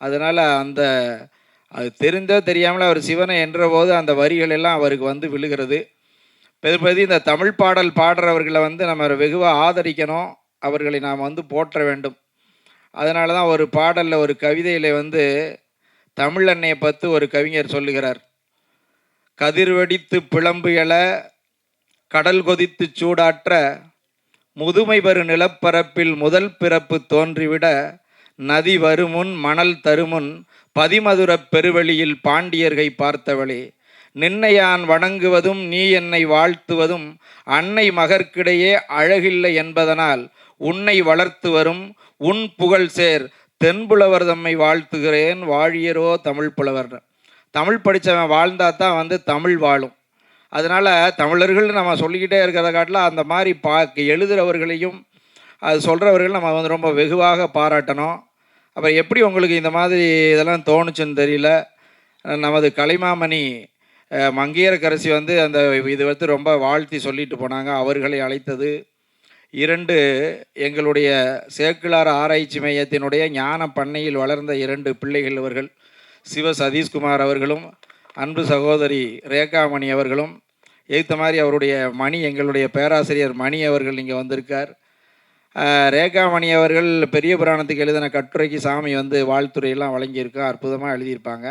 அதனால் அது தெரிந்தோ தெரியாமல் அவர் சிவனை என்ற போது அந்த வரிகள் எல்லாம் அவருக்கு வந்து விழுகிறது. பெரும்பதி இந்த தமிழ் பாடல் பாடுறவர்களை வந்து நம்ம வெகுவாக ஆதரிக்கணும், அவர்களை நாம் வந்து போற்ற வேண்டும். அதனால தான் ஒரு பாடலில் ஒரு கவிதையில் வந்து தமிழ் அன்னையை பற்றி ஒரு கவிஞர் சொல்லுகிறார். கதிர்வடித்து பிளம்பு எழ கடல் கொதித்து சூடாற்ற முதுமை வரு நிலப்பரப்பில் முதல் பிறப்பு தோன்றிவிட நதி வருமுன் மணல் தருமுன் பதிமதுரப் பெருவெளியில் பாண்டியர்கை பார்த்தவளே, நின்னையான் வணங்குவதும் நீ என்னை வாழ்த்துவதும் அன்னை மகற்கிடையே அழகில்லை என்பதனால் உன்னை வளர்த்து வரும் உன் புகழ் சேர் தென்புலவர் தம்மை வாழ்த்துகிறேன் வாழியரோ தமிழ் புலவர். தமிழ் படித்தவன் வாழ்ந்தா தான் வந்து தமிழ் வாழும். அதனால் தமிழர்கள் நம்ம சொல்லிக்கிட்டே இருக்கிறத காட்டில் அந்த மாதிரி எழுதுகிறவர்களையும் அது சொல்கிறவர்கள் நம்ம வந்து ரொம்ப வெகுவாக பாராட்டணும். அப்புறம் எப்படி உங்களுக்கு இந்த மாதிரி இதெல்லாம் தோணுச்சுன்னு தெரியல. நமது கலைமாமணி மங்கையரக்கரசி வந்து அந்த இது வந்து ரொம்ப வாழ்த்தி சொல்லிட்டு போனாங்க. அவர்களை அழைத்தது 2 எங்களுடைய சேக்கிழார் ஆராய்ச்சி மையத்தினுடைய ஞான பண்ணையில் வளர்ந்த 2 பிள்ளைகள் அவர்கள். சிவ சதீஷ்குமார் அவர்களும் அன்பு சகோதரி ரேகாமணி அவர்களும். ஏற்ற மாதிரி அவருடைய மணி, எங்களுடைய பேராசிரியர் மணி அவர்கள் இங்கே வந்திருக்கார். ரேகாமணி அவர்கள் பெரிய புராணத்துக்கு எழுதின கட்டுரைக்கு சாமி வந்து வாழ்த்துறையெல்லாம் வழங்கியிருக்கோம், அற்புதமாக எழுதியிருப்பாங்க.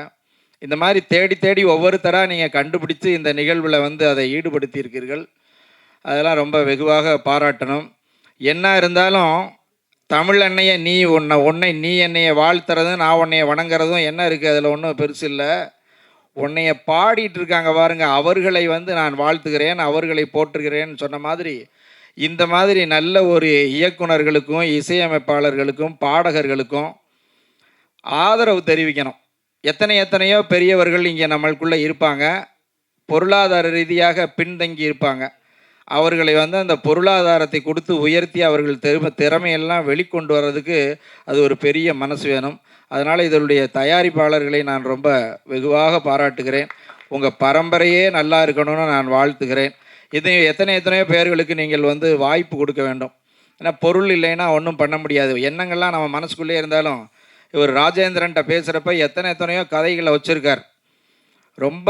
இந்த மாதிரி தேடி தேடி ஒவ்வொருத்தராக நீங்கள் கண்டுபிடித்து இந்த நிகழ்வில் வந்து அதை ஈடுபடுத்தியிருக்கீர்கள். அதெல்லாம் ரொம்ப வெகுவாக பாராட்டணும். என்ன இருந்தாலும் தமிழ் அன்னையை நீ என்னையை வாழ்த்துறதும் நான் உன்னைய வணங்குறதும் என்ன இருக்குது, அதில் ஒன்றும் பெருசு இல்லை. உன்னைய பாடிட்டு இருக்காங்க பாருங்க, அவர்களை வந்து நான் வாழ்த்துகிறேன், அவர்களை போற்றுகிறேன்னு சொன்ன மாதிரி இந்த மாதிரி நல்ல ஒரு இயக்குனர்களுக்கும் இசையமைப்பாளர்களுக்கும் பாடகர்களுக்கும் ஆதரவு தெரிவிக்கணும். எத்தனையோ பெரியவர்கள் இங்கே நம்மளுக்குள்ளே இருப்பாங்க, பொருளாதார ரீதியாக பின்தங்கி இருப்பாங்க. அவர்களை வந்து அந்த பொருளாதாரத்தை கொடுத்து உயர்த்தி அவர்கள் திறமையெல்லாம் வெளிக்கொண்டு வர்றதுக்கு அது ஒரு பெரிய மனசு வேணும். அதனால் இதனுடைய தயாரிப்பாளர்களை நான் ரொம்ப வெகுவாக பாராட்டுகிறேன். உங்கள் பரம்பரையே நல்லா இருக்கணும்னு நான் வாழ்த்துகிறேன். இது எத்தனையோ பேர்களுக்கு நீங்கள் வந்து வாய்ப்பு கொடுக்க வேண்டும். ஏன்னா பொருள் இல்லைன்னா ஒன்றும் பண்ண முடியாது. எண்ணங்கள்லாம் நம்ம மனசுக்குள்ளே இருந்தாலும் இவர் ராஜேந்திரன்ட்ட பேசுகிறப்ப எத்தனையோ கதைகளை வச்சுருக்கார். ரொம்ப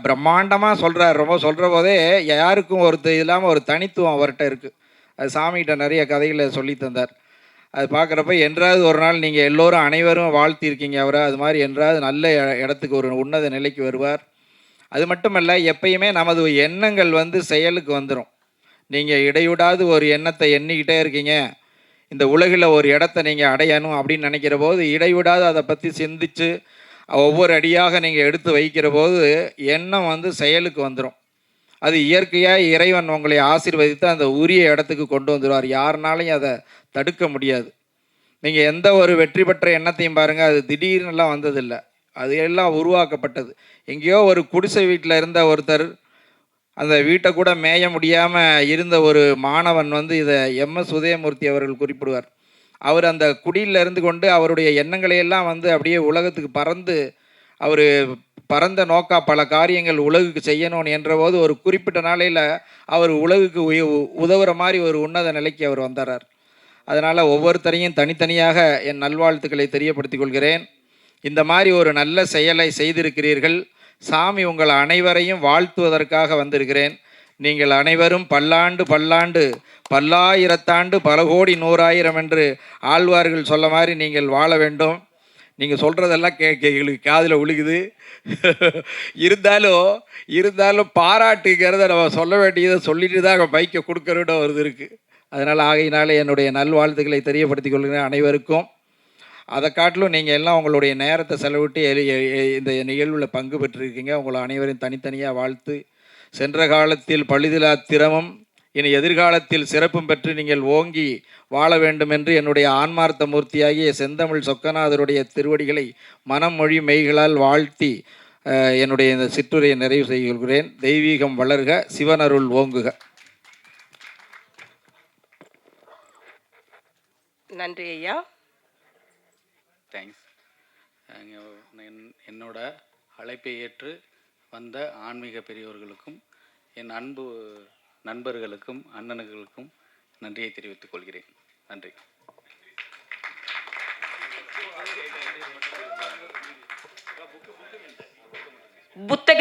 பிரம்மாண்டமாக சொல்கிறார். ரொம்ப சொல்கிற போதே யாருக்கும் இல்லாமல் ஒரு தனித்துவம் அவர்கிட்ட இருக்குது. அது சாமிகிட்ட நிறைய கதைகளை சொல்லி தந்தார். அது பார்க்குறப்ப என்றாவது ஒரு நாள் நீங்கள் எல்லோரும் அனைவரும் வாழ்த்திருக்கீங்க அவரை. அது மாதிரி என்றாவது நல்ல இடத்துக்கு ஒரு உன்னத நிலைக்கு வருவார். அது மட்டுமல்ல, எப்பயுமே நமது எண்ணங்கள் வந்து செயலுக்கு வந்துடும். நீங்கள் இடைவிடாது ஒரு எண்ணத்தை எண்ணிக்கிட்டே இருக்கீங்க, இந்த உலகில் ஒரு இடத்த நீங்கள் அடையணும் அப்படின்னு நினைக்கிற போது இடைவிடாது அதை பற்றி சிந்தித்து ஒவ்வொரு அடியாக நீங்கள் எடுத்து வைக்கிற போது எண்ணம் வந்து செயலுக்கு வந்துடும். அது இயற்கையாக இறைவன் உங்களை ஆசீர்வதித்து அந்த உரிய இடத்துக்கு கொண்டு வந்துடுவார். யாருனாலையும் அதை தடுக்க முடியாது. நீங்கள் எந்த ஒரு வெற்றி பெற்ற எண்ணத்தையும் பாருங்கள், அது திடீர்னுலாம் வந்ததில்லை, அது எல்லாம் உருவாக்கப்பட்டது. எங்கேயோ ஒரு குடிசை வீட்டில் இருந்த ஒருத்தர் அந்த வீட்டை கூட மேய முடியாமல் இருந்த ஒரு மாணவன் வந்து இதை எம்எஸ் உதயமூர்த்தி அவர்கள் குறிப்பிடுவார். அவர் அந்த குடியில் இருந்து கொண்டு அவருடைய எண்ணங்களை எல்லாம் வந்து அப்படியே உலகத்துக்கு அவர் பரந்த நோக்கா பல காரியங்கள் உலகுக்கு செய்யணும் என்ற போது ஒரு குறிப்பிட்ட நாளையில் அவர் உலகுக்கு உதவுற மாதிரி ஒரு உன்னத நிலைக்கு அவர் வந்துடுறார். அதனால் ஒவ்வொருத்தரையும் தனித்தனியாக என் நல்வாழ்த்துக்களை தெரியப்படுத்திக் கொள்கிறேன். இந்த மாதிரி ஒரு நல்ல செயலை செய்திருக்கிறீர்கள். சாமி உங்கள் அனைவரையும் வாழ்த்துவதற்காக வந்திருக்கிறேன். நீங்கள் அனைவரும் பல்லாண்டு பல்லாண்டு பல்லாயிரத்தாண்டு பல கோடி 100,000 என்று ஆழ்வார்கள் சொல்ல மாதிரி நீங்கள் வாழ வேண்டும். நீங்கள் சொல்கிறதெல்லாம் எங்களுக்கு காதில் விழுகுது. இருந்தாலும் பாராட்டுங்கிறத நம்ம சொல்ல வேண்டியதை சொல்லிட்டு தான் பைக்கை கொடுக்கறோட ஒரு இது இருக்குது. அதனால் ஆகையினாலே என்னுடைய நல்வாழ்த்துக்களை தெரியப்படுத்திக் கொள்கிறேன் அனைவருக்கும். அதை காட்டிலும் நீங்கள் எல்லாம் உங்களுடைய நேரத்தை செலவிட்டு இந்த நிகழ்வில் பங்கு பெற்றிருக்கீங்க. உங்களை அனைவரையும் தனித்தனியாக வாழ்த்து. சென்ற காலத்தில் பழுதிலா திறமும் இனி எதிர்காலத்தில் சிறப்பும் பெற்று நீங்கள் ஓங்கி வாழ வேண்டும் என்று என்னுடைய ஆன்மார்த்த மூர்த்தியாகிய செந்தமிழ் சொக்கநாதருடைய திருவடிகளை மனம் மொழி மெய்களால் வாழ்த்தி என்னுடைய இந்த சிற்றுரையை நிறைவு செய்கிறேன். தெய்வீகம் வளர்க, சிவனருள் ஓங்குக. நன்றி ஐயா. தேங்க்ஸ். என்னோட அழைப்பை ஏற்று வந்த ஆன்மீக பெரியவர்களுக்கும் என் அன்பு நண்பர்களுக்கும் அண்ணனுங்களுக்கும் நன்றியை தெரிவித்துக் கொள்கிறேன். நன்றி. புத்தக